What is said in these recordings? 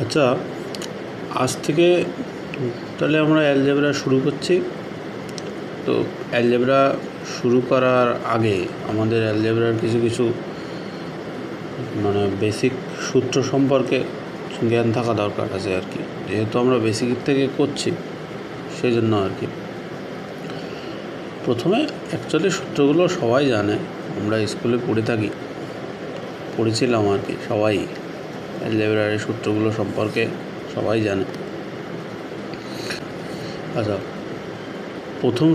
আচ্ছা, আজ থেকে তাহলে আমরা অ্যালজেব্রা শুরু করছি। তো অ্যালজেব্রা শুরু করার আগে আমাদের অ্যালজেব্রার কিছু কিছু বেসিক সূত্র সম্পর্কে জ্ঞান থাকা দরকার আছে আর কি। যেহেতু আমরা বেসিক থেকে করছি সেই জন্য আর কি। প্রথমে অ্যাকচুয়ালি সূত্রগুলো সবাই জানে, আমরা স্কুলে পড়েছিলাম আর কি। সবাই অ্যালজেব্রার সূত্রগুলো সম্পর্কে সবাই জানে। আচ্ছা, প্রথম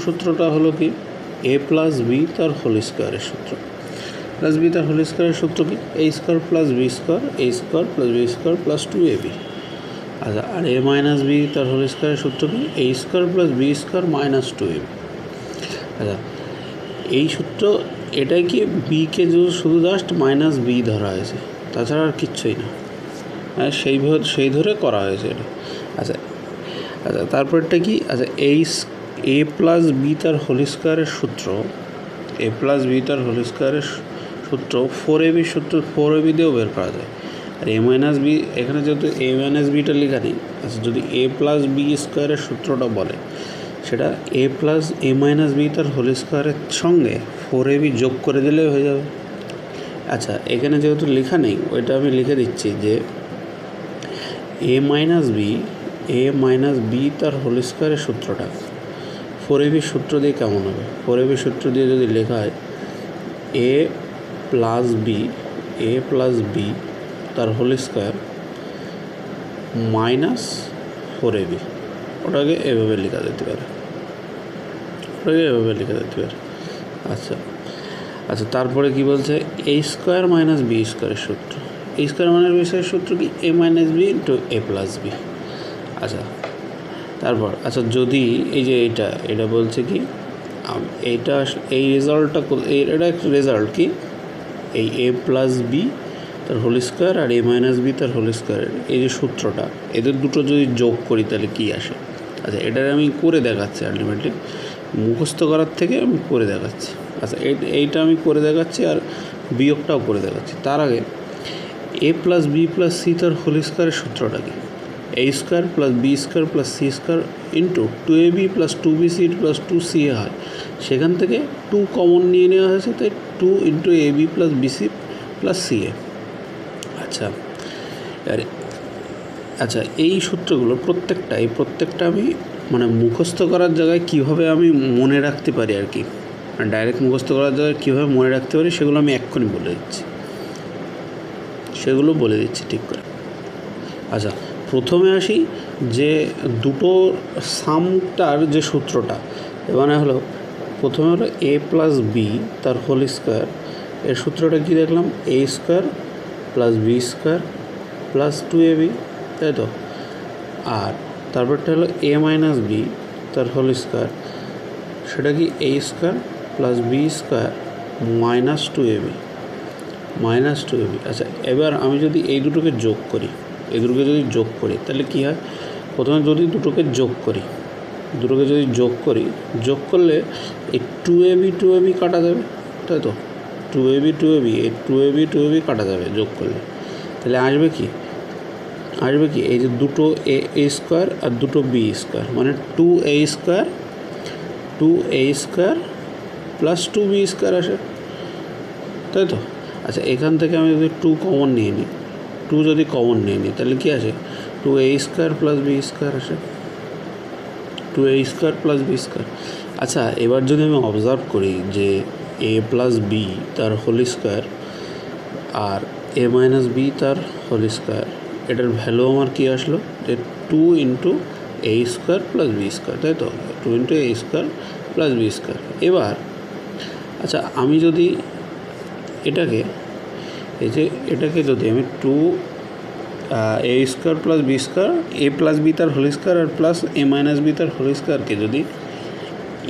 সূত্রটা হলো কি, এ প্লাস বি তার হোল স্কোয়ারের সূত্র। প্লাস বি তার হোল স্কোয়ারের সূত্র কি, এ স্কোয়ার প্লাস বি স্কোয়ার, এ square plus B square plus 2ab। আচ্ছা, আর এ মাইনাস বি তার হোল স্কোয়ারের সূত্র কি, এ square plus B square minus 2ab। আচ্ছা, এই সূত্র এটাই কি, বিকে শুধু জাস্ট মাইনাস বি ধরা হয়েছে, তাছাড়া আর কিচ্ছুই না। হ্যাঁ, সেই ধরে করা হয়েছে এটা। আচ্ছা, তারপরটা কি, আচ্ছা, এ প্লাস বি তার হোল স্কোয়ারের সূত্র, এ প্লাস বি তার হোল স্কোয়ারের সূত্র 4ab সূত্র 4ab দিয়েও বের করা যায়। আর এ মাইনাস বি, এখানে যেহেতু এ মাইনাস বিটা লেখা নেই, আচ্ছা, যদি এ প্লাস বি স্কোয়ারের সূত্রটা বলে, সেটা এ প্লাস এ মাইনাস বি তার হোল স্কোয়ারের সঙ্গে 4ab যোগ করে দিলে হয়ে যাবে। আচ্ছা, এখানে যেহেতু লেখা নেই, ওইটা আমি লিখে দিচ্ছি যে এ মাইনাস বি তার হোল স্কোয়ারের সূত্রটা 4ab সূত্র দিয়ে কেমন হবে। 4ab সূত্র দিয়ে যদি লেখা হয় এ প্লাস বি তার হোল স্কোয়ার মাইনাস 4ab, ওটাকে এভাবে লেখা যেতে পারে। আচ্ছা, তারপরে কি বলছে, এ স্কোয়ার মাইনাস বি স্কোয়ারের সূত্র। এ স্কোয়ার মাইনাস বি স্কোয়ারের সূত্র কি, A minus B into A plus B. আচ্ছা, তারপর যদি এই যে এটা বলছে কি, এইটা এই রেজাল্টটা, এটা একটা রেজাল্ট কি, এই এ প্লাস বি তার whole square R A minus B তার হোল স্কোয়ারের এই যে সূত্রটা, এদের দুটো যদি যোগ করি তাহলে কী আসে। আচ্ছা, এটা আমি করে দেখাচ্ছি, আলটিমেটলি মুখস্থ করার থেকে আমি করে দেখাচ্ছি। আচ্ছা, এইটা আমি করে দেখাচ্ছি আর বিয়োগটাও করে দেখাচ্ছি। তার আগে A plus B plus C তার হোল স্কোয়ারের সূত্রটা কি, এ square plus B square plus C square into 2ab plus 2bc plus 2ca হয়। সেখান থেকে 2 কমন নিয়ে নেওয়া হয়েছে, তাই 2 into ab plus BC plus ca। আচ্ছা, এই সূত্রগুলো প্রত্যেকটা আমি মুখস্থ করার জায়গায় কীভাবে আমি মনে রাখতে পারি আর কি, ডাইরেক্ট মুখস্থ করার জায়গায় কীভাবে মনে রাখতে পারি সেগুলো আমি এক্ষুনি বলে দিচ্ছি ঠিক করে। আচ্ছা, প্রথমে আসি যে দুটো সামটার যে সূত্রটা, হলো প্রথমে হলো এ প্লাস বি তার হোল স্কোয়ার, এর সূত্রটা কি দেখলাম, A square plus B square plus 2ab, তাই তো। আর তারপরটা হলো এ মাইনাস বি তার হোল স্কোয়ার, সেটা কি এ square plus B square minus 2ab। আচ্ছা, এবার আমি যদি এই দুটোকে যোগ করি, তাহলে কী হয়, প্রথমে যদি দুটোকে যোগ করলে এই 2ab কাটা যাবে, তাই তো। 2ab কাটা যাবে যোগ করলে, তাহলে আসবে কি এই যে দুটো এ স্কোয়ার আর দুটো বি স্কোয়ার, মানে 2a square plus 2b square আসে, তাই তো। আচ্ছা, এখান থেকে আমি যদি 2 কমন নিয়ে নিই, তাহলে কি আসে, 2a square plus B square আসে, 2a square plus B square. আচ্ছা, এবার যদি আমি অবজার্ভ করি যে এ প্লাস বি তার whole square R A minus B তার হোল স্কোয়ার, এটার ভ্যালু আমার কি আসলো, যে 2 ইন্টু এ স্কোয়ার প্লাস বি স্কোয়ার, তাই তো, 2 ইন্টু এ স্কোয়ার প্লাস বি স্কোয়ার। এবার আচ্ছা, আমি যদি এটাকে যদি আমি 2 এ স্কোয়ার প্লাস বি স্কোয়ার, এ প্লাস বি তার হোল স্কোয়ার আর প্লাস এ মাইনাস বি তার হোল স্কোয়ারকে যদি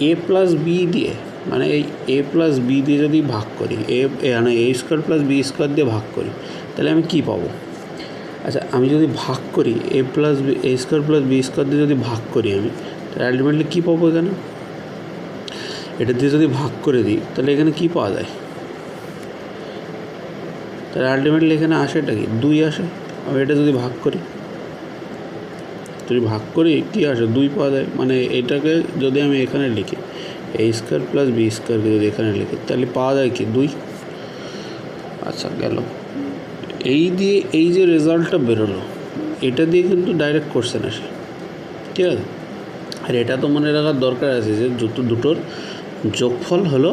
এ প্লাস বি দিয়ে, মানে এই এ প্লাস বি দিয়ে যদি ভাগ করি, a square plus B square দিয়ে ভাগ করি, তাহলে আমি কী পাবো। আচ্ছা, আমি যদি ভাগ করি a square plus B square দিয়ে যদি ভাগ করি আমি, তাহলে আলটিমেটলি কী পাবো, এখানে এটা দিয়ে যদি ভাগ করে দিই তাহলে এখানে কী পাওয়া যায়, তাহলে আলটিমেটলি এখানে আসেটা কি, 2 আসে। আমি এটা যদি ভাগ করি কী আসে 2 পাওয়া যায়, মানে এটাকে যদি আমি এখানে লিখি a² + b² যদি এখানে লিখি তাহলে পাওয়া যায় কি 2। আচ্ছা গেল। এই যে রেজাল্টটা বেরোলো এটা দিয়ে কিন্তু ডাইরেক্ট কোশ্চেন আসে, ঠিক আছে। আর এটা তো মনে রাখার দরকার আছে যে দুটোর যোগফল হলো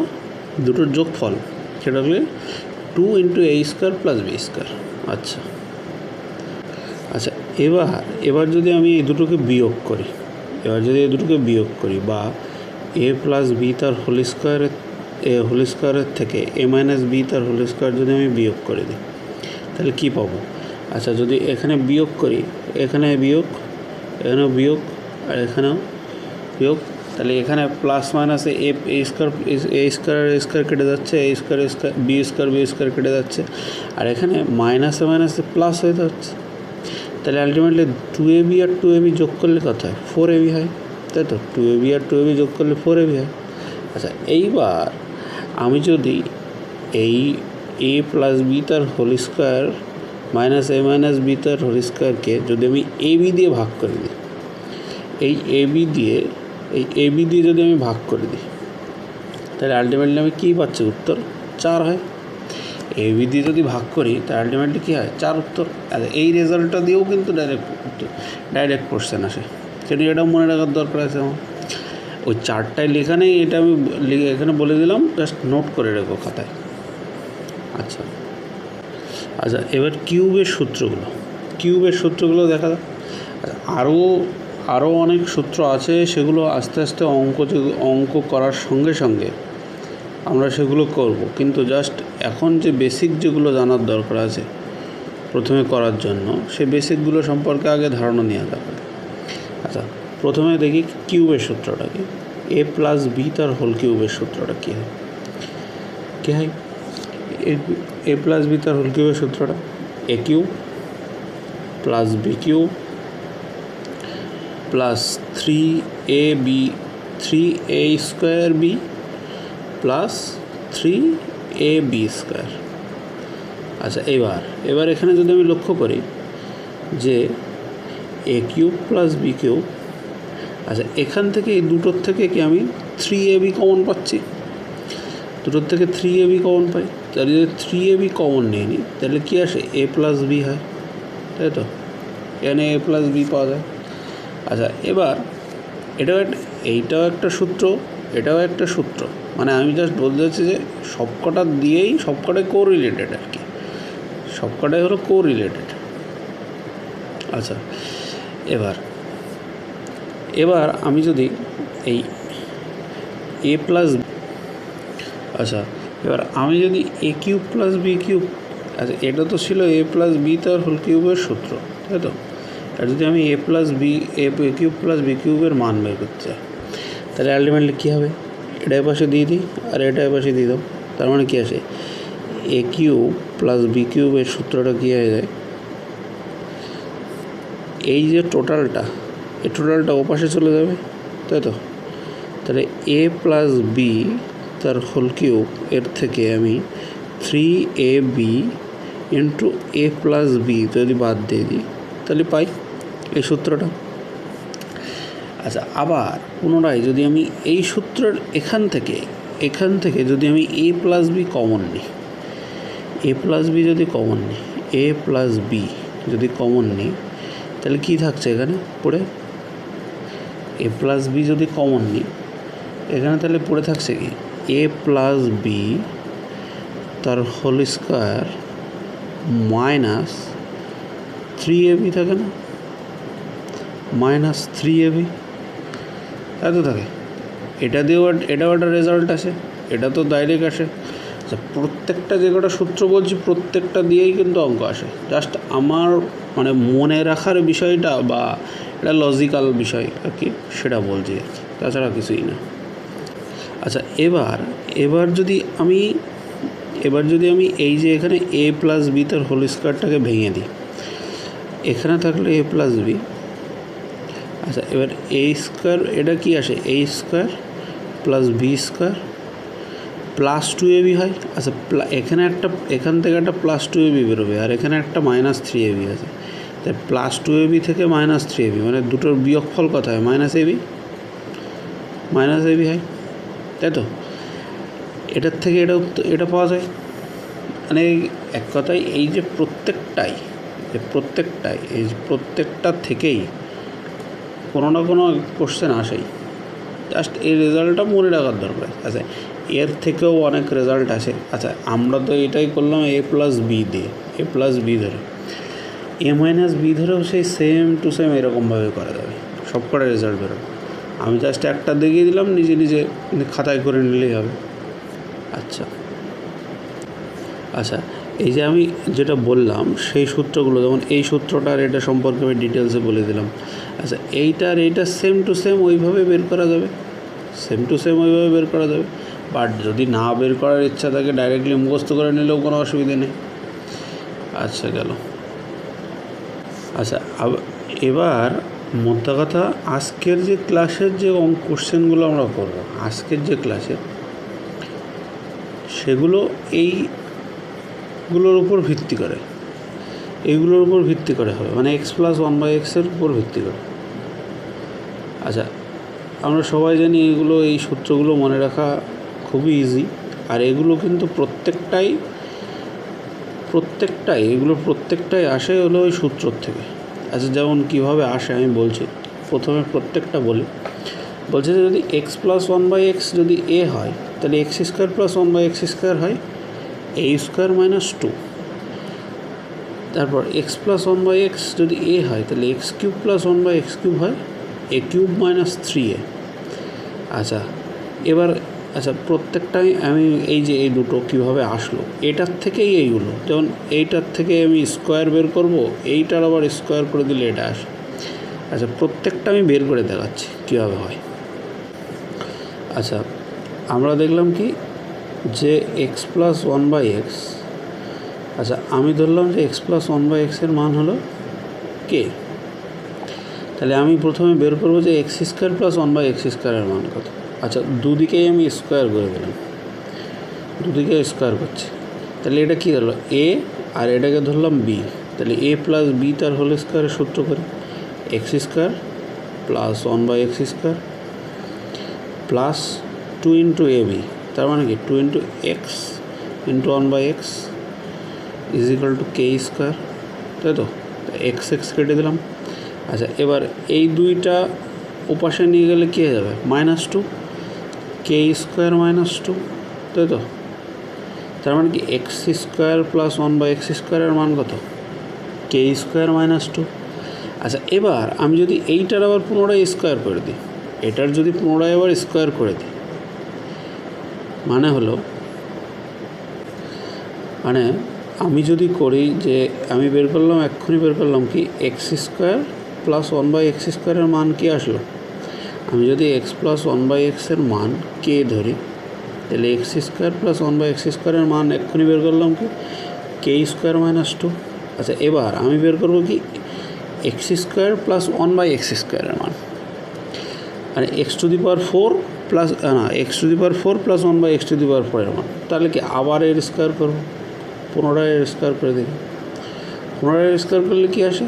সেটা হলে 2 × a² + b²। আচ্ছা এবার যদি আমি এই দুটোকে বিয়োগ করি বা a + b তার হোল স্কোয়ারের থেকে a - b তার হোল স্কোয়ার যদি আমি বিয়োগ করে দিই তাহলে কী পাবো? আচ্ছা যদি এখানে বিয়োগ করি, এখানেও বিয়োগ আর এখানেও বিয়োগ, তাহলে এখানে প্লাস মাইনাসে a² কেটে যাচ্ছে, b² কেটে যাচ্ছে, আর এখানে মাইনাসে প্লাস হয়ে যাচ্ছে। তাহলে আলটিমেটলি 2ab আর 2ab যোগ করলে কত হয়? 4ab হয়, তাই তো? 2ab আর 2ab যোগ করলে 4ab হয়। আচ্ছা এইবার আমি যদি এই a + b তার হোল স্কোয়ার - a - b তার হোল স্কোয়ারকে যদি আমি ab দিয়ে ভাগ করে দিই, এই ab দিয়ে যদি আমি ভাগ করে দিই তাহলে আলটিমেটলি আমি কী পাচ্ছি? উত্তর 4 হয়। ab দিয়ে যদি ভাগ করি তাহলে আলটিমেটলি কী হয়? 4 উত্তর। আর এই রেজাল্টটা দিয়েও কিন্তু ডাইরেক্ট কোশ্চেন আসে, এটাও মনে রাখার দরকার আছে আমার। ওই 4টায় লেখা নেই, এটা আমি এখানে বলে দিলাম, জাস্ট নোট করে রেখো খাতায়। আচ্ছা এবার কিউবের সূত্রগুলো দেখা যাক। আরও অনেক সূত্র আছে, সেগুলো আস্তে আস্তে অঙ্ক করার সঙ্গে সঙ্গে আমরা সেগুলো করব, কিন্তু জাস্ট এখন যে বেসিক যেগুলো জানার দরকার আছে প্রথমে করার জন্য, সেই বেসিকগুলো সম্পর্কে আগে ধারণা নেওয়া দরকার। আচ্ছা প্রথমে দেখি কিউবের সূত্রটা কি। a + b তার হোল কিউবের সূত্রটা কী হয়? a + b তার হোল কিউবের সূত্রটা a³ + b³ + 3a² + 3ab²। আচ্ছা এবার এখানে যদি আমি লক্ষ্য করি যে a³ + b³, আচ্ছা এখান থেকে এই দুটোর থেকে কি আমি 3ab কমন পাচ্ছি? দুটোর থেকে 3ab কমন পাই, তাহলে যদি 3ab কমন নিয়ে নিই তাহলে কী আসে? a + b হয়, তাই তো? এখানে a + b পাওয়া যায়। আচ্ছা এবার এইটাও একটা সূত্র, এটাও একটা সূত্র, মানে আমি জাস্ট বলতে চাচ্ছি যে সবকটাই কোরিলেটেড আর কি, সবকটাই হলো কোরিলেটেড। আচ্ছা এবার আমি যদি এই a + এবার আমি যদি a³ + b³, আচ্ছা এটা তো ছিল a + b তার হোল কিউবের সূত্র, তাই তো? আর যদি আমি a + b³ মান বের করতে চাই তাহলে আলটিমেটলি কী হবে? এটা পাশে দিয়ে দিই আর এটা পাশে দিয়ে দাও, তার মানে কী আসে? a³ + b³ সূত্রটা কী হয়ে যায়? এই যে টোটালটা ও পাশে চলে যাবে, তাই তো? তাহলে a + b তার হোল কিউব এর থেকে আমি 3ab × a + b যদি বাদ দিয়ে দিই তাহলে পাই এই সূত্রটা। আচ্ছা আবার পুনরায় যদি আমি এই সূত্রের এখান থেকে যদি আমি a + b কমন নিই, যদি কমন নিই তাহলে কী থাকছে এখানে পড়ে? a + b যদি কমন নিই এখানে তাহলে পড়ে থাকছে কি? a + b তার হোল স্কোয়ার - 3ab থাকে না? -3ab এত থাকে। এটাও একটা রেজাল্ট আসে, এটা তো ডাইরেক্ট আসে। আচ্ছা প্রত্যেকটা যে কটা সূত্র বলছি প্রত্যেকটা দিয়েই কিন্তু অঙ্ক আসে, জাস্ট আমার মানে মনে রাখার বিষয়টা বা এটা লজিক্যাল বিষয় আর কি, সেটা বলছি আর কি, তাছাড়া কিছুই না। আচ্ছা এবার যদি আমি এই যে এখানে a + b তার হোল স্কোয়ারটাকে ভেঙে দিই, এখানে থাকলে a + b, আচ্ছা এবার a² এটা কি আসে? a² + b² plus two AB হয়। আচ্ছা এখানে একটা, এখান থেকে একটা প্লাস টু এবি বেরোবে, আর এখানে একটা মাইনাস থ্রি এবি আছে। তাই প্লাস টু এবি থেকে মাইনাস থ্রি এবি, মানে দুটোর বিয়োগফল কত হয়? মাইনাস এবি হয়, তাই তো? এটার থেকে এটা পাওয়া যায়। মানে এক কথায় এই যে প্রত্যেকটা থেকেই কোনো না কোনো কোশ্চেন আসেই। জাস্ট এই রেজাল্টটা মনে রাখার দরকার। আচ্ছা এর থেকেও অনেক রেজাল্ট আছে। আচ্ছা আমরা তো এটাই করলাম এ প্লাস বি দিয়ে, এ প্লাস বি ধরে, এ মাইনাস বি ধরেও সেই সেম টু সেম এরকমভাবে করা যাবে, সব কটা রেজাল্ট বেরোবে। আমি জাস্ট একটা দেখিয়ে দিলাম, নিজে নিজে খাতায় করে নিলেই হবে। আচ্ছা এই যে আমি যেটা বললাম সেই সূত্রগুলো, যেমন এই সূত্রটার এটা সম্পর্কে আমি ডিটেলসে বলে দিলাম। আচ্ছা এইটার এইটা সেম টু সেম ওইভাবে বের করা যাবে, বাট যদি না বের করার ইচ্ছা থাকে ডাইরেক্টলি মুখস্থ করে নিলেও কোনো অসুবিধা নেই। আচ্ছা গেল। আচ্ছা এবার মোদ্দা কথা, আজকের যে ক্লাসের যে কোশ্চেনগুলো আমরা করবো আজকের যে ক্লাসে, সেগুলো এইগুলোর উপর ভিত্তি করে হবে, মানে এক্স প্লাস ওয়ান বাই এক্সের উপর ভিত্তি করে। আচ্ছা আমরা সবাই জানি এই সূত্রগুলো মনে রাখা খুবই ইজি, আর এগুলো কিন্তু প্রত্যেকটাই আসে হলো ওই সূত্রর থেকে। আচ্ছা যেমন কীভাবে আসে আমি বলছি, প্রথমে প্রত্যেকটা বলছে যে যদি X plus one by x যদি এ হয়, তাহলে x square plus one by x square হয় এ স্কোয়ার মাইনাস টু। তারপর X plus one by x যদি এ হয়, তাহলে x cube plus one by x cube হয় A cube minus three A. আচ্ছা এবার প্রত্যেকটাই আমি এই যে এই দুটো কীভাবে আসলো, এটার থেকেই এইগুলো, যেমন এইটার থেকে আমি স্কোয়ার বের করব, এইটার আবার স্কোয়ার করে দিলে এটা আসে। আচ্ছা প্রত্যেকটা আমি বের করে দেখাচ্ছি কীভাবে হয়। আচ্ছা আমরা দেখলাম কি যে X plus one by x, আচ্ছা আমি ধরলাম যে এক্স প্লাস ওয়ান বাই এক্সের মান হলো কে। তাহলে আমি প্রথমে বের করবো যে X square plus one by x স্কোয়ারের মান কত। আচ্ছা দুদিকেই আমি স্কোয়ার করে দিলাম, দুদিকে স্কোয়ার করছি, তাহলে এটা কী হলো এ, আর এটাকে ধরলাম বি। তাহলে এ প্লাস বি তার হোল স্কোয়ারের সূত্র করি, x square plus one by x square plus two into A B, তার মানে কি two into X into one by X is equal to K square, তাই তো? এক্স কেটে দিলাম। আচ্ছা এবার এই দুইটা ওপাশে নিয়ে গেলে কী হয়ে যাবে? Minus two, K square minus two, তাই তো? তার মানে কি X square plus one by x স্কোয়ারের মান কত? K square minus two. আচ্ছা এবার আমি যদি এইটার আবার পুনরায় স্কোয়ার করে দিই, এটার যদি পুনরায় আবার স্কোয়ার করে দিই, মানে আমি যদি করি যে আমি এক্ষুনি বের করলাম কি X square plus one by x স্কোয়ারের মান কি আসলো। আমি যদি এক্স প্লাস ওয়ান বাই এক্সের মান কে ধরি, তাহলে x square plus one by x স্কোয়ারের মান এক্ষুনি বের করলাম কি কে স্কোয়ার মাইনাস টু। আচ্ছা এবার আমি বের করবো কি X square plus one by x স্কোয়ারের মান, মানে x to the power four plus X to the power four plus one by x to the power ফোরের মান। তাহলে কি আবার এর স্কোয়ার করবো, পুনরায় এর স্কোয়ার করে দিই, পুনরায় স্কোয়ার করলে কি আসে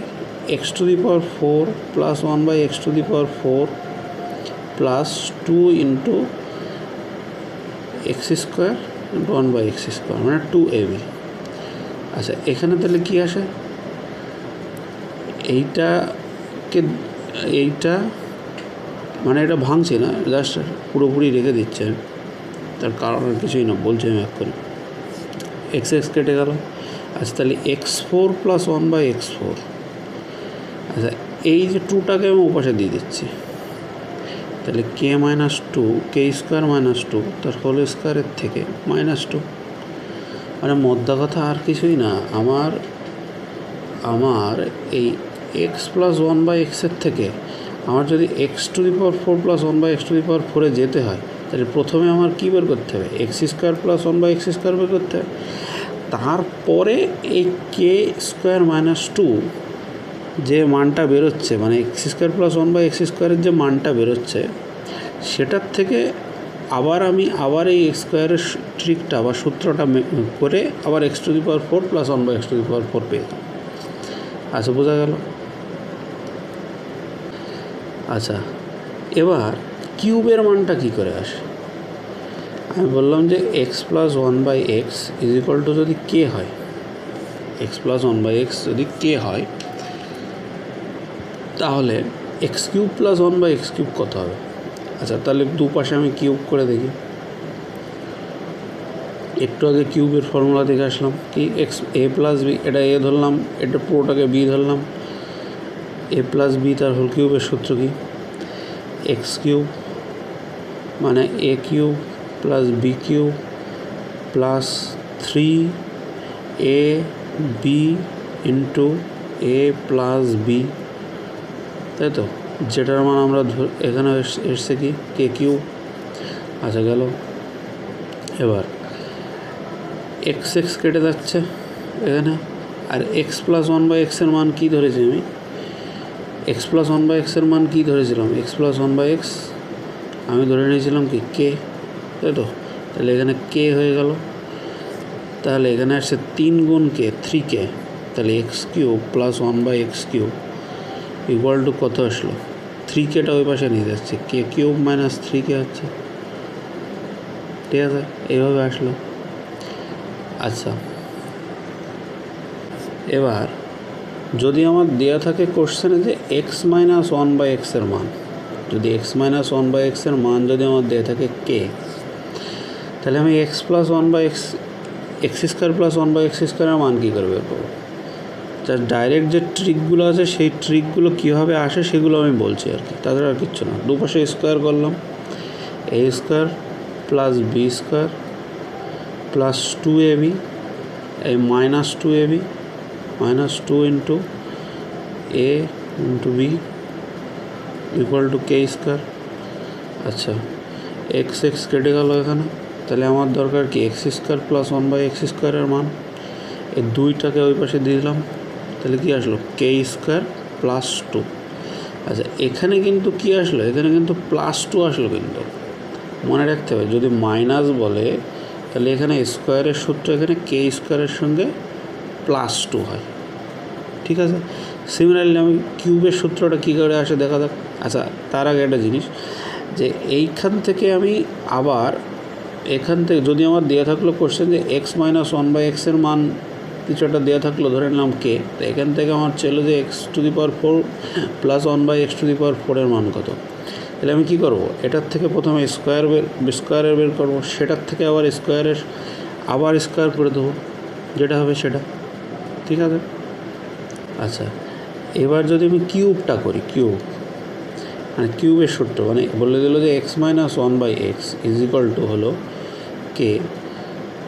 X to the power four plus one by x to the power four plus two into X square into one by x square, মানে টু এ বি। আচ্ছা এখানে তাহলে কী আসে, এইটা মানে এটা ভাঙছে না, জাস্ট পুরোপুরি রেখে দিচ্ছে, তার কারণ আর কিছুই না, বলছি আমি এক্ষুনি এক্স কেটে গেল। আচ্ছা তাহলে X four plus one by X four. আচ্ছা এই যে টুটাকে আমি ওপাশে দিয়ে দিচ্ছি, তাহলে K minus two, K square minus two তার হোল স্কোয়ারের থেকে মাইনাস টু, মানে মোদ্দা কথা আর কিছুই না, আমার এই এক্স প্লাস ওয়ান বাই এক্সের থেকে আমার যদি X to the power four plus one by x to the power ফোরে যেতে হয়, তাহলে প্রথমে আমার কী বের করতে হবে X square plus one by x square বের করতে হবে, তারপরে এই কে স্কোয়ার মাইনাস টু যে মানটা বেরোচ্ছে, মানে X square plus one by x স্কোয়ারের যে মানটা বেরোচ্ছে, সেটার থেকে আবার এই এক্স স্কোয়ারের ট্রিকটা বা সূত্রটা করে আবার X to the power 4 plus 1 by x to the power 4 পেতাম। আচ্ছা, বোঝা গেল। আচ্ছা, এবার কিউবের মানটা কী করে আসে? আমি বললাম যে X plus 1 by X is equal to যদি কে হয়, এক্স প্লাস 1 বাই এক্স যদি কে হয়, তাহলে x cube plus 1 by x cube কত হবে? আচ্ছা, তাহলে দুপাশে আমি কিউব করে দেখি। একটু আগে কিউবের ফর্মুলা দেখে আসলাম কি, এক্স এ প্লাস বি, এটা এ ধরলাম, এটা পুরোটাকে বি ধরলাম, এ প্লাস বি তার হোল কিউবের সূত্র কি, এক্স কিউব মানে A cube plus B cube plus 3 A B into A plus B, তাই তো, যেটার মান আমরা এখানে এসছে কি কে কিউব। আচ্ছা, গেল। এবার এক্স এক্স কেটে যাচ্ছে এখানে, আর এক্স প্লাস 1 বাই এক্সের মান কী ধরেছি আমি? এক্স প্লাস 1 বাই এক্সের মান কী ধরেছিলাম? এক্স প্লাস 1 বাই এক্স আমি ধরে নিয়েছিলাম কি কে, তাই তো। তাহলে এখানে কে হয়ে গেল, তাহলে এখানে আসছে 3 গুণ কে 3k, তাহলে x cube plus 1 by x cube equal to কত আসলো? 3kটা ওই পাশে নিয়ে যাচ্ছে, কে কিউব মাইনাস 3k হচ্ছে, ঠিক আছে, এইভাবে আসলো। আচ্ছা, এবার যদি আমার দেওয়া থাকে কোশ্চেনে যে এক্স মাইনাস 1 বাই এক্সের মান, যদি এক্স মাইনাস 1 বাই এক্সের মান যদি আমার দেওয়া থাকে কে, তাহলে আমি X plus 1 by x square plus 1 by x স্কোয়ারের মান কী করে বের করবো? যার ডাইরেক্ট যে ট্রিকগুলো আছে সেই ট্রিকগুলো কীভাবে আসে সেগুলো আমি বলছি আর কি, তাছাড়া আর কিচ্ছু না। দুপাশে স্কোয়ার করলাম, A square plus B square plus 2ab, এই minus 2ab minus 2 into A into B equal to K square. আচ্ছা, এক্স এক্স কেটে গেল এখানে, তাহলে আমার দরকার কি X square plus 1 by x স্কোয়ারের মান, এই দুইটাকে ওই পাশে দিয়ে দিলাম, তাহলে কী আসলো কে স্কোয়ার প্লাস 2। আচ্ছা, এখানে কিন্তু কী আসলো? এখানে কিন্তু প্লাস 2 আসলো, কিন্তু মনে রাখতে হবে যদি মাইনাস বলে তাহলে এখানে স্কোয়ারের সূত্র এখানে কে স্কোয়ারের সঙ্গে প্লাস 2 হয়, ঠিক আছে। সিমিলারলি আমি কিউবের সূত্রটা কী করে আসে দেখা যাক। আচ্ছা, তার আগে একটা জিনিস, যে এইখান থেকে আমি আবার এখান থেকে যদি আমার দেওয়া থাকলো কোশ্চেন যে এক্স মাইনাস 1 বাই এক্সের মান কিছু একটা দেওয়া থাকলো, ধরে নিলাম কে, তো এখান থেকে আমার ছিল যে x to the power 4 plus 1 by x to the power 4-এর মান কত। তাহলে আমি কী করবো, এটার থেকে প্রথমে স্কোয়ারের বের করবো, সেটার থেকে আবার স্কোয়ার করে দেবো, যেটা হবে সেটা, ঠিক আছে। আচ্ছা, এবার যদি আমি কিউবটা করি, কিউব মানে কিউবের সূত্র মানে বলে দিল যে X minus 1 by X is equal to হলো কে,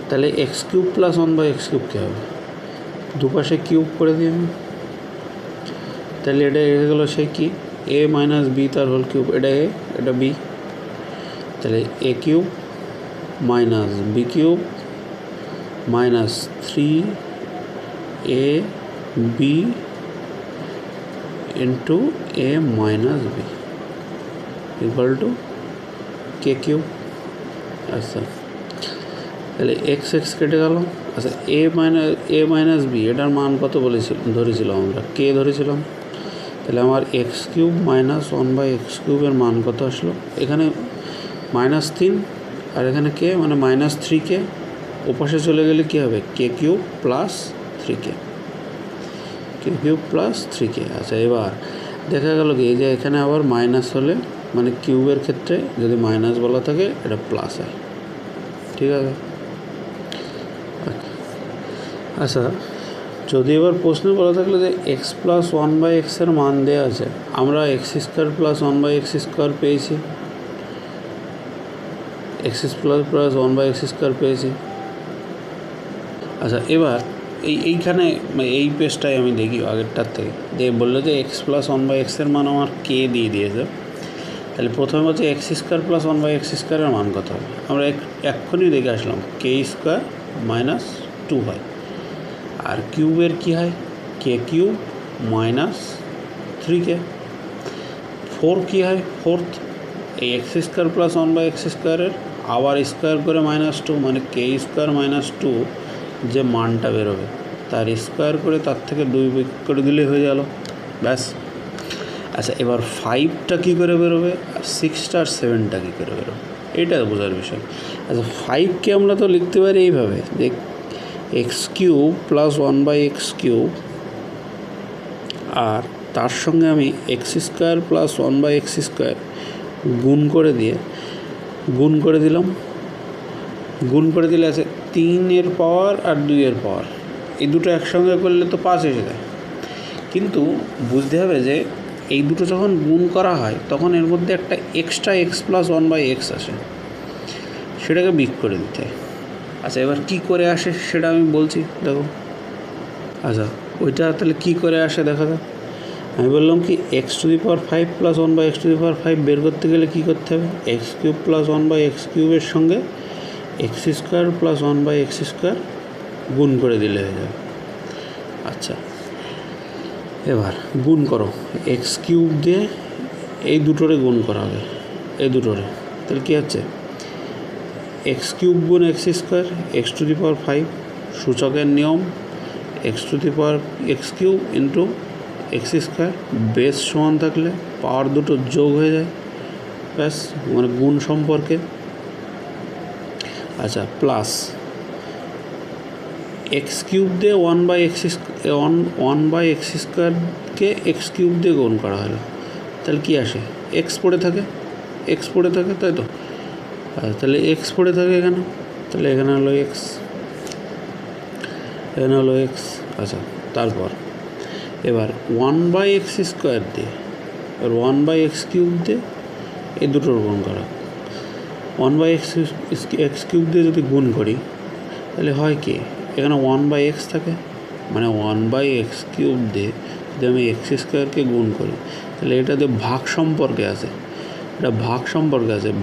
তাহলে x cube plus 1 by x cube কী হবে? দুপাশে কিউব করে দিই আমি, তাহলে এটা এসে গেলো সেই কি এ মাইনাস বি তার হোল কিউব, এটা এ এটা বি, তাহলে A cube minus B cube minus 3 A B into A minus B equal to K cube. আচ্ছা, তাহলে এক্স এক্স কেটে গেল। আচ্ছা, এ মাইনাস বি এটার মান কত ধরেছিলাম আমরা? কে ধরেছিলাম। তাহলে আমার X cube minus 1 by x কিউবের মান কত আসলো? এখানে -3 আর এখানে কে মানে -3k, ওপাশে চলে গেলে কী হবে কে কিউব প্লাস 3k, কে কিউব প্লাস 3k। আচ্ছা, এবার দেখা গেল কি এই যে এখানে আবার মাইনাস হলে মানে কিউবের ক্ষেত্রে যদি মাইনাস বলা থাকে এটা প্লাস হয়, ঠিক আছে। আচ্ছা, যদি এবার প্রশ্নে বলা থাকলে যে এক্স প্লাস 1 বাই এক্সের মান দেওয়া আছে, আমরা X square plus 1 by x square পেয়েছি, X plus 1 by x square পেয়েছি। আচ্ছা, এবার এইখানে এই পেজটাই আমি দেখি আগেরটার থেকে, দিয়ে বললো যে এক্স প্লাস 1 বাই এক্সের মান আমার কে দিয়ে দিয়েছে, তাহলে প্রথমে হচ্ছে X square plus 1 by x স্কোয়ারের মান কত হবে? আমরা এক্ষুনি দেখে আসলাম কে স্কোয়ার মাইনাস 2 হয়, আর কিউবের কী হয় কে কিউব মাইনাস 3k, 4 কী হয় ফোর্থ, এই X square plus 1 by x স্কোয়ারের আবার স্কোয়ার করে -2 মানে কে স্কোয়ার -2 যে মানটা বেরোবে তার স্কোয়ার করে তার থেকে 2 বিয়োগ করে দিলে হয়ে গেল, ব্যাস। আচ্ছা, এবার 5টা কী করে বেরোবে আর 6টা আর 7টা কী করে বেরোবে, এটা বোঝার বিষয়। আচ্ছা, 5কে আমরা তো লিখতে পারি এইভাবে যে x³ + 1/x³ আর তার সঙ্গে আমি x² + 1/x² গুণ করে দিলাম। গুণ করে দিলে আছে 3-এর পাওয়ার আর 2-এর পাওয়ার, এই দুটো একসঙ্গে করলে তো 5 এসে যায়। কিন্তু বুঝতে হবে যে এই দুটো যখন গুণ করা হয় তখন এর মধ্যে একটা এক্সট্রা x + 1/x আসে, সেটাকে বিয়োগ করে দিতে হয়। আচ্ছা, এবার কী করে আসে সেটা আমি বলছি, দেখো। আচ্ছা, ওইটা তাহলে কী করে আসে দেখা যাক। আমি বললাম কি x⁵ + 1/x⁵ বের করতে গেলে কী করতে হবে, x³ + 1/x³ এর সঙ্গে x² + 1/x² গুণ করে দিলে হয়ে যাবে। আচ্ছা, এবার গুণ করো, x³ দিয়ে এই দুটোরে গুণ করা হবে, এই দুটোরে, তাহলে কী হচ্ছে x³ গুণ x² x⁵, সূচকের নিয়ম x³ ইন্টু x², বেস সমান থাকলে পাওয়ার দুটো যোগ হয়ে যায়, ব্যাস, মানে গুণ সম্পর্কে। আচ্ছা, প্লাস x³ দিয়ে 1/x²কে x³ দিয়ে গুণ করা হলো, তাহলে কী আসে, x পড়ে থাকে, তাই তো। আচ্ছা, তাহলে x পড়ে থাকে এখানে, তাহলে এখানে হলো x, আচ্ছা, তারপর এবার 1/x² দিয়ে এবার 1/x³ দিয়ে এই দুটোর গুণ করা। 1/x³ দিয়ে যদি গুণ করি তাহলে হয় কি, এখানে 1/x থাকে, মানে 1/x³ দিয়ে যদি আমি x² গুণ করি তাহলে এটাতে ভাগ সম্পর্কে আছে,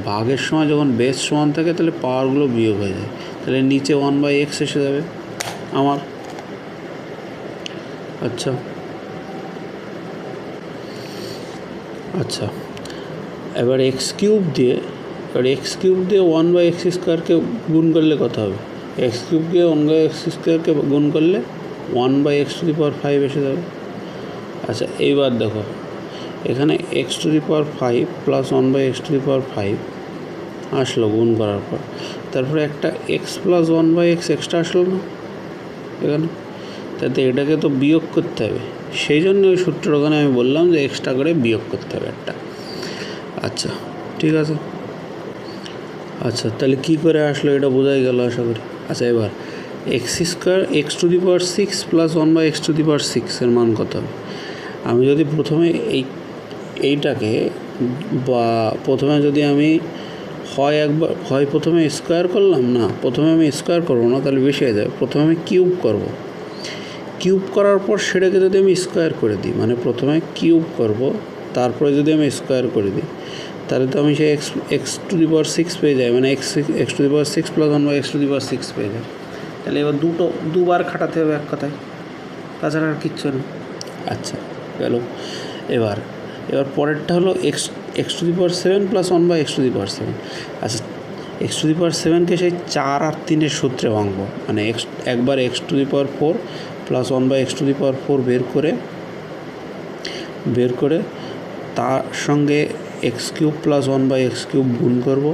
ভাগের সময় যখন বেস সমান থাকে তাহলে পাওয়ারগুলো বিয়োগ হয়ে যায়, তাহলে নিচে 1/x এসে যাবে আমার। আচ্ছা, এবার x³ দিয়ে 1/x² গুণ করলে কত হবে, x³ দিয়ে 1/x² গুণ করলে 1/x⁵ এসে যাবে। আচ্ছা, এইবার দেখো এখানে x⁵ + 1/x⁵ আসলো গুণ করার পর, তারপরে একটা x + 1/x এক্সট্রা আসলো না এখানে, তাতে এটাকে তো বিয়োগ করতে হবে, সেই জন্য ওই সূত্রের ওখানে আমি বললাম যে এক্সট্রা করে বিয়োগ করতে হবে একটা। আচ্ছা, ঠিক আছে। আচ্ছা, তাহলে কী করে আসলো এটা বোঝাই গেল আশা করি। আচ্ছা, এবার x² x⁶ + 1/x⁶ এর মান কত হবে, আমি যদি প্রথমে এইটাকে প্রথমে যদি আমি হয় প্রথমে স্কোয়ার করলাম, না প্রথমে আমি স্কোয়ার করবো না, তাহলে বেশি হয়ে যাবে, প্রথমে আমি কিউব করব, কিউব করার পর সেটাকে যদি আমি স্কোয়ার করে দিই, মানে প্রথমে কিউব করব তারপরে যদি আমি স্কোয়ার করে দিই তাহলে তো আমি সেই x⁶ পেয়ে যাই, মানে x⁶ + 1/x⁶ পেয়ে যাই। তাহলে এবার দুবার খাটাতে হবে এক কথায়, তাছাড়া আর কিচ্ছু না। আচ্ছা, গেল। এবার পরেরটা হলো x⁷ + 1/x⁷। আচ্ছা, x⁷কে সেই 4 আর 3-এর সূত্রে ভাঙবো, মানে একবার x⁴ + 1/x⁴ বের করে তার সঙ্গে x³ + 1/x³ গুণ করব।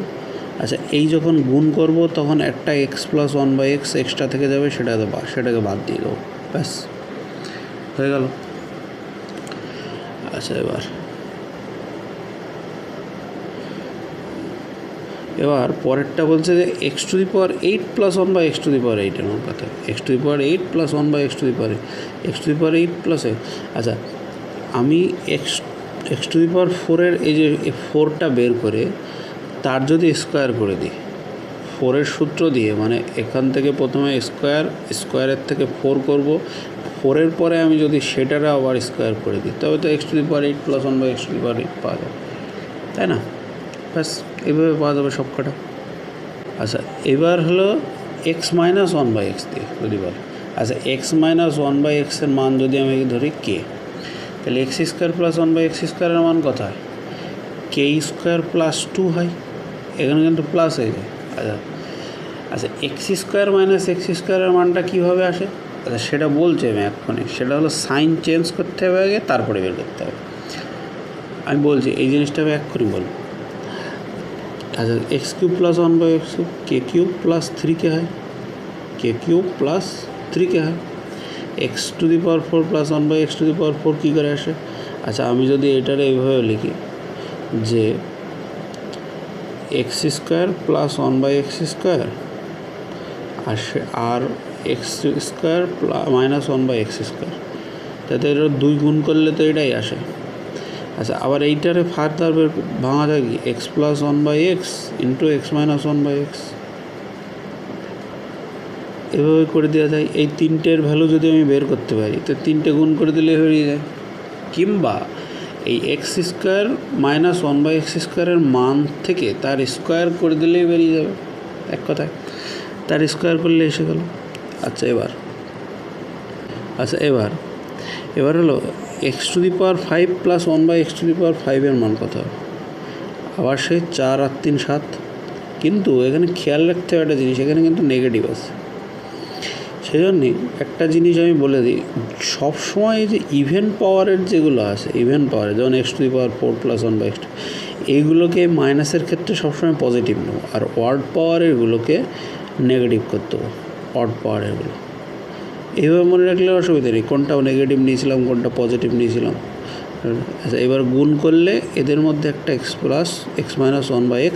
আচ্ছা, এই যখন গুণ করব তখন একটা x + 1/x এক্সট্রা থেকে যাবে, সেটাকে বাদ দিয়ে দেবো, ব্যাস হয়ে গেল। আচ্ছা, এবার পরেরটা বলছে যে x⁸ + 1/x⁸ এর মান কত, x⁸ + 1/x⁸, x⁸ + 8। আচ্ছা, আমি x⁴ এর এই যে 4টা বের করে তার যদি স্কোয়ার করে দিই 4-এর সূত্র দিয়ে, মানে এখান থেকে প্রথমে স্কোয়ারের থেকে 4 করব, 4-এর পরে আমি যদি সেটারে আবার স্কোয়ার করে দিই তবে তো x⁸ + 1/x⁸ পাওয়া যাবে, তাই না? ব্যাস, এইভাবে পাওয়া যাবে সব কটা। আচ্ছা, এবার হলো x - 1/x দিয়ে যদি বলে, আচ্ছা x - 1/x এর মান যদি আমি ধরি k, তাহলে x² + 1/x² এর মান কত হয়, k² + 2 হয়, এখানে কিন্তু প্লাস হয়ে যায়, আচ্ছা আচ্ছা এক্স স্কোয়ার মাইনাস এক্স স্কোয়ারের মানটা কীভাবে আসে? আচ্ছা সেটা বলছি আমি এক্ষুনি, সেটা হলো সাইন চেঞ্জ করতে হবে আগে, তারপরে বের করতে হবে। আমি বলছি এই জিনিসটা আমি এক্ষুনি বলবো। আচ্ছা x cube plus 1/x cube K cube plus 3 হয়, কে কিউব প্লাস 3 হয়। X to the power 4 plus 1/x to the power 4 কী করে আসে? আচ্ছা আমি যদি এটারে এইভাবে লিখি যে X square plus 1/x square আর X square minus 1/x square, তাতে এটা 2 গুণ করলে তো এটাই আসে। আচ্ছা আবার এইটারে ফার্দার ভাঙা যায় কি, x plus 1/x into X minus 1/x, এভাবে করে দেওয়া যায়। এই তিনটের ভ্যালু যদি আমি বের করতে পারি তো 3টে গুণ করে দিলে হয়ে যায়। কিংবা এই এক্স স্কোয়ার মাইনাস 1/x স্কোয়ারের মান থেকে তার স্কোয়ার করে দিলেই বেরিয়ে যাবে, এক কথায় তার স্কোয়ার করলে এসে গেল। আচ্ছা এবার হলো X to the power 5 plus 1/x to the power 5 মান কত হবে? আবার সেই 4 আর 3 7, কিন্তু এখানে খেয়াল রাখতে হবে একটা জিনিস, এখানে কিন্তু নেগেটিভ আছে। সেই জন্যে একটা জিনিস আমি বলে দিই, সবসময় যে ইভেন পাওয়ারের যেগুলো আছে, ইভেন পাওয়ারে যেমন x to the power 4 plus 1/x, এইগুলোকে মাইনাসের ক্ষেত্রে সবসময় পজিটিভ নেব, আর ওয়ার্ড পাওয়ারেরগুলোকে নেগেটিভ করতে হবে। অড পাওয়ারেরগুলো এইভাবে মনে রাখলে অসুবিধা নেই, কোনটা নেগেটিভ নিয়েছিলাম কোনটা পজিটিভ নিয়েছিলাম। আচ্ছা এবার গুণ করলে এদের মধ্যে একটা X plus X minus 1/x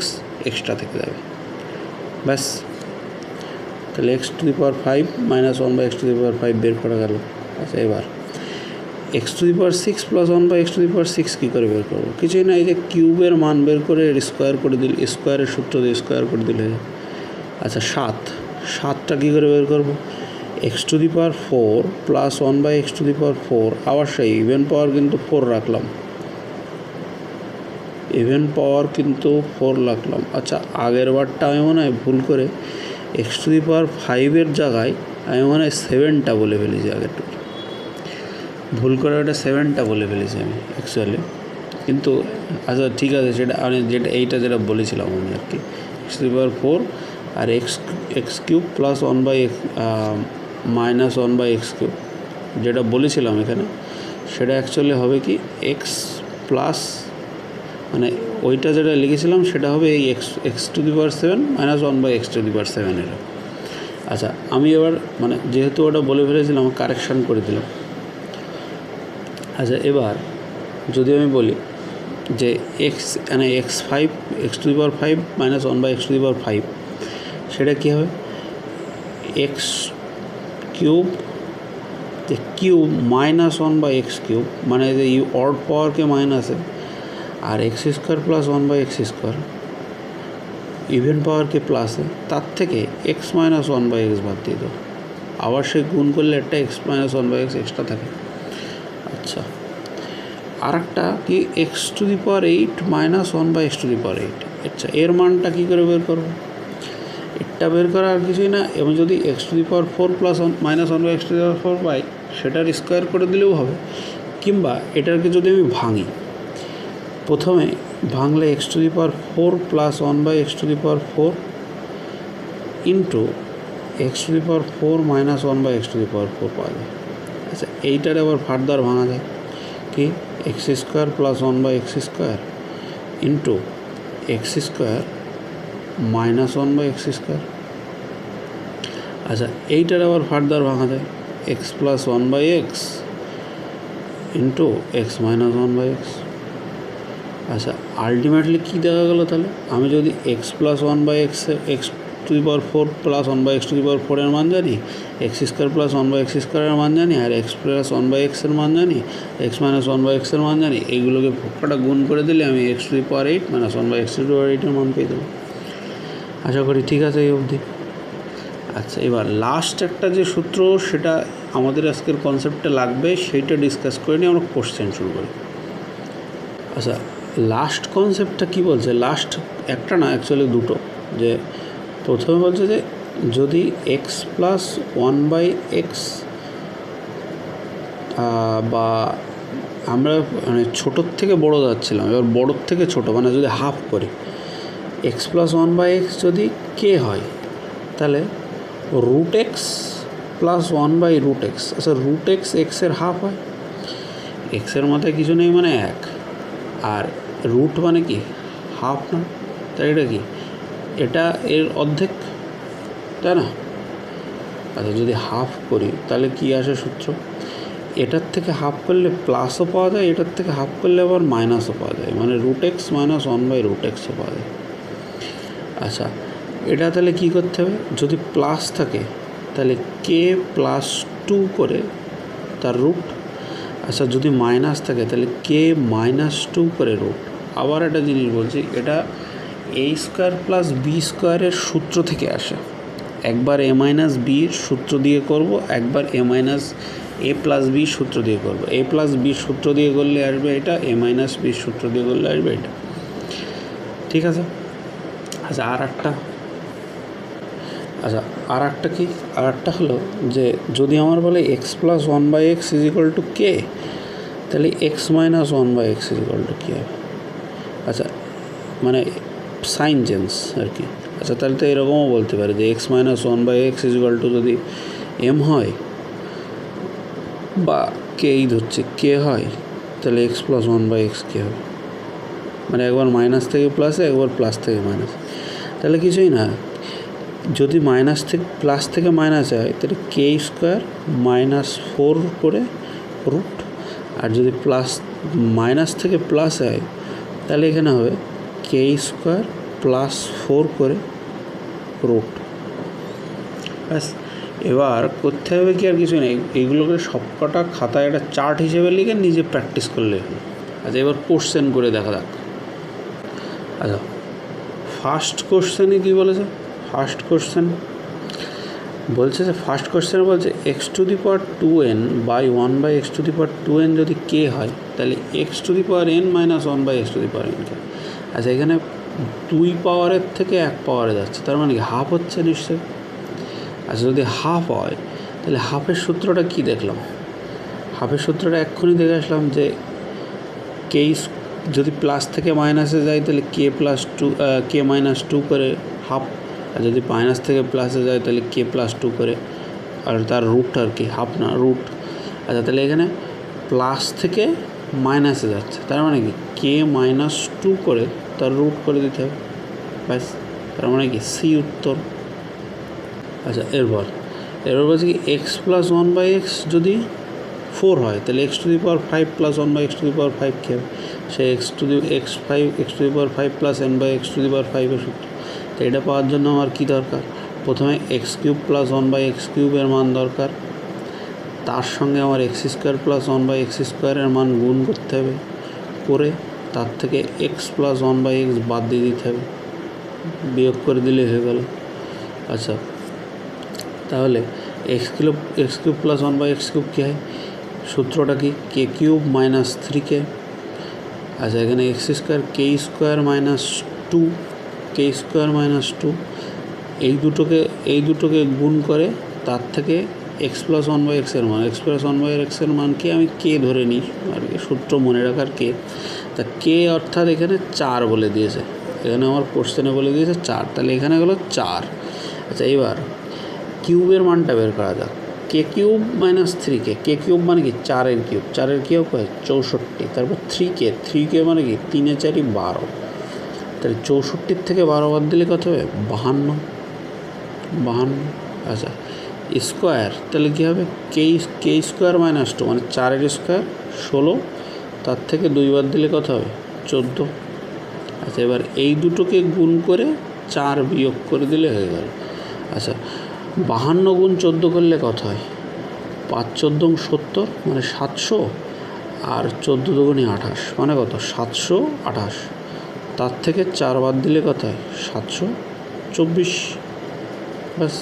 extra থেকে যাবে, ব্যাস। তাহলে x to the power 5 minus 1/x to the power 5 বের করা গেল। আচ্ছা এবার X to the power 6 plus 1/x to the power 6 কী করে বের করবো? কিছুই না, এই যে কিউবের মান বের করে স্কোয়ার করে দিলে, স্কোয়ারের সূত্র দিয়ে স্কোয়ার করে দিলে। আচ্ছা 7টা কী করে বের করবো? X to the power 4 plus 1/x to the power 4, আবার সেই ইভেন পাওয়ার কিন্তু 4 রাখলাম, ইভেন পাওয়ার কিন্তু 4 রাখলাম। আচ্ছা আগের বারটা আমি মনে হয় ভুল করে এক্স টু দি পাওয়ার 5-এর জায়গায় আমি মনে হয় 7টা বলে ফেলেছি, আগেরটা ভুল করে ওটা 7টা বলে ফেলেছি আমি অ্যাকচুয়ালি, কিন্তু আচ্ছা ঠিক আছে, সেটা আমি যেটা বলেছিলাম আমি আর কি, এক্স টু দি পাওয়ার 4 আর X cube plus 1/x minus 1/x cube যেটা বলেছিলাম এখানে, সেটা অ্যাকচুয়ালি হবে কি এক্স প্লাস, মানে ওইটা যেটা লিখেছিলাম সেটা হবে এই X to the power 7 minus 1/x to the power 7 এর। আচ্ছা আমি এবার মানে যেহেতু ওটা বলে ফেলেছিলাম কারেকশান করে দিলাম। আচ্ছা এবার যদি আমি বলি যে x to the power 5 minus 1/x to the power 5, সেটা কী হবে? X cube minus 1/x cube, মানে যে অড পাওয়ারকে মাইনাসে, আর X square plus 1/x square even পাওয়ারকে প্লাসে, তার থেকে এক্স মাইনাস 1/x বাদ দিয়ে দাও, আবার সে গুণ করলে একটা এক্স মাইনাস 1/x এক্সট্রা থাকে। আচ্ছা আর একটা কি X to the power 8 minus 1/x to the power 8, আচ্ছা এর মানটা কী করে বের করবো? এটা বের করা আর কিছুই না, এবং যদি X to the power 4 plus minus 1/x to the power 4 পাই, সেটার স্কোয়ার করে দিলেও হবে। কিংবা এটাকে যদি আমি ভাঙি, প্রথমে ভাঙলে X to the power 4 plus 1/x to the power 4 into X to the power 4 minus 1/x to the power 4 পাওয়া যায়। আচ্ছা এইটার আবার ফার্দার ভাঙা যায় কি, X square plus 1/x square into X square minus 1/x square. আচ্ছা এইটার আবার ফার্দার ভাঙা যায় X plus 1/x into X minus 1/x। আচ্ছা আলটিমেটলি কী দেখা গেলো? তাহলে আমি যদি X plus 1/x X to the power 4 plus 1/x to the power 4 এর মান জানি, এক্স স্কোয়ার প্লাস 1/x স্কোয়ারের মান জানি, আর এক্স প্লাস 1/x এর মান জানি, এক্স মাইনাস 1/x এর মান জানি, এইগুলোকে পক্ষটা গুণ করে দিলে আমি X to the power 8 minus 1/x to the power 8 এর মান পেয়ে দেবো। আশা করি ঠিক আছে এই অবধি। আচ্ছা এবার লাস্ট একটা যে সূত্র সেটা আমাদের আজকের কনসেপ্টে লাগবে, সেইটা ডিসকাস করে নিয়ে আমরা কোশ্চেন শুরু করি। আচ্ছা লাস্ট কনসেপ্টটা কী বলছে? লাস্ট একটা না, অ্যাকচুয়ালি দুটো। যে প্রথমে বলছে যে যদি এক্স প্লাস 1/x বা আমরা মানে ছোটোর থেকে বড়ো যাচ্ছিলাম, এবার বড়োর থেকে ছোটো, মানে যদি হাফ করি, X plus one by x যদি কে হয় তাহলে root X plus one by root X, আচ্ছা রুট এক্স এক্সের হাফ হয়, এক্সের মাথায় কিছু নেই মানে এক, আর রুট মানে কি হাফ না, তাই এটা কি এটা এর অর্ধেক, তাই না? আচ্ছা যদি হাফ করি তাহলে কি আসে সূত্র, এটার থেকে হাফ করলে প্লাসও পাওয়া যায়, এটার থেকে হাফ করলে আবার মাইনাসও পাওয়া যায়, মানে root X minus one by root এক্সও পাওয়া যায়। আচ্ছা এটা তাহলে কী করতে হবে, যদি প্লাস থাকে তাহলে কে প্লাস টু করে তার রুট, আচ্ছা যদি মাইনাস থাকে তাহলে কে মাইনাস টু করে রুট। আবার একটা জিনিস বলছি, এটা এ স্কোয়ার প্লাস বি স্কোয়ারের সূত্র থেকে আসে, একবার এ মাইনাস বির সূত্র দিয়ে করব, একবার এ মাইনাস এ প্লাস বির সূত্র দিয়ে করব। এ প্লাস বির সূত্র দিয়ে করলে আসবে এটা, এ মাইনাস বির সূত্র দিয়ে করলে আসবে এটা, ঠিক আছে? আচ্ছা আর একটা কি, আর একটা হলো যে যদি আমার বলে X plus one by X is equal to K, তাহলে x minus one by X is equal to কী হবে, আচ্ছা মানে সাইন চেঞ্জ আর কি। আচ্ছা তাহলে তো এরকমও বলতে পারে যে X minus one by X is equal to যদি এম হয় বা কেই ধরছে কে হয়, তাহলে X plus one by X কে হবে, মানে একবার মাইনাস থেকে প্লাসে, একবার প্লাস থেকে মাইনাস, তাহলে কিছুই না, যদি মাইনাস থেকে প্লাস থেকে মাইনাস হয় তাহলে কে স্কোয়ার মাইনাস ফোর করে রুট, আর যদি প্লাস মাইনাস থেকে প্লাস হয় তাহলে এখানে হবে কে স্কোয়ার প্লাস ফোর করে রুট। ব্যাস এবার করতে হবে কি, আর কিছু নেই, এইগুলোকে সবকটা খাতায় একটা চার্ট হিসেবে লিখে নিজে প্র্যাকটিস করলে হলো। আচ্ছা এবার কোশ্চেন করে দেখা যাক। আচ্ছা ফার্স্ট কোশ্চেনে কী বলেছে, ফার্স্ট কোশ্চেন বলছে যে ফার্স্ট কোশ্চেনে বলছে x to the power two N by one by x to the power two N যদি কে হয় তাহলে x to the power N minus one by x to the power N কে। আচ্ছা এখানে দুই পাওয়ারের থেকে এক পাওয়ারে যাচ্ছে, তার মানে কি হাফ হচ্ছে নিশ্চয়ই। আচ্ছা যদি হাফ হয় তাহলে হাফের সূত্রটা কি দেখলাম, হাফের সূত্রটা এক্ষুনি দেখে আসলাম যে কে যদি প্লাস থেকে মাইনাসে যায় তাহলে কে প্লাস টু কে মাইনাস টু করে হাফ, আর যদি মাইনাস থেকে প্লাসে যায় তাহলে কে প্লাস টু করে, আর তার রুট আর কি হাফ না রুট। আচ্ছা তাহলে এখানে প্লাস থেকে মাইনাসে যাচ্ছে, তার মানে কি কে মাইনাস টু করে তার রুট করে দিতে হবে, ব্যাস তার মানে কি সি উত্তর। আচ্ছা এরপর বলছে কি x plus one by x যদি ফোর হয় তাহলে x to the power five plus one by x to the power five কী হবে, সে X to the power five plus N by x to the power ফাইভের সূত্র। তো এটা পাওয়ার জন্য আমার কী দরকার, প্রথমে X cube plus one by x কিউবের মান দরকার, তার সঙ্গে আমার X square plus one by x স্কোয়ারের মান গুণ করতে হবে, করে তার থেকে X plus one by X বাদ দিয়ে দিতে হবে, বিয়োগ করে দিলে হয়ে গেল। আচ্ছা তাহলে x cube plus one by x cube কী হয়, সূত্রটা কি K cube minus three K. আচ্ছা এখানে X square K square minus two, K square minus two, এই দুটোকে গুণ করে তার থেকে এক্স প্লাস ওয়ান বাই এক্সের মান, এক্স প্লাস ওয়ান বাই এক্সের মানকে আমি কে ধরে নিই আর কি, সূত্র মনে রাখার কে, তা কে অর্থাৎ এখানে চার বলে দিয়েছে, এখানে আমার কোশ্চেনে বলে দিয়েছে চার, তাহলে এখানে হলো চার। আচ্ছা এবার কিউবের মানটা বের করা যাক, কে cube minus three K cube মানে কি চারের কিউব হয় 64, তারপর থ্রি কে মানে কি তিনে চারি 12, তাহলে 64 থেকে 12 বাদ দিলে কত হবে 52। আচ্ছা স্কোয়ার তাহলে কী হবে কে স্কোয়ার মাইনাস টু মানে চারের স্কোয়ার 16, তার থেকে 2 বাদ দিলে কত হবে 14। আচ্ছা এবার এই দুটোকে গুণ করে 4 বিয়োগ করে দিলে হয়ে গেল। আচ্ছা 52 গুণ 14 করলে কত হয়, 5 14 70 মানে 700, আর 14 দুগুণে 28 মানে কত 728, তার থেকে 4 বাদ দিলে কত হয় 724, ব্যাস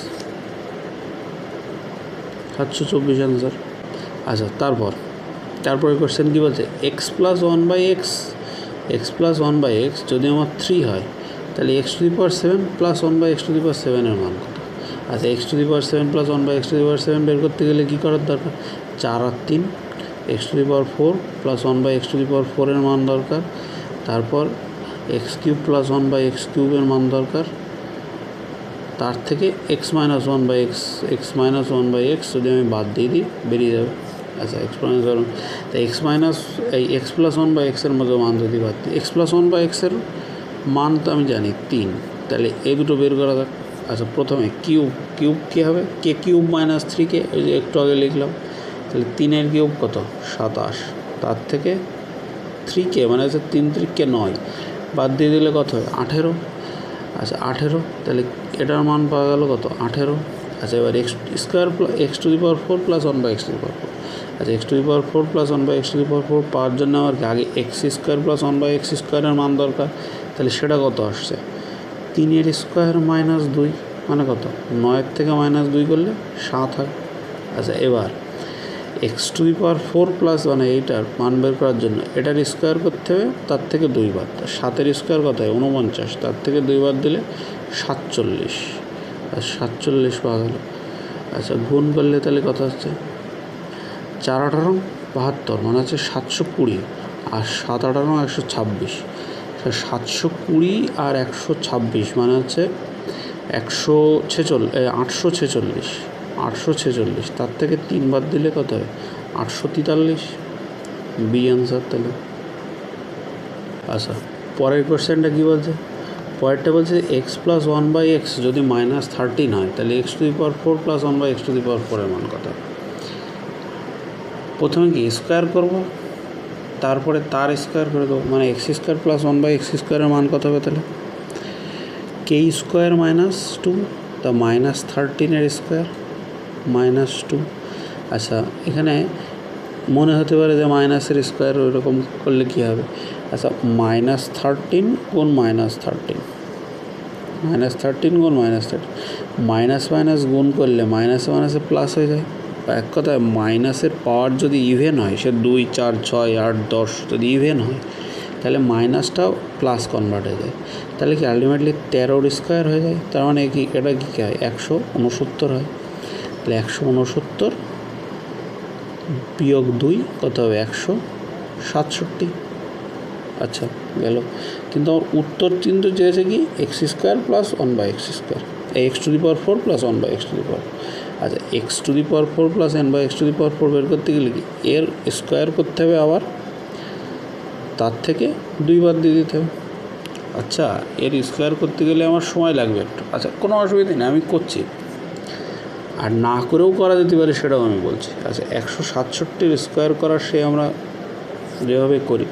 724 অ্যান্সার। আচ্ছা তারপরে কোশ্চেন কী বলছে x plus one by x যদি আমার 3 হয় তাহলে x to the power 7 plus one by x to the power 7-এর মান কত। আচ্ছা x to the power 7 plus one by x to the power 7 বের করতে গেলে কী করার দরকার, 4 আর 3 x to the power 4 plus one by x to the power 4-এর মান দরকার, তারপর এক্স কিউব প্লাস 1/x³ মান দরকার, তার থেকে এক্স মাইনাস 1/x যদি আমি বাদ দিয়ে দিই বেরিয়ে যাবে। আচ্ছা এক্স মাইনাস 1, তাই এক্স মাইনাস এই এক্স প্লাস 1/x মধ্যে মান যদি বাদ দিই, এক্স প্লাস 1/x মান তো আমি জানি 3, তাহলে এই দুটো বের করা যাক। আচ্ছা প্রথমে কিউব কী হবে, k³ - 3k, ওই যে একটু আগে লিখলাম, তাহলে 3 কিউব কত 27, তার থেকে 3k মানে হচ্ছে 3 × 3 = 9, বাদ দিয়ে দিলে কত হয় 18। আচ্ছা 18, তাহলে এটার মান পাওয়া গেল কত 18। আচ্ছা এবার x² প্লাস 1/x²। আচ্ছা x² প্লাস 1/x² পাওয়ার জন্য আমার আগে x² প্লাস 1/x² মান দরকার, তাহলে সেটা কত আসছে 3 - 2 মানে কত 9 থেকে -2 করলে 7 হয়। আচ্ছা এবার x² প্লাস মানে এইটার মান বের করার জন্য এটার স্কোয়ার করতে হবে, তার থেকে 2 বাদ, 7-এর স্কোয়ার কত হয় 49, তার থেকে 2 বাদ দিলে 47, আর 47 পাওয়া গেল। আচ্ছা গুণ করলে তাহলে কত হচ্ছে 4×18 = 72, মানে হচ্ছে 720, আর 7×18 = 126, 720 আর 126 মানে হচ্ছে 846, তার থেকে 3 বাদ দিলে কত হয় 843, বি অ্যান্সার তাহলে। আচ্ছা পরের কোশ্চেনটা কী বলছে, পরেরটা বলছে x প্লাস 1/x যদি -13 হয়, তাহলে x² প্লাস 1/x² এর মান কত। প্রথমে কি স্কোয়ার করব, তারপরে তার স্কোয়ার করে দেবো, মানে x² প্লাস 1/x² এর মান কত হবে, তাহলে k² - 2, তা -13 স্কোয়ার -2। আচ্ছা এখানে মনে হতে পারে যে মাইনাসের স্কোয়ার ওইরকম করলে কী হবে। আচ্ছা -13 গুণ -13, -13 গুণ -13, মাইনাস মাইনাস গুণ করলে মাইনাসে মাইনাসে প্লাস হয়ে যায়। এক কথায় মাইনাসের পাওয়ার যদি ইভেন হয়, সে 2, 4, 6, 8, 10 যদি ইভেন হয়, তাহলে মাইনাসটাও প্লাস কনভার্ট হয়ে যায়, তাহলে কি আলটিমেটলি 13 স্কোয়ার হয়ে যায়। তার মানে কি এটা কী হয় 169 হয়, তাহলে 169 বিয়োগ 2 কত হবে 167। আচ্ছা গেল, কিন্তু আমার উত্তর কিন্তু চেয়েছে কি x² plus 1/x², x² plus 1/x²। আচ্ছা x² প্লাস n/x² বের করতে গেলে কি এর স্কোয়ার করতে হবে, আবার তার থেকে 2 বাদ দিয়ে দিতে হবে। আচ্ছা এর স্কোয়ার করতে গেলে আমার সময় লাগবে একটু, আচ্ছা কোনো অসুবিধা নেই, আমি করছি, আর না করেও করা যেতে পারে সেটাও আমি বলছি। আচ্ছা 167 স্কোয়ার করার সে আমরা যেভাবে করি,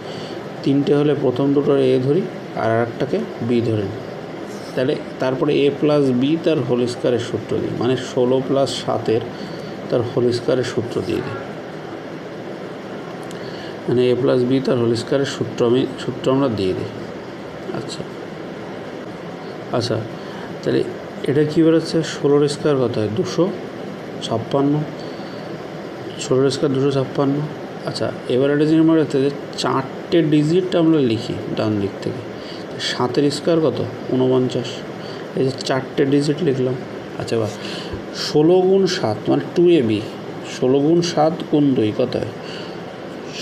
3টে হলে প্রথম দুটোর a ধরি আর আরেকটাকে b ধরে নিই, তাহলে তারপরে a প্লাস b তার হোল স্কোয়ারের সূত্র দিই, মানে 16 + 7 তার হোল স্কোয়ারের সূত্র দিয়ে দিই, মানে a প্লাস b তার হোল স্কোয়ারের সূত্র আমরা দিয়ে দিই। আচ্ছা আচ্ছা তাহলে এটা কী বেরোচ্ছে 16 স্কোয়ার কত হয় 256, 16 স্কোয়ার 256। আচ্ছা এবার এটা যদি মনে রাখতে যে 4টে ডিজিট আমরা লিখি ডান দিক থেকে, 7-এর স্কোয়ার কত 49, এই যে 4টে ডিজিট লিখলাম। আচ্ছা এবার 16 × 7 মানে 2ab, 16 × 7 × 2 কত হয়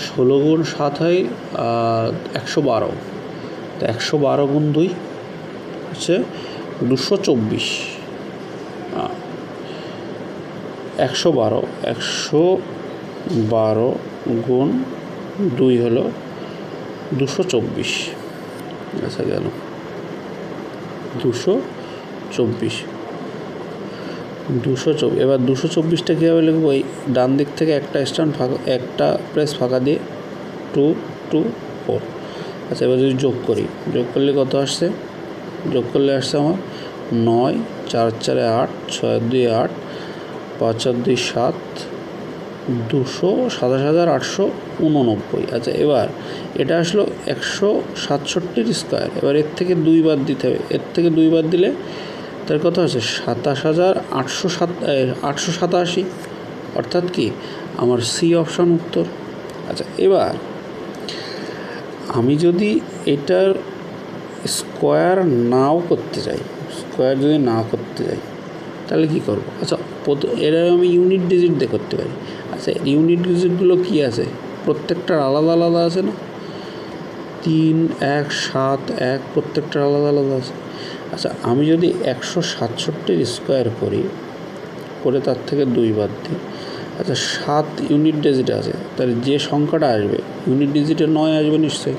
16 × 7 হয় 112, তো 112 × 2 হচ্ছে 224, 112 × 2 হলো 224। আচ্ছা গেল 224। এবার 224টা কীভাবে লিখবো, এই ডান দিক থেকে একটা প্রেস ফাঁকা দিয়ে 2, 2, 4। আচ্ছা এবার যদি যোগ করলে কত আসছে, যোগ করলে আসছে আমার 9, 4, 4, 8, 6, 2, 8, 5, 4, 2, 7, 227,889। আচ্ছা এবার এটা আসলো 167 স্কোয়ার, এবার এর থেকে 2 বাদ দিতে হবে, এর থেকে 2 বাদ দিলে তার কত আছে 27,887, অর্থাৎ কি আমার সি অপশান উত্তর। আচ্ছা এবার আমি যদি এটার স্কোয়ার নাও করতে চাই, তাহলে কী করব। আচ্ছা এরা আমি ইউনিট ডিজিট দিয়ে করতে পারি। আচ্ছা ইউনিট ডিজিটগুলো কী আছে, প্রত্যেকটার আলাদা আলাদা আছে না, 3, 1, 7, 1 প্রত্যেকটা আলাদা আলাদা আছে। আচ্ছা, আমি যদি 167 স্কোয়ার করি, করে তার থেকে 2 বাদ দিই, আচ্ছা 7 ইউনিট ডিজিট আছে, তাহলে যে সংখ্যাটা আসবে ইউনিট ডিজিটে 9 আসবে নিশ্চয়ই।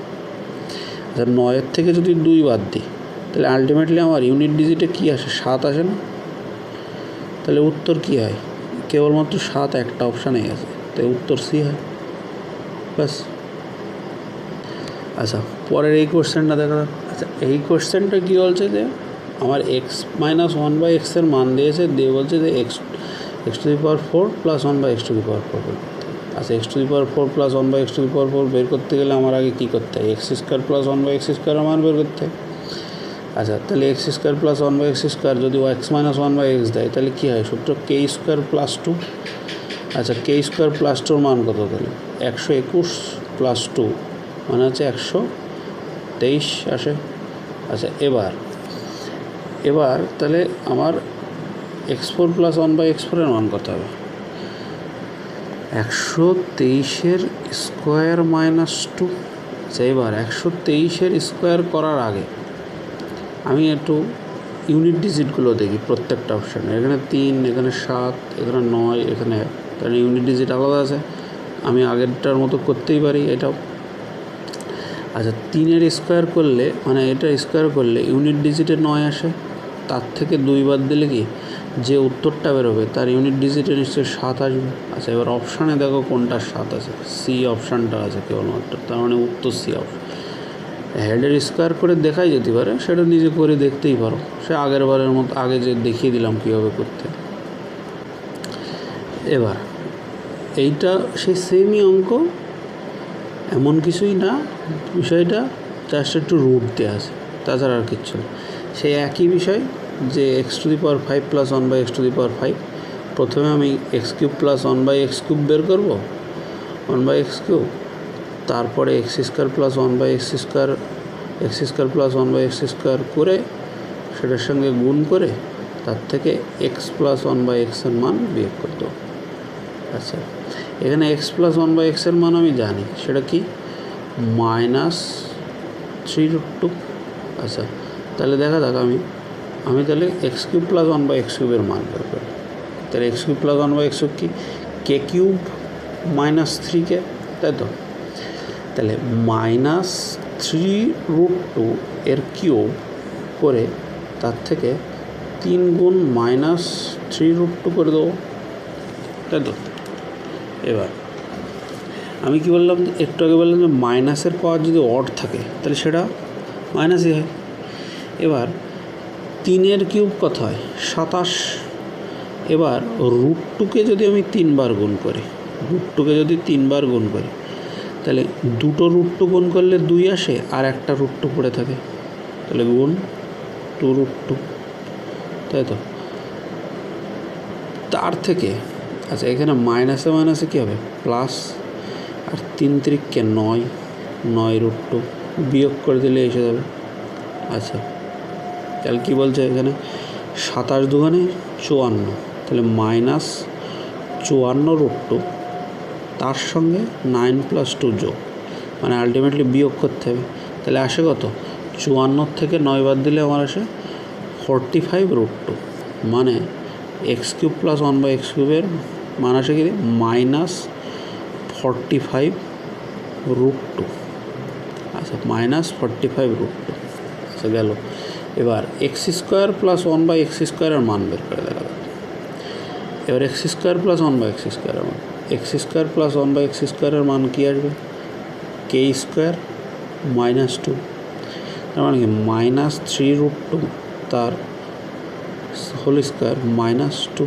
আচ্ছা 9-এর থেকে যদি 2 বাদ দিই, তাহলে আলটিমেটলি আমার ইউনিট ডিজিটে কী আসে? 7 আসে না? তাহলে উত্তর কী হয়? কেবলমাত্র 7 একটা অপশানেই আছে, তাই উত্তর সি হয়। ব্যাস। আচ্ছা পরের এই কোশ্চেনটা দেখা যাক। আচ্ছা এই কোশ্চেনটা কী বলছে যে আমার x-1/x এর মান দিয়েছে, দিয়ে বলছে যে x⁴ প্লাস 1/x⁴ আচ্ছা x⁴ প্লাস 1/x⁴ বের করতে গেলে আমার আগে কী করতে হয়? x² প্লাস 1/x² এর মান বের করতে হয়। আচ্ছা তাহলে x² প্লাস 1/x² যদি x-1/x দেয়, তাহলে কী হয়? সূত্র k² প্লাস 2। আচ্ছা k² প্লাস 2 মান কত? তাহলে 121 প্লাস 2 মানে হচ্ছে 123 আসে। আচ্ছা এবার তাহলে আমার x4 প্লাস 1/x4 এর মান কত হবে? 123-এর স্কোয়ার মাইনাস 2। আচ্ছা এবার 123-এর স্কোয়ার করার আগে আমি একটু ইউনিট ডিজিটগুলো দেখি প্রত্যেকটা অপশানে। এখানে 3, এখানে 7, এখানে 9, এখানে 1, তাহলে ইউনিট ডিজিট আলাদা আছে। আমি আগেরটার মতো করতেই পারি এটাও। আচ্ছা 3-এর স্কোয়ার করলে, মানে এটা স্কোয়ার করলে ইউনিট ডিজিটে 9 আসে, তার থেকে 2 বাদ দিলে কি যে উত্তরটা বেরোবে তার ইউনিট ডিজিটে নিশ্চয়ই 7 আসবে। আচ্ছা এবার অপশানে দেখো কোনটা 7 আছে, সি অপশানটা আছে কেবলমাত্র, তার মানে উত্তর সি অপশান। হেডের স্কোয়ার করে দেখাই যেতে পারে, সেটা নিজে করে দেখতেই পারো, সে আগের বারের মতো আগে যে দেখিয়ে দিলাম কীভাবে করতে। এবার এইটা সেই সেমই অঙ্ক, এমন কিছুই না, বিষয়টা জাস্ট একটু রুট দেওয়া আছে, তাছাড়া আর কিচ্ছু না। সেই একই বিষয় যে x⁵ প্লাস 1/x⁵। প্রথমে আমি x³ প্লাস 1/x³ বের করবো, 1/x³, তারপরে x² plus 1/x², x² plus 1/x² করে সেটার সঙ্গে গুণ করে তার থেকে x প্লাস 1/x এর মান বিয়োগ করে দেবো। আচ্ছা এখানে x প্লাস 1/x এর মান আমি জানি, সেটা কি? -3√2। আচ্ছা তাহলে দেখা যাক আমি তাহলে x³ প্লাস 1/x³ এর মান বের করি। তাহলে x³ প্লাস 1/x³ কি? k³ -3k, তাই তো? তাহলে -3√2 এর কিউব করে তার থেকে 3 গুণ -3√2 করে দেবো, তাই তো? এবার আমি কি বললাম, একটু আগে বললাম যে মাইনাসের পাওয়ার যদি অড থাকে তাহলে সেটা মাইনাসই হয়। এবার 3-এর কিউব কত হয়? 27। এবার √2কে যদি আমি 3 বার গুণ করি, তাহলে দুটো √2 গুণ করলে 2 আসে, আর একটা √2 পড়ে থাকে, তাহলে গুণ 2√2, তাই তো? তার থেকে আচ্ছা এখানে মাইনাসে কী হবে? প্লাস, আর 3×3 9√2 বিয়োগ করে দিলে এসে যাবে। আচ্ছা তাহলে কী বলছে এখানে? 27 দুগুণে 54, তাহলে -54√2, তার সঙ্গে 9 + 2 যোগ, মানে আলটিমেটলি বিয়োগ করতে হবে। তাহলে আসে কত? 54 থেকে 9 বাদ দিলে আমার আসে 45√2, মানে x³ প্লাস 1/x³ এর মান আসে কি? -45√2। আচ্ছা -45√2। আচ্ছা গেল। এবার x² প্লাস 1/x² এর মান বের করে দেখা যাবে। এবার x² প্লাস 1/x² এর মান, x² প্লাস 1/x² এর মান কী আসবে? k² -2, তার মানে কি -3√2 তার হোল স্কোয়ার -2,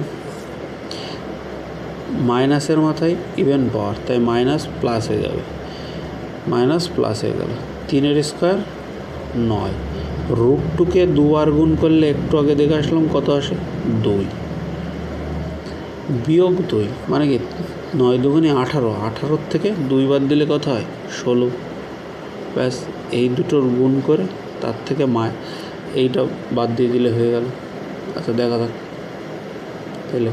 মাইনাসের মাথায় ইভেন পাওয়ার, তাই মাইনাস প্লাস হয়ে যাবে, প্লাস হয়ে গেল। 3-এর স্কোয়ার 9, √2কে 2 বার গুণ করলে একটু আগে দেখে আসলাম কত আসে? 2 বিয়োগ 2, মানে কি 9 দুগুণে 18, 18 থেকে 2 বাদ দিলে কত হয়? 16। ব্যাস, এই দুটোর গুণ করে তার থেকে এইটা বাদ দিয়ে দিলে হয়ে গেল। আচ্ছা দেখা যাক তাহলে।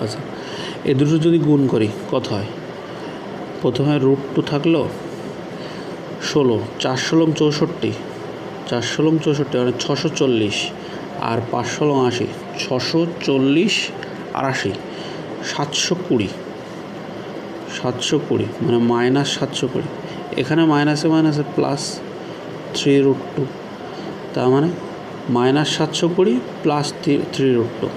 আচ্ছা এই দুটো যদি গুণ করি কত হয়? প্রথমে √2 থাকলো, 16, 4 ষোলং 64, 4 ষোলং 64 মানে 640, আর 5 ষোলং 80, 640 আর 80, 720, 720 মানে -720, এখানে মাইনাসে মাইনাসে প্লাস 3√2, তার মানে -720 প্লাস 3√2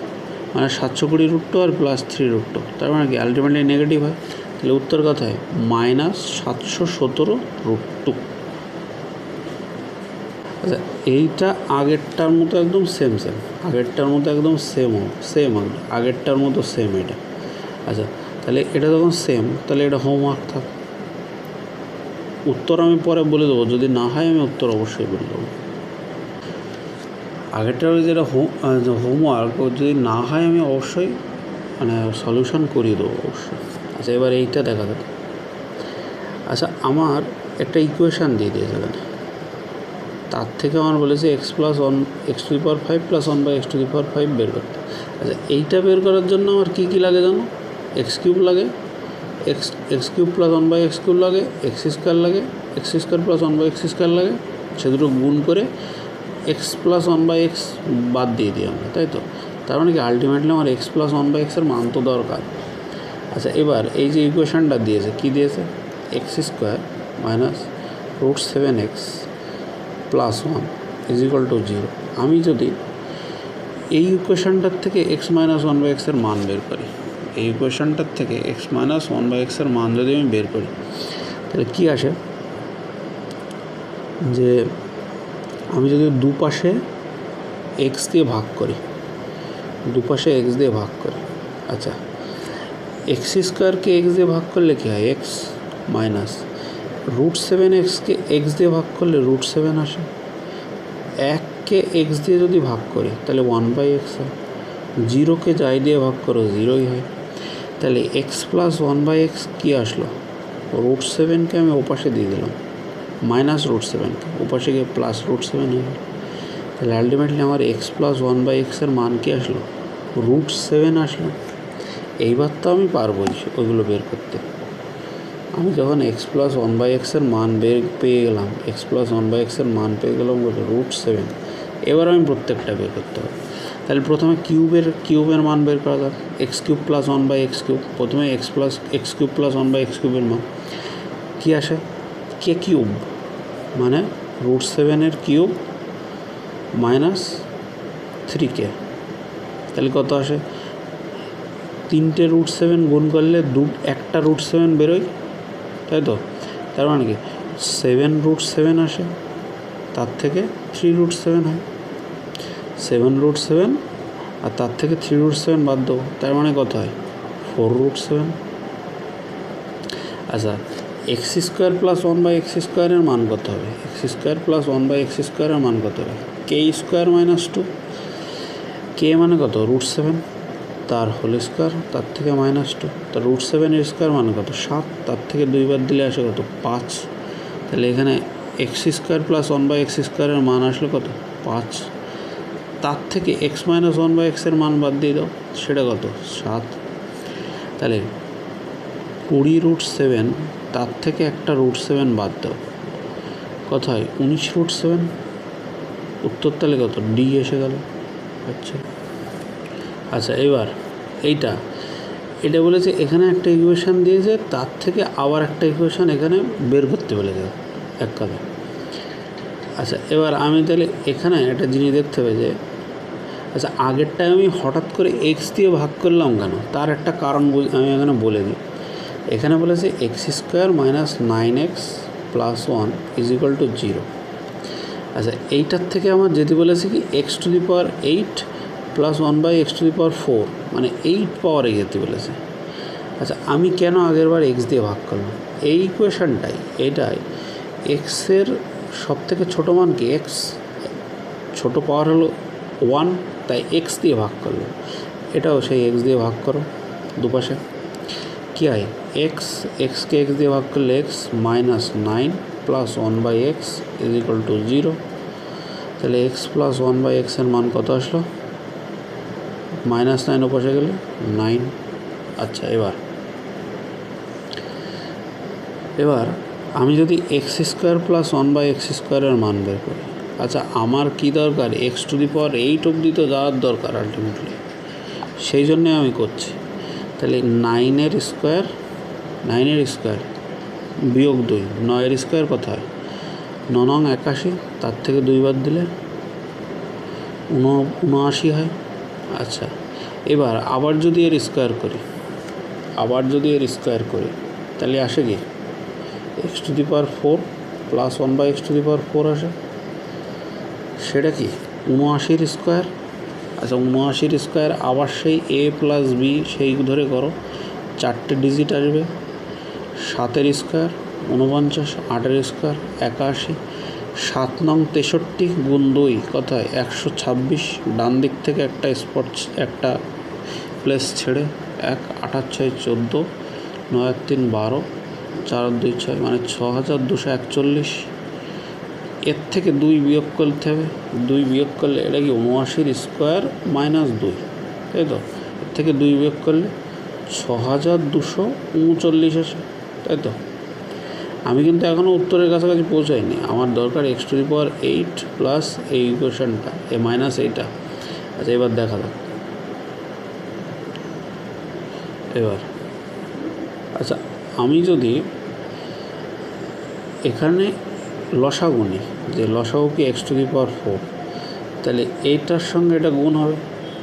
মানে 720√2 আর প্লাস 3√2, তার মানে কি আলটিমেটলি নেগেটিভ হয়। তাহলে উত্তর কথা হয় -717√2। আচ্ছা, এইটা আগেরটার মতো একদম সেম, আগেরটার মতো একদম সেম আগেরটার মতো সেম এটা। আচ্ছা, তাহলে এটা যখন সেম, তাহলে এটা হোমওয়ার্ক থাক। উত্তর আমি পরে বলে দেবো, যদি না হয় আমি উত্তর অবশ্যই বলে দেবো। আগেরটার যেটা হোমওয়ার্ক যদি না হয় আমি অবশ্যই মানে সলিউশন করিয়ে দেবো অবশ্যই। আচ্ছা, এবার এইটা দেখা যাক। আচ্ছা, আমার একটা ইকুয়েশান দিয়ে দিয়েছে এখানে, তার থেকে আমার বলেছে x + 1 x⁵ + 1/x⁵ বের করতে। আচ্ছা, এইটা বের করার জন্য আমার কী কী লাগে জানো? x³ লাগে, x³ + 1/x³ লাগে, x² লাগে, x² + 1/x² লাগে, সে দুটো গুণ করে x + 1/x বাদ দিয়ে দিই আমরা, তাই তো? তার মানে কি আলটিমেটলি আমার x + 1/x এর মান তো দরকার। আচ্ছা, এবার এই যে ইকুয়েশানটা দিয়েছে, কী দিয়েছে? x² - √7x + 1 = 0। আমি যদি এই ইকুয়েশানটার থেকে x - 1/x এর মান বের করি, এই ইকুয়েশানটার থেকে x - 1/x এর মান যদি আমি বের করি, তাহলে কী আসে যে আমি যদি দুপাশে x দিয়ে ভাগ করি, দুপাশে x দিয়ে ভাগ করি, আচ্ছা, x² x দিয়ে ভাগ করলে কী হয়? x মাইনাস √7x x দিয়ে ভাগ করলে √7 আসে। 1কে x দিয়ে যদি ভাগ করি তাহলে 1/x হয়, 0কে যাই দিয়ে ভাগ করো 0ই হয়। তাহলে x + 1/x কী আসলো? √7কে আমি ওপাশে দিয়ে দিলাম, -√7কে ওপাশে গিয়ে +√7 হয়ে গেল। তাহলে আলটিমেটলি আমার x + 1/x এর মান কী আসলো? √7 আসলো। এইবার তো আমি পারবোই ওইগুলো বের করতে। আমি যখন x + 1/x এর মান পেয়ে গেলাম, x + 1/x এর মান পেয়ে গেলাম √7, এবার আমি প্রত্যেকটা বের করতে হবে। তাহলে প্রথমে কিউবের মান বের করা যাক, x³ + 1/x³। প্রথমে x³ + 1/x³ এর মান কী আসে? k³ মানে √7 এর কিউব -3k, তাহলে কত আসে? 3টে √7 গুণ করলে একটা √7 বেরোয়, তাই তো? তার মানে কি 7√7 আসে, তার থেকে 3√7 হয়, 7√7 আর তার থেকে 3√7 বাদ দেবো, তার মানে কত হয়? 4√7। আচ্ছা, x² + 1/x² এর মান কত হবে? x² + 1/x² এর মান কত হবে? k² - 2, k মানে কত? √7, তার হোল স্কোয়ার, তার থেকে -2, তার √7 এর স্কোয়ার মানে কত? 7, তার থেকে 2 বার দিলে আসে কত? 5। তাহলে এখানে x² + 1/x² এর মান আসলো কত? 5। তার থেকে x - 1/x এর মান বাদ দিয়ে দাও, সেটা কত? 7। তাহলে 20√7, তার থেকে একটা √7 বাদ দাও, কত হয়? 19√7। উত্তর তাহলে কত? ডি এসে গেল। আচ্ছা, এবার এটা বলেছে এখানে একটা ইকুয়েশান দিয়েছে, তার থেকে আবার একটা ইকুয়েশান এখানে বের করতে বলেছে এক কথা। আচ্ছা, এবার আমি তাহলে এখানে একটা জিনিস দেখতে হবে যে, আচ্ছা, আগেরটায় আমি হঠাৎ করে x দিয়ে ভাগ করলাম কেন? তার একটা কারণ আমি এখানে বলে দিই। এখানে বলেছে x² - 9x + 1 = 0। আচ্ছা, এইটার থেকে আমার যেতে বলেছে কি x⁸ + 1/x⁴, মানে 8 পাওয়ারে যেতে বলেছে। আচ্ছা, আমি কেন আগের বার x দিয়ে ভাগ করলাম? এই ইকুয়েশানটাই, এটাই এক্সের সব থেকে ছোটো মান কি? x, ছোটো পাওয়ার হলো 1, তাই x দিয়ে ভাগ করলো। এটাও সেই x দিয়ে ভাগ করো দুপাশে, কী হয়? xকে x দিয়ে ভাগ করলে x - 9 + 1/x = 0। তাহলে x + 1/x এর মান কত আসলো? -9 ওপাশে গেলে 9। আচ্ছা, এবার আমি যদি এক্স স্কোয়ার প্লাস 1/x স্কোয়ারের মান বের করি, আচ্ছা আমার কি দরকার, x⁸ অবধি তো যাওয়ার দরকার আলটিমেটলি, সেই জন্যে আমি করছি। তাহলে 9 স্কোয়ার বিয়োগ 2, 9 স্কোয়ার কোথায়, 9 81, তার থেকে 2 বাদ দিলে 79 হয়। আচ্ছা এবার আবার যদি এর স্কোয়ার করি তাহলে আসে কি x⁴ প্লাস 1/x⁴ আসে, সেটা কি 79 স্কোয়ার। আচ্ছা 79 স্কোয়ার আবার সেই a প্লাস b সেই ধরে করো, 4টে ডিজিট আসবে। 7 স্কোয়ার 49, 8 স্কোয়ার 81, 7 নং 63 গুণ 2 কোথায় 126, ডান দিক থেকে একটা প্লেস ছেড়ে 1, 8 আর 6 14, 9 আর 3 12, 4 আর 2 6, মানে 6241। এর থেকে 2 বিয়োগ করতে হবে, 2 বিয়োগ করলে এটা কি 79 স্কোয়ার মাইনাস 2, তাই তো। এর থেকে 2 বিয়োগ করলে 6239 আসে, তাই তো। আমি কিন্তু এখনও উত্তরের কাছাকাছি পৌঁছাইনি, আমার দরকার x⁸ প্লাস এই ইকুয়েশনটা মাইনাস এইটা। আচ্ছা এবার দেখা যাক, আচ্ছা আমি যদি এখানে লসাগু নিই, যে লসাগু কি x⁴, তাহলে এইটার সঙ্গে এটা গুণ হবে,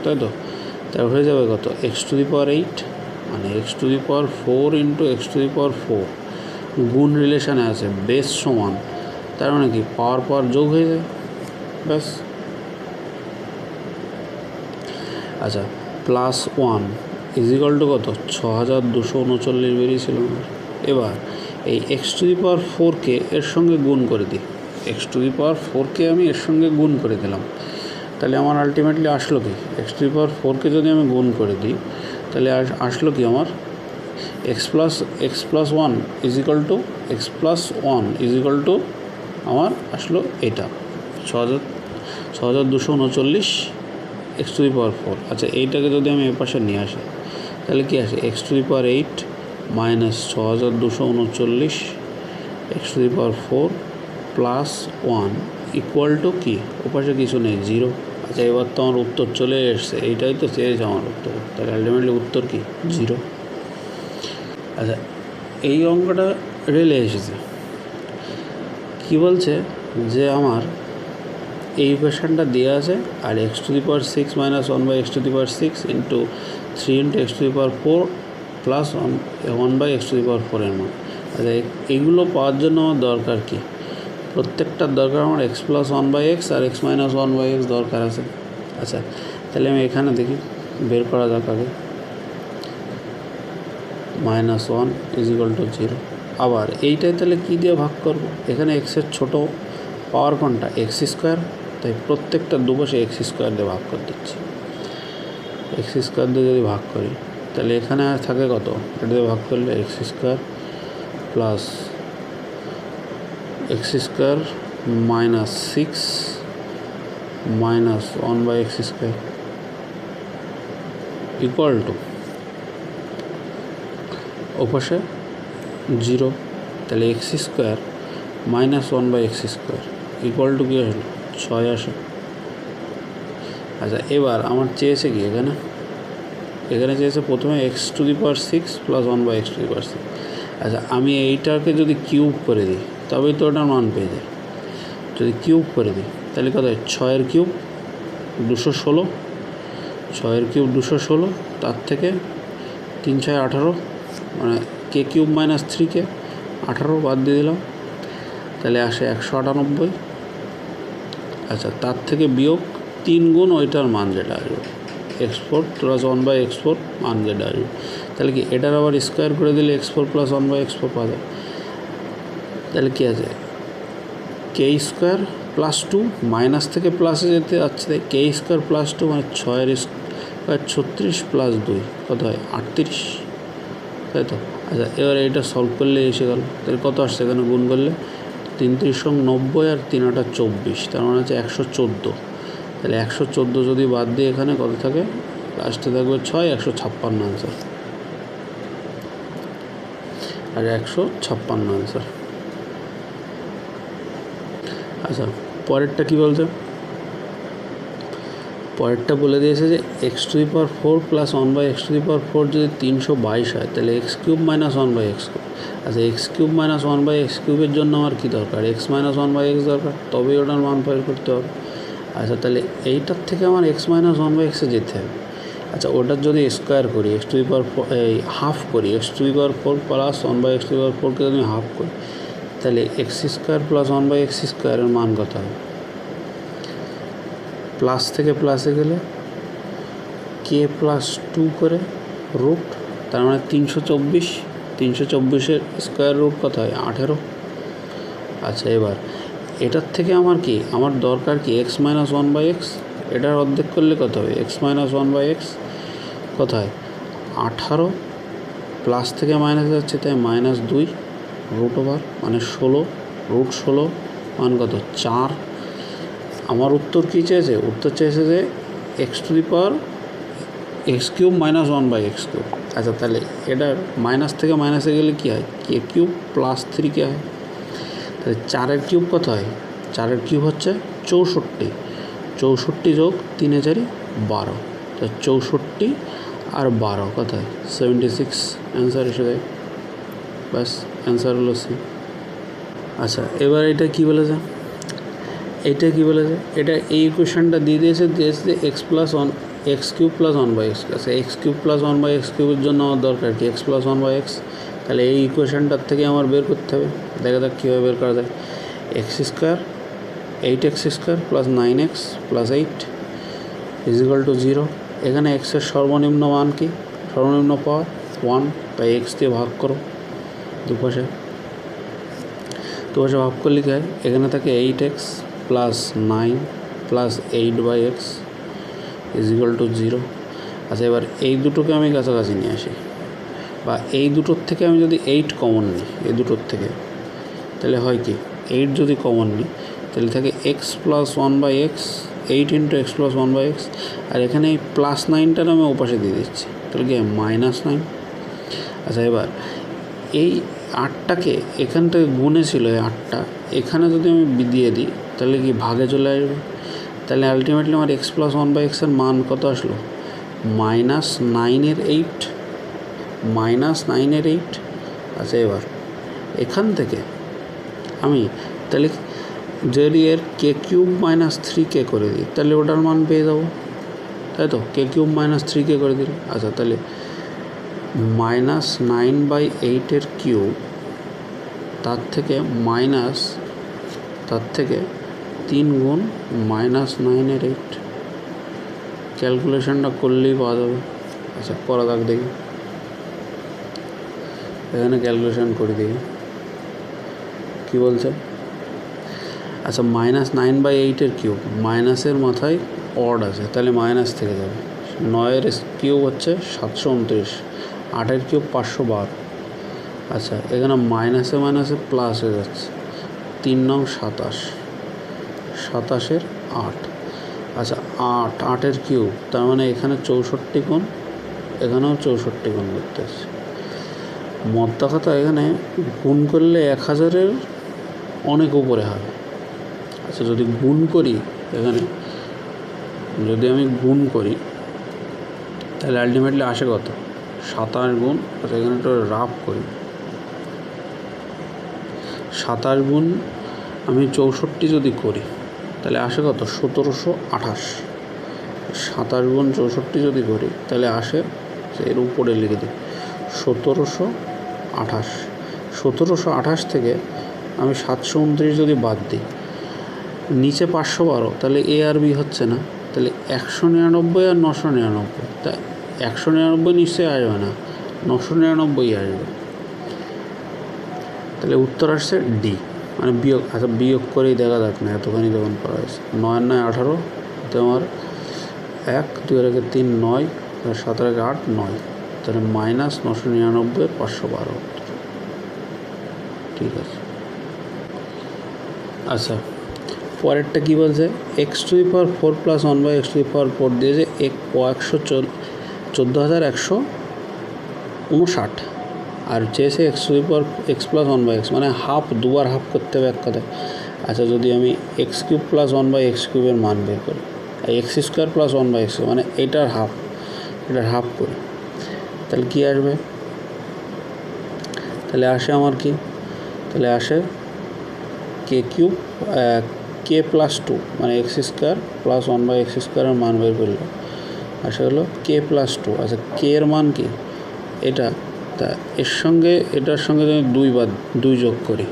তাই তো। তার হয়ে যাবে কত x⁸, মানে x⁴ ইন্টু x⁴ গুণ রিলেশানে আছে, বেস সমান, তার মানে কি পাওয়ার যোগ হয়ে যায়, ব্যাস। আচ্ছা +1 = কত 6239 বেরিয়েছিল আমার। এবার এই x⁴কে এর সঙ্গে গুণ করে দিই, x⁴কে আমি এর সঙ্গে গুণ করে দিলাম, তাহলে আমার আলটিমেটলি আসলো কি x⁴কে যদি আমি গুণ করে দিই তাহলে আসলো কি আমার x + 1 আমার আসলো এটা 6239 x⁴। আচ্ছা এইটাকে যদি আমি এপাশে নিয়ে আসি তাহলে কি আসে x⁸ minus 6239 x⁴ plus 1 equal to কি, ওপাশে কিছু নেই 0। আচ্ছা এবার তো আমার উত্তর চলে এসছে, এইটাই তো চেয়েছে আমার উত্তর, তাহলে আলটিমেটলি উত্তর কি 0। আচ্ছা এই অঙ্কটা রেলে এসেছে, কি বলছে যে আমার এই ইকুয়েশনটা দেওয়া আছে আর x⁶ minus 1/x⁶ into 3 × x⁴ plus 1/x⁴ এর মান। আচ্ছা এইগুলো পাওয়ার জন্য আমার দরকার কি, প্রত্যেকটার দরকার আমার x + 1/x আর x - 1/x দরকার আছে। আচ্ছা তাহলে আমি এখানে দেখি বের করা যাক আগে, -1 = 0। আবার এইটাই তাহলে কী দিয়ে ভাগ করব, এখানে এক্সের ছোটো পাওয়ার কোনটা x², তাই প্রত্যেকটা দুপাশে x² দিয়ে ভাগ করে দিচ্ছি। x² দিয়ে যদি ভাগ করি তাহলে এখানে আর থাকে কত, এটা দিয়ে ভাগ করলে x² plus x² minus 6 minus 1/x² equal to ওপাশে 0, তাহলে x² minus 1/x² equal to কী আসলো 6 আসে। আচ্ছা এবার আমার চেয়েছে কি, এখানে চেয়েছে প্রথমে x⁶ প্লাস 1/x⁶। আচ্ছা আমি এইটাকে যদি কিউব করে দিই তবেই তো ওটার মান পেয়ে যাই। যদি কিউব করে দিই তাহলে কত হয় 6 কিউব 216, 6 কিউব 216, তার থেকে 3 × 6 = 18, মানে k³ মাইনাস 3k 18 বাদ দিয়ে দিলাম, তাহলে আসে 198। আচ্ছা তার থেকে বিয়োগ 3 গুণ ওইটার মান যেটা আসবে x4 প্লাস 1/x4 মান যেটা আসবে, তাহলে কি এটার আবার স্কোয়ার করে দিলে x4 প্লাস 1/x4 পাওয়া যায়। তাহলে কী আছে k² প্লাস 2, মাইনাস থেকে প্লাসে যেতে যাচ্ছে, তাই k² প্লাস 2 মানে 6 স্কোয়ার 36 প্লাস 2 কত হয় 38, তাই তো। আচ্ছা এবার এইটা সলভ করলে এসে গেল, তাহলে কত আসছে এখানে গুণ করলে 3 × 3 = 90 আর 3 × 8 = 24, তার মানে হচ্ছে 114। তাহলে 114 যদি বাদ দিয়ে এখানে কত থাকে, লাস্টে থাকবে 6, 156 আনসার, আর 156 আনসার। আচ্ছা, পরেরটা কী বলছে? পরেরটা বলে দিয়েছে যে x to the power 4 plus 1 by x to the power 4 যদি 322 হয় তাহলে x cube minus 1 by x cube. আচ্ছা, x cube minus 1 by x কিউবের জন্য আমার কী দরকার? এক্স মাইনাস 1 বাই এক্স দরকার, তবেই ওটার মান বের করতে হবে। আচ্ছা, তাহলে এইটার থেকে আমার এক্স মাইনাস 1 বাই এক্সে যেতে হবে। আচ্ছা, ওটার যদি স্কোয়ার করি, এক্স টু দি পাওয়ার এই হাফ করি, x to the power 4 plus 1 by x to the power 4কে যদি হাফ করি তাহলে x square plus 1 by x স্কোয়ারের মান কত হবে? প্লাস থেকে প্লাসে গেলে কে প্লাস 2 করে রুট, তার মানে 324। 324-এর স্কোয়ার রুট কত হয়? 18। আচ্ছা, এবার এটার থেকে আমার কি, আমার দরকার কি এক্স মাইনাস 1 বাই এক্স। এটার অর্ধেক করলে কত হবে? এক্স মাইনাস 1 বাই এক্স কোথায়? 18 প্লাস থেকে মাইনাস যাচ্ছে, তাই -2 রুট ওভার মানে 16, রুট 16 মান কত? 4। আমার উত্তর কী চেয়েছে? উত্তর চেয়েছে যে x to the power X cube minus 1 by x cube. আচ্ছা, তাহলে এটার মাইনাস থেকে মাইনাসে গেলে কী হয়? কে কিউব প্লাস 3 কে হয়। তাহলে 4-এর কিউব কত হয়? 4-এর কিউব হচ্ছে 64। 64 যোগ 3 4 12, তো 64 আর 12 কত হয়? 76 অ্যান্সার এসে যায়। ব্যাস, অ্যান্সার হলো সি। আচ্ছা, এবার এটা কী বলেছে? এটা কী বলেছে? এটা এই ইকুয়েশনটা দিয়ে দিয়েছে x plus 1 x cube plus 1 by x. আচ্ছা, x cube plus 1 by x কিউবের জন্য আমার দরকার কি? X plus 1 by x. তাহলে এই ইকুয়েশনটার থেকে আমার বের করতে হবে। দেখা যাক কীভাবে বের করা যায়। X square 8x square plus 9x plus 8 is equal to 0। এখানে এক্সের সর্বনিম্ন মান কি? সর্বনিম্ন পাওয়ার 1, তাই এক্স দিয়ে ভাগ করো দুপাশে। দুপাশে ভাগ করলে কী হয়? এখানে থাকে 8x plus 9 plus 8 by X is equal to 0। আচ্ছা, এবার এই দুটোকে আমি কাছাকাছি নিয়ে আসি, বা এই দুটোর থেকে আমি যদি 8 কমন নিই এই দুটোর থেকে, তাহলে হয় কি? 8 যদি কমন নিই তাহলে থাকে x plus 1 by x, 8 into x plus 1 by x. আর এখানে এই প্লাস 9টার আমি ওপাশে দিয়ে দিচ্ছি, তাহলে কি -9। আচ্ছা, এবার এই 8টাকে এখান থেকে গুণে ছিল, এই 8টা এখানে যদি আমি দিয়ে দিই তাহলে কি ভাগে চলে আসবে। তাহলে আলটিমেটলি আমার এক্স প্লাস 1 বাই এক্সের মান কত আসলো? -9-এর 8, -9-এর 8। আচ্ছা, এবার এখান থেকে আমি তাহলে যদি এর কে কিউব মাইনাস 3কে করে দিই তাহলে ওটার মান পেয়ে যাবো, তাই তো? কে কিউব মাইনাস 3কে করে দিল। আচ্ছা, তাহলে -9/8-এর কিউব, তার থেকে 3 গুণ -9-এর 8। ক্যালকুলেশনটা করলেই পাওয়া যাবে। আচ্ছা, করা যাক দেখি। এখানে ক্যালকুলেশন করে দেখি কী বলছে। আচ্ছা, -9/8-এর কিউব, মাইনাসের মাথায় অড আছে, তাহলে মাইনাস থেকে যাবে। 9-এর কিউব হচ্ছে 729, 8-এর কিউব 512। আচ্ছা, এখানে মাইনাসে মাইনাসে প্লাস হয়ে যাচ্ছে, 3 নং 27, 27-এর 8। আচ্ছা, 8-8-এর কিউব, তার মানে এখানে 64 গুণ, এখানেও 64 গুণ করতে আছে। মোদ্দা কথা এখানে গুণ করলে 1000-এর অনেক উপরে হবে। আচ্ছা, যদি গুণ করি, এখানে যদি আমি গুণ করি তাহলে আলটিমেটলি আসে কত? 27 গুণ, আচ্ছা এখানে একটু রাফ করি, 27 গুণ আমি 64 যদি করি তাহলে আসে কত? 1728। 27 গুণ 64 যদি করি তাহলে আসে, এর উপরে লিখে দিই 1728। 1728 থেকে আমি 729 যদি বাদ দিই, নিচে 512, তাহলে এ আর বি হচ্ছে না, তাহলে 199 আর 999, তাই 199 নিশ্চয়ই আসবে না, 999 আসবে। তাহলে উত্তর আসছে ডি, মানে বিয়োগ। আচ্ছা, বিয়োগ করেই দেখা যাক না, এতখানি যখন করা হয়েছে। 9 9 18, তোমার 1 2 রেখে 3 9, 7 রেখে 8 9, তাহলে -999 512 উত্তর। ঠিক আছে। আচ্ছা, পরেরটা কী বলছে? X to the power 4 plus 1 by x to the power 4 দিয়েছে 14,159, আর চেয়েছে x to the power x plus 1 by x, মানে হাফ, দুবার হাফ করতে হবে এক কথায়। আচ্ছা যদি আমি x cube plus one by x কিউবের মান বের করি, x square plus one by x মানে এটার হাফ করি, তাহলে কী আসবে? তাহলে আসে আমার কি, তাহলে আসে K cube K plus two, মানে X square plus one by x স্কোয়ারের মান বের করলে আসে হলো কে প্লাস টু। আচ্ছা কে এর মান কি এটা, তা এর সঙ্গে এটার সঙ্গে যদি দুই যোগ করি,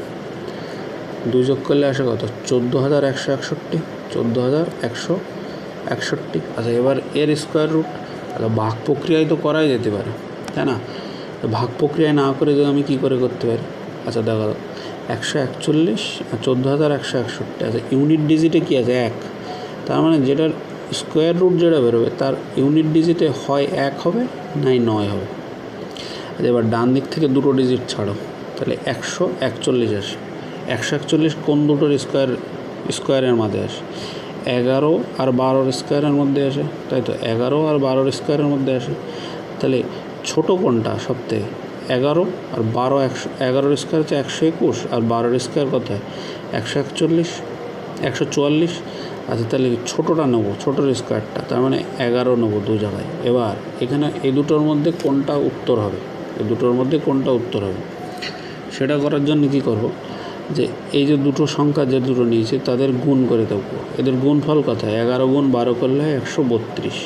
দুই যোগ করলে আসে কত? 14,161, 14,161। আচ্ছা এবার এর স্কোয়ার রুট, আচ্ছা ভাগ প্রক্রিয়ায় তো করাই যেতে পারে, তাই না? ভাগ প্রক্রিয়ায় না করে যদি আমি কী করে করতে পারি? আচ্ছা দেখা যাক 141 আর 14,161। আচ্ছা ইউনিট ডিজিটে কী আছে? 1, তার মানে যেটার স্কোয়ার রুট যেটা বেরোবে তার ইউনিট ডিজিটে হয় 1 হবে নাই 9 হবে। আচ্ছা এবার ডান দিক থেকে দুটো ডিজিট ছাড়ো, তাহলে 141 আসে। 141 কোন দুটোর স্কোয়ারের মধ্যে আসে? 11 আর 12 স্কোয়ারের মধ্যে আসে, তাই তো? 11 আর 12 স্কোয়ারের মধ্যে আসে। তাহলে ছোটো কোনটা সবথেকে? 11 আর 12, 11 স্কোয়ার হচ্ছে 121 আর 12 স্কোয়ার কত হয়? 141, 144। আচ্ছা তাহলে ছোটোটা নেবো, ছোটোর স্কোয়ারটা, তার মানে 11 নেবো দু জায়গায়। এবার এখানে এই দুটোর মধ্যে কোনটা উত্তর হবে? এই দুটোর মধ্যে কোনটা উত্তর হবে সেটা করার জন্য কী করব, যে এই যে দুটো সংখ্যা যে দুটো নিয়েছি তাদের গুণ করে দেবো। এদের গুণফল কত হয়? 11 গুণ 12 করলে হয় 132।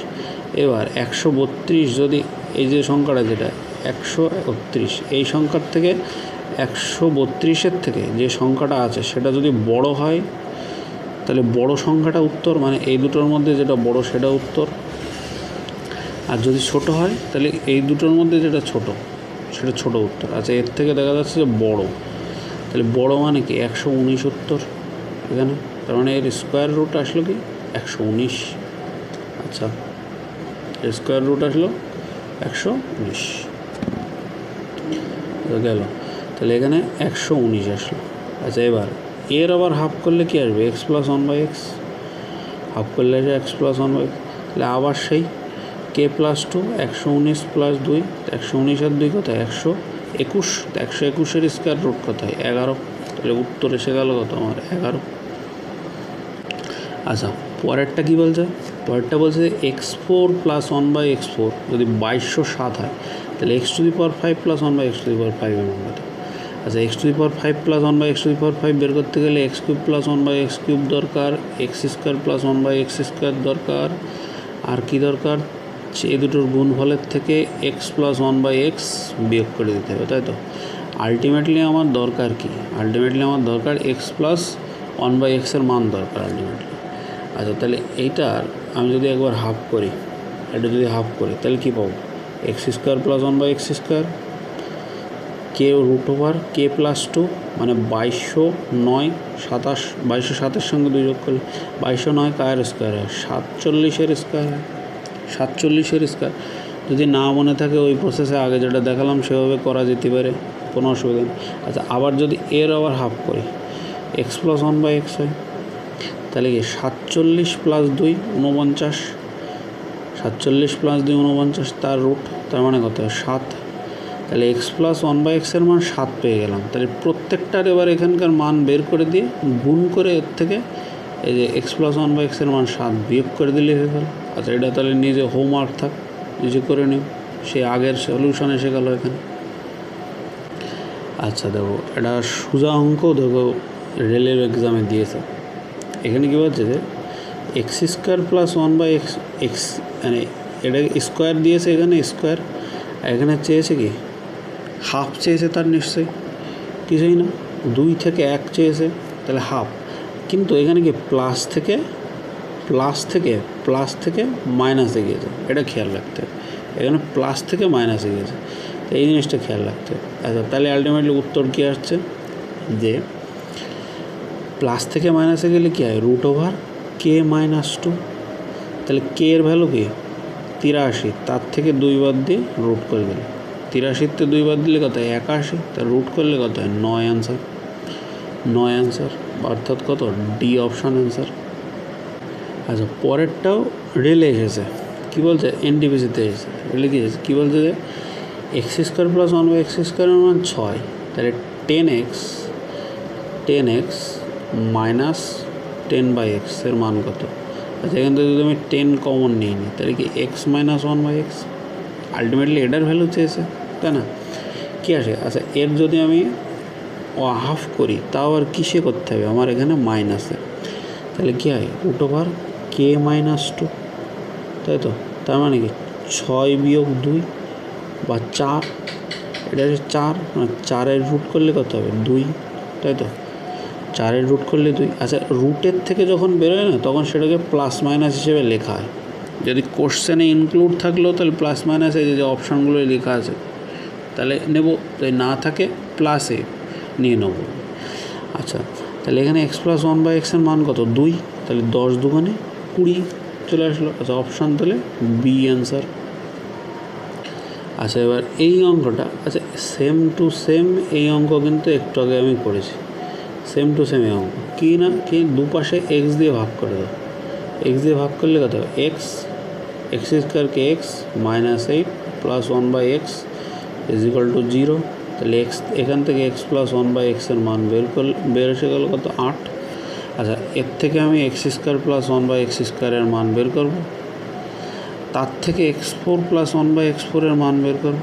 এবার 132 যদি এই যে সংখ্যাটা যেটা 132, এই সংখ্যার থেকে 132-এর থেকে যে সংখ্যাটা আছে সেটা যদি বড় হয় তাহলে বড় সংখ্যাটা উত্তর, মানে এই দুটোর মধ্যে যেটা বড় সেটা উত্তর। আর যদি ছোট হয় তাহলে এই দুটোর মধ্যে যেটা ছোট সেটা ছোট উত্তর। আচ্ছা এর থেকে দেখা যাচ্ছে যে বড়, তাহলে বড় মানে কি? 119 উত্তর এখানে, তার মানে এর স্কোয়ার রুট আসলো কি? 119। আচ্ছা এর স্কোয়ার রুট আসলো 119 গেল, তাহলে এখানে 119 আসলো। আচ্ছা এবার এর আবার হাফ করলে কী আসবে? X plus one by X, half করলে আসে X plus one by x. তাহলে আবার সেই কে প্লাস টু, 119 প্লাস 2, 119 আর 2 কত? 121। 121-এর স্কোয়ার রুট কত হয়? 11। তাহলে উত্তর এসে গেল কত আমার? 11। আচ্ছা পরেরটা কী বলছে? পরেরটা বলছে যে x4 প্লাস 1 বাই x4 যদি 2207 হয় তাহলে x to the power 5 plus 1 by x to the power 5 এর মান কত? আচ্ছা x to the power 5 plus 1 by x to the power 5 বের করতে গেলে x cube plus 1 by x cube দরকার, x square plus 1 by x square দরকার, আর কি দরকার? এই দুটোর গুণফলের থেকে x প্লাস 1 বাই x বিয়োগ করে দিতে হবে, তাই তো? আলটিমেটলি আমার দরকার কি? আলটিমেটলি আমার দরকার x প্লাস 1 বাই x এর মান দরকার আলটিমেটলি। আচ্ছা তাহলে এইটার আমি যদি একবার হাফ করি, এটা যদি হাফ করি তাহলে কী পাবো? X square plus 1 by x square, K root over K plus 2, মানে 2209 27, 2207-এর সঙ্গে 2 যোগ করলে 2209 কার স্কোয়ার হয়? 47-এর স্কোয়ার হয়, 47-এর স্কোয়ার। যদি না মনে থাকে ওই প্রসেসে আগে যেটা দেখালাম সেভাবে করা যেতে পারে, কোনো অসুবিধা নেই। আচ্ছা আবার যদি এর আবার হাফ করি, এক্স প্লাস 1 বাই এক্স হয়, তাহলে কি 47 প্লাস 2 49, 47 প্লাস 2 49, তার রুট, তার মানে কত? 7। তাহলে এক্স প্লাস 1 বাই এক্সের মান 7 পেয়ে গেলাম। তাহলে প্রত্যেকটার এবার এখানকার মান বের করে দিয়ে গুণ করে এর থেকে এই যে এক্স প্লাস 1 বাই এক্সের মান 7 বিয়োগ করে দিলে হয়ে গেল। আচ্ছা এটা তাহলে নিজে হোমওয়ার্ক থাক, নিজে করে নিও, সে আগের সলিউশন এসে গেল এখানে। আচ্ছা দেখো এটা সোজা অঙ্ক, দেখো রেলের এক্সামে দিয়েছে। এখানে কী বলছে যে X square plus 1 by x মানে এটা স্কোয়ার দিয়েছে, এখানে স্কোয়ার, এখানে চেয়েছে কি? হাফ চেয়েছে, তার নিশ্চয়ই কিছুই না, 2 থেকে 1 চেয়েছে, তাহলে হাফ। কিন্তু এখানে কি প্লাস থেকে মাইনাসে গিয়েছে, এটা খেয়াল রাখতে হবে। এখানে প্লাস থেকে মাইনাসে গিয়েছে, তো এই জিনিসটা খেয়াল রাখতে হবে। আচ্ছা তাহলে আলটিমেটলি উত্তর কী আসছে? যে প্লাস থেকে মাইনাসে গেলে কী হয়? Root over K minus 2। তাহলে কে এর ভ্যালু কি? 83, তার থেকে 2 বাদ দিয়ে রুট করে দিলে, 83-তে 2 বাদ দিলে কত হয়? 81, তার রুট করলে কত হয়? 9 অ্যান্সার, 9 অ্যান্সার, অর্থাৎ কত? D option answer. আচ্ছা পরেরটাও রেলে এসেছে, কী বলছে? এনটিপিসিতে এসেছে, রেলে কী এসেছে? কী বলছে যে X square plus 1 by x স্কোয়ারের মান 6, তাহলে 10x -10/x এর মান কত? আচ্ছা, এখান থেকে যদি আমি 10 কমন নিয়ে নিই তাহলে কি x - 1/x, আলটিমেটলি এটার ভ্যালু চেয়েছে, তাই না? কী আসে? আচ্ছা, এর যদি আমি হাফ করি তাও আর কিসে করতে হবে? আমার এখানে মাইনাসে, তাহলে কী হয়? √k-2, তাই তো? তার মানে কি 6 - 2 বা 4, এটা হচ্ছে 4, 4-এর রুট করলে কত হবে? 2, তাই তো? 4-এর রুট করলে 2। আচ্ছা, রুটের থেকে যখন বেরোয় না তখন সেটাকে প্লাস মাইনাস হিসেবে লেখা হয়। যদি কোশ্চেনে ইনক্লুড থাকলেও তাহলে প্লাস মাইনাস এই যে অপশানগুলো লেখা আছে তাহলে নেব, তাই না থাকে প্লাসে নিয়ে নেব। আচ্ছা, তাহলে এখানে x + 1/x এর মান কত? 2, তাহলে 10 × 2 = 20 চলে আসলো। আচ্ছা, অপশান তাহলে বি অ্যান্সার। আচ্ছা, এবার এই অঙ্কটা, আচ্ছা সেম টু সেম এই অঙ্ক কিন্তু একটু আগে আমি করেছি, সেম টু সেম এই অঙ্ক। কি না কি, দুপাশে এক্স দিয়ে ভাগ করে দাও, এক্স দিয়ে ভাগ করলে কত হবে? এক্স স্কোয়ারকে x - 8 + 1/x = 0। তাহলে এক্স, এখান থেকে x + 1/x এর মান বের এসে গেল কত? 8। আচ্ছা, এর থেকে আমি x² + 1/x² এর মান বের করব, তার থেকে x4 + 1/x4 এর মান বের করব।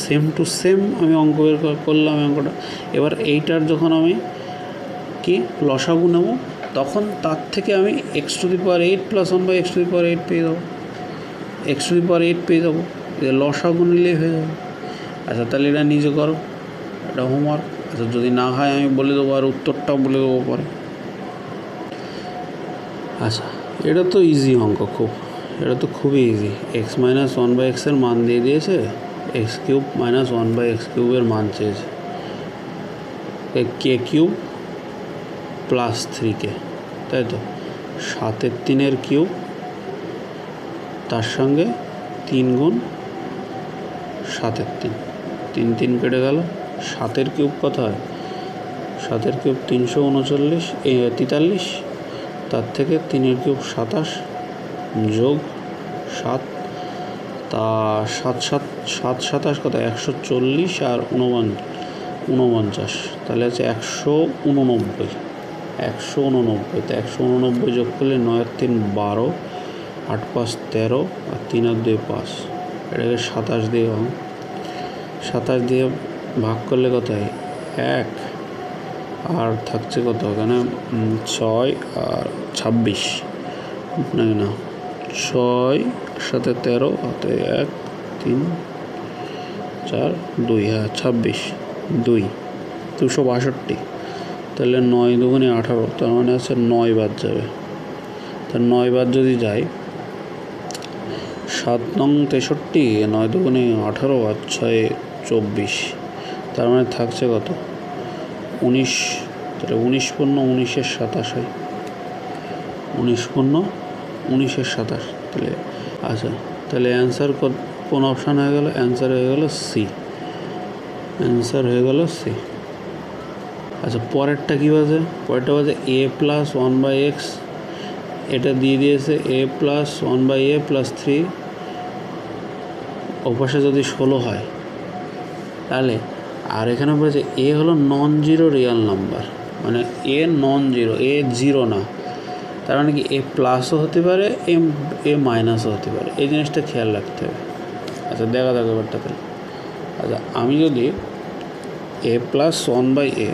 সেম টু সেম আমি অঙ্ক বের করলাম অঙ্কটা। এবার এইটার যখন আমি কি লসাগু নেব তখন তার থেকে আমি x⁸ + 1/x⁸ পেয়ে যাবো, x⁸ পেয়ে যাবো, লসাগু নিলেই হয়ে যাবে। আচ্ছা, তাহলে এটা নিজে করো, এটা হোমওয়ার্ক। আচ্ছা, যদি না হয় আমি বলে দেবো, আর উত্তরটাও বলে দেবো পরে। আচ্ছা, এটা তো ইজি অঙ্ক, এটা তো খুবই ইজি। x - 1/x এর মান দিয়ে দিয়েছে, x³ - 1/x³ এর মান চেয়েছে, k³ + 3k, তাই তো? 7/3 কিউব, তার সঙ্গে 3 × 7/3, 3 3 কেটে গেল। 7-এর কিউব কত হয়? 7-এর কিউব 339, তার থেকে 3-এর কিউব 27 যোগ 7, তা 7 27 কত? 140 আর 49, তাহলে আছে 189। তো 189 যোগ করলে 9 আর 3 12, 8 5 13 আর 3 আর 2 5, এটাকে 27 দিয়ে 27 দিয়ে ভাগ করলে কত হয়? 1, আর থাকছে কত এখানে? 6 আর 26, না 6 সাথে 13 হাতে 1 3 4 2, হ্যাঁ 26, 262। তাহলে 9 × 2 = 18, তার মানে আছে 9 বাদ যাবে। তা 9 বাদ যদি যায়, 7 নং 63, 9 × 2 = 18 আর 6 24, তার মানে থাকছে কত? 19। তাহলে 19 × 19 = 27 হয়, 19 × 19 = 27। তাহলে আচ্ছা, তাহলে অ্যান্সার কোন অপশান হয়ে গেল? অ্যান্সার হয়ে গেল সি, আচ্ছা, পরেরটা কী বাজে? পরেরটা বাজে a + 1/x, এটা দিয়ে দিয়েছে a + 1/a + 3, ওপাশে যদি 16 হয় তাহলে, আর এখানে বলেছে এ হলো নন জিরো রিয়াল নাম্বার, মানে এ নন জিরো, এ জিরো না, তার মানে কি এ প্লাসও হতে পারে, এ মাইনাসও হতে পারে, এই জিনিসটা খেয়াল রাখতে হবে। আচ্ছা, দেখা যাক ব্যাপারটা তাহলে। আচ্ছা, আমি যদি a + 1/a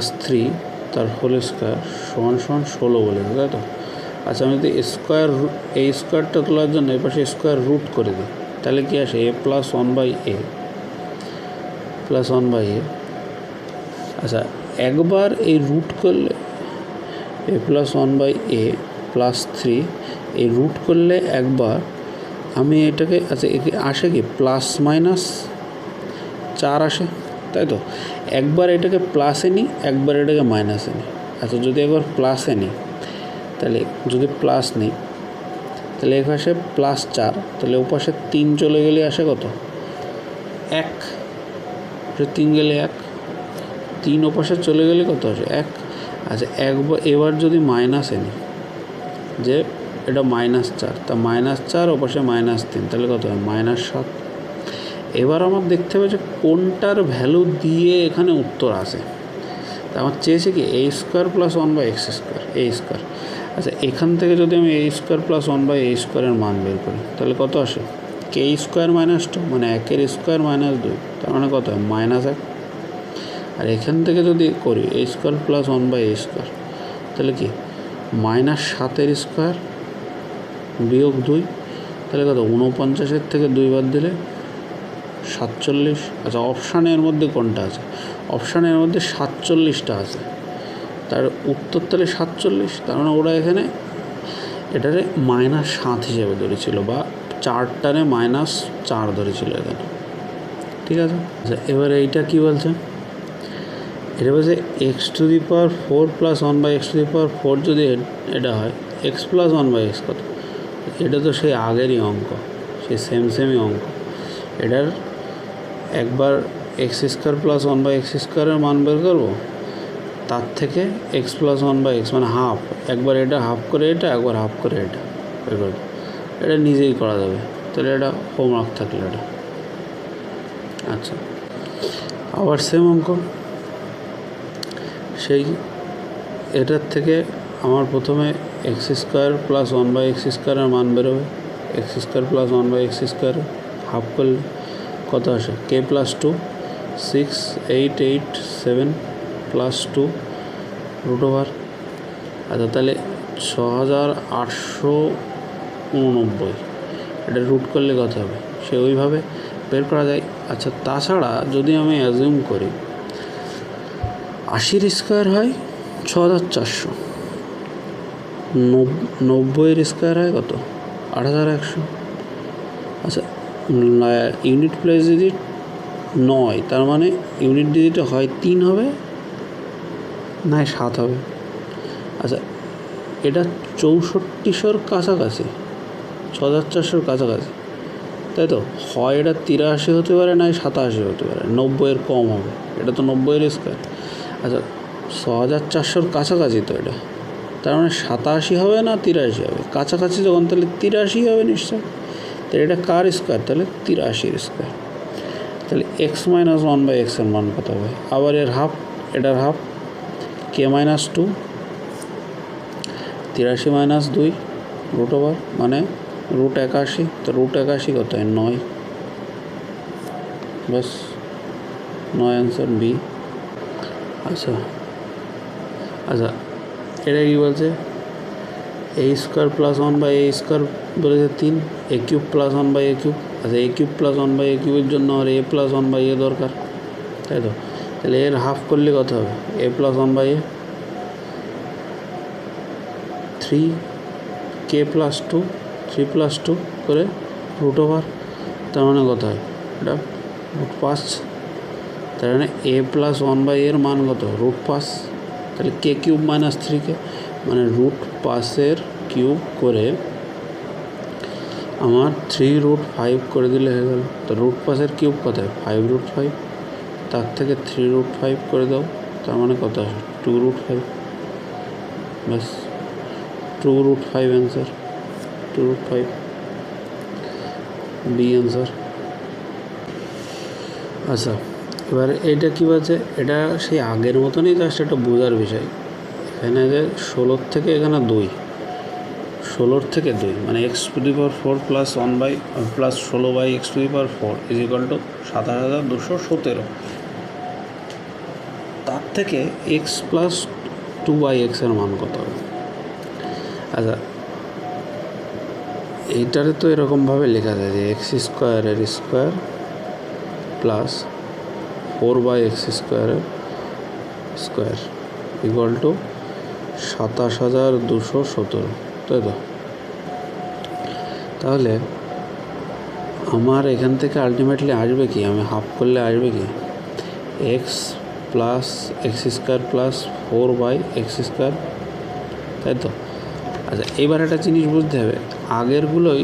+ 3 তার হোল স্কোয়ার = 16 বলেছে, তাই তো? আচ্ছা, আমি যদি এই স্কোয়ারটা তোলার জন্য এই পাশে স্কোয়ার রুট করে দিই তাহলে কি আসে? a + 1/a আচ্ছা, একবার এই রুট করলে a + 1/a + 3 এই রুট করলে একবার আমি এটাকে, আচ্ছা আসে কি ±4 আসে, তাই তো? একবার এটাকে প্লাসে নিই, একবার এটাকে মাইনাসে নিই। আচ্ছা, যদি একবার প্লাসে নিই তাহলে, যদি প্লাস নিই তাহলে এক পাশে +4, তাহলে ও পাশে 3 চলে গেলে আসে কত? 1, 3 গেলে 1, 3 ও পাশে চলে গেলে কত আসে? 1। আচ্ছা, এবার যদি মাইনাসে নিই, যে এটা -4, তা -4 ও পাশে -3, তাহলে কত হয়? -7। এবার আমার দেখতে হবে যে কোনটার ভ্যালু দিয়ে এখানে উত্তর আসে। তা আমার চেয়েছে কি এ square plus one by x square A square. আচ্ছা, এখান থেকে যদি আমি a square plus one by a স্কোয়ারের মান বের করি তাহলে কত আসে? কে স্কোয়ার মাইনাস টু, মানে একের স্কোয়ার মাইনাস দুই, তার মানে কত হয়? মাইনাস এক। আর এখান থেকে যদি করি a square plus one by a square, তাহলে কি মাইনাস সাতের স্কোয়ার বিয়োগ দুই, তাহলে কত? 49 থেকে 2 বাদ দিলে 47। আচ্ছা, অপশানের মধ্যে কোনটা আছে? অপশানের মধ্যে 47টা আছে, তার উত্তর তাহলে 47। তার মানে ওরা এখানে এটারে -7 হিসেবে ধরেছিল, বা 4টারে -4 ধরেছিল এখানে। ঠিক আছে। আচ্ছা, এবারে এইটা কি বলছে? এটা বলছে x to the power 4 plus 1 by x to the power 4 যদি এটা হয়, এক্স প্লাস 1 বাই এক্স কত? এটা তো সেই আগেরই অঙ্ক, সেই সেমই অঙ্ক। এটার একবার X square plus 1 by x স্কোয়ারের মান বের করবো, তার থেকে এক্স প্লাস 1 বাই এক্স মানে হাফ, একবার এটা হাফ করে এটা, একবার হাফ করে এটা বের করবো। এটা নিজেই করা যাবে, তাহলে এটা হোমওয়ার্ক থাকলে এটা। আচ্ছা, আবার সেম অঙ্ক। সেই এটার থেকে আমার প্রথমে x square plus 1 by x স্কোয়ারের মান বেরোবে। X square plus 1 by x square half করলে কত আসে? কে প্লাস 2 6 8 8 7 প্লাস 2 রুট ওভার। আচ্ছা, তাহলে 6889, এটা রুট করলে কত হবে? সে ওইভাবে বের করা যায়। আচ্ছা, তাছাড়া যদি আমি অ্যাজিউম করি 80 স্কোয়ার হয় 6400, 90 স্কোয়ার হয় কত? 8100। আচ্ছা, ইউনিট প্লেস যদি 9, তার মানে ইউনিট ডিজিটে হয় 3 হবে, না 7 হবে। আচ্ছা, এটা 6400-র কাছাকাছি, 6400-র কাছাকাছি, তাই তো? হয় এটা 83 হতে পারে, না 87 হতে পারে, 90-এর কম হবে। এটা তো 90-এর স্কোয়ার। আচ্ছা, 6400-র কাছাকাছি তো এটা, তার মানে 87 হবে না 83 হবে? কাছাকাছি যখন, তাহলে 83 হবে নিশ্চয়। তাহলে এটা কার স্কোয়ার? তাহলে 83-র স্কোয়ার। তাহলে এক্স মাইনাস 1 বাই এক্সের মান কত হবে? আবার এর হাফ, এটার হাফ, কে মাইনাস 2, 83 মাইনাস 2 রুট ওভার, মানে রুট 81। তো রুট 81 কত হয়? 9। বাস, 9 অ্যান্সার বি। আচ্ছা, এটা কি বলছে? A square plus 1 by a square বলেছে 3, a cube plus 1 by a cube. আচ্ছা, a cube plus 1 by a কিউবের জন্য আর এ প্লাস 1 বাই এ দরকার, তাই তো? তাহলে এর হাফ করলে কত হবে? এ প্লাস 1 বাই এ 3, কে প্লাস 2 3 প্লাস 2 করে রুট ওভার, তার মানে কত হয়? এটা রুট 5। তার মানে এ প্লাস 1 বাই এর মান কত? রুট 5। তাহলে কে কিউব মাইনাস 3কে, মানে রুট 5-এর কিউব করে আমার 3 রুট 5 করে দিলে হয়ে গেল। তো রুট 5-এর কিউব কত হয়? 5 রুট 5, তার থেকে 3 রুট 5 করে দাও, তার মানে কত আসে? 2 রুট 5। ব্যাস, 2 root 5 answer, 2 root 5 B answer. আচ্ছা, এবার এইটা কী বলছে? এটা সেই আগের মতনই, জাস্ট একটা বোঝার বিষয়। এখানে যে 16 থেকে এখানে 2, 16 থেকে 2 মানে x to the power 4 plus 1 by plus 16 by x to the power 4 is equal to 27217। তার থেকে এক্স প্লাস 2 বাই এক্সের মান কত হবে? আচ্ছা, এইটারে তো এরকমভাবে লেখা যায় যে এক্স স্কোয়ারের স্কোয়ার প্লাস 4 বাই এক্স স্কোয়ারের স্কোয়ার ইকুয়াল টু 27217, তাই তো? তাহলে আমার এখান থেকে আলটিমেটলি আসবে কি? আমি হাফ করলে আসবে কি? X plus x square plus 4 by x square, তাই তো? আচ্ছা, এবার একটা জিনিস বুঝতে হবে, আগেরগুলোই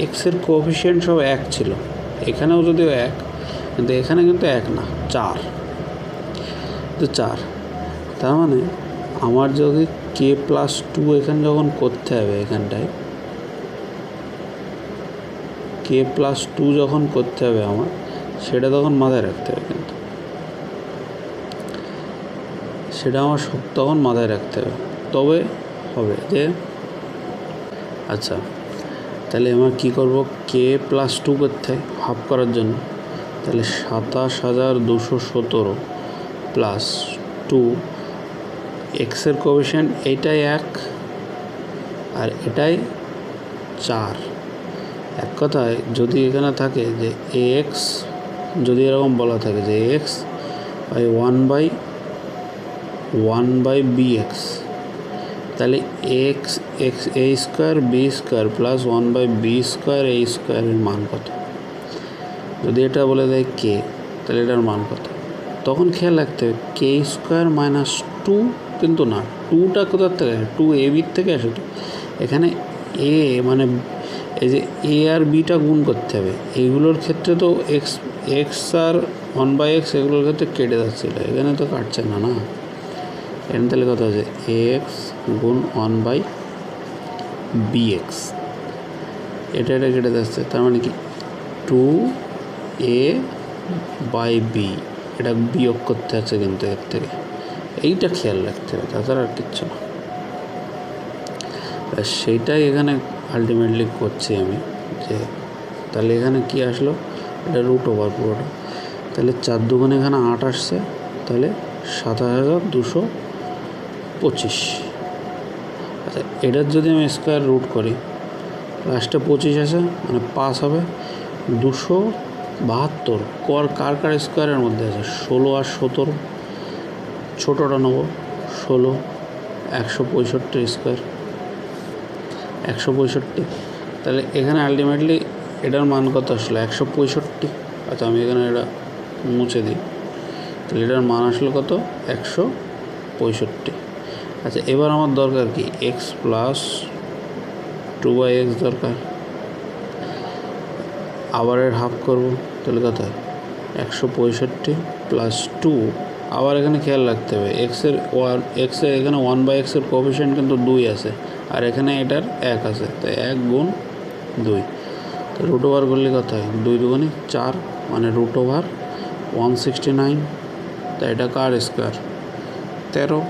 এক্সের কোএফিসিয়েন্ট সব 1 ছিল, এখানেও যদিও 1, কিন্তু এখানে কিন্তু 1 না, 4। তো 4, তার মানে আমার যদি কে প্লাস 2 এখানে যখন করতে হবে, এখানটায় কে প্লাস 2 যখন করতে হবে আমার, সেটা তখন মাথায় রাখতে হবে, কিন্তু সেটা আমার তখন মাথায় রাখতে হবে, তবে হবে যে আচ্ছা তাহলে আমার কী করব, কে প্লাস 2 করতে হয় হাফ করার জন্য, তাহলে 27,217 প্লাস 2, এক্সের কোএফিশিয়েন্ট এইটাই 1 আর এটাই 4। এক কথায় যদি এখানে থাকে যে এক্স, যদি এরকম বলা থাকে যে এক্স বাই 1/bx, তাহলে x a square b square plus 1/b square a স্কোয়ারের মান কত। যদি এটা বলে দেয় কে, তাহলে এটার মান কত, তখন খেয়াল রাখতে হবে কে স্কোয়ার মাইনাস 2, কিন্তু না, 2টা কোথার থেকে আসে, 2 এ বির থেকে আসে। তো এখানে এ মানে এই যে এ আর বিটা গুণ করতে হবে, এইগুলোর ক্ষেত্রে তো এক্স আর 1/x এগুলোর ক্ষেত্রে কেটে যাচ্ছিলো, এখানে তো কাটছে না, এখানে তাহলে কত আছে এক্স গুণ 1/bx, এটা কেটে যাচ্ছে, তার মানে কি 2a/b, এটা বিয়োগ করতে আছে কিন্তু এর থেকে, এইটা খেয়াল রাখতে হবে, তাছাড়া আর কিচ্ছু না। সেইটাই এখানে আলটিমেটলি করছি আমি, যে তাহলে এখানে কি আসলো, এটা রুট ওভার পুরোটা, তাহলে 4 দুগুণে এখানে 8 আসছে, তাহলে 27,225। আচ্ছা এটার যদি আমি স্কোয়ার রুট করি, লাস্টে 25 আসে, মানে 5 হবে 272, কার স্কোয়ারের মধ্যে আছে 16 আর 17, ছোটোটা নেবো 16, 165 স্কোয়ার 165, তাহলে এখানে আলটিমেটলি এটার মান কত আসলো 165। আচ্ছা আমি এখানে এটা মুছে দিই, তাহলে এটার মান আসলো কত 165। আচ্ছা এবার আমার দরকার কি এক্স প্লাস 2/x দরকার, আবার এর হাফ করবো, তাহলে কত 165 প্লাস 2, আবার এখানে খেয়াল রাখতে হবে এক্সের এখানে 1/x এর কোএফিশিয়েন্ট কিন্তু 2 আছে, আর এখানে এটার 1 আছে, তাই 1 গুণ 2, তো রুট ওভার করলে কত হয় 2 দুগুণে 4, মানে রুট ওভার 169, তাই এটা কার স্কোয়ার 13,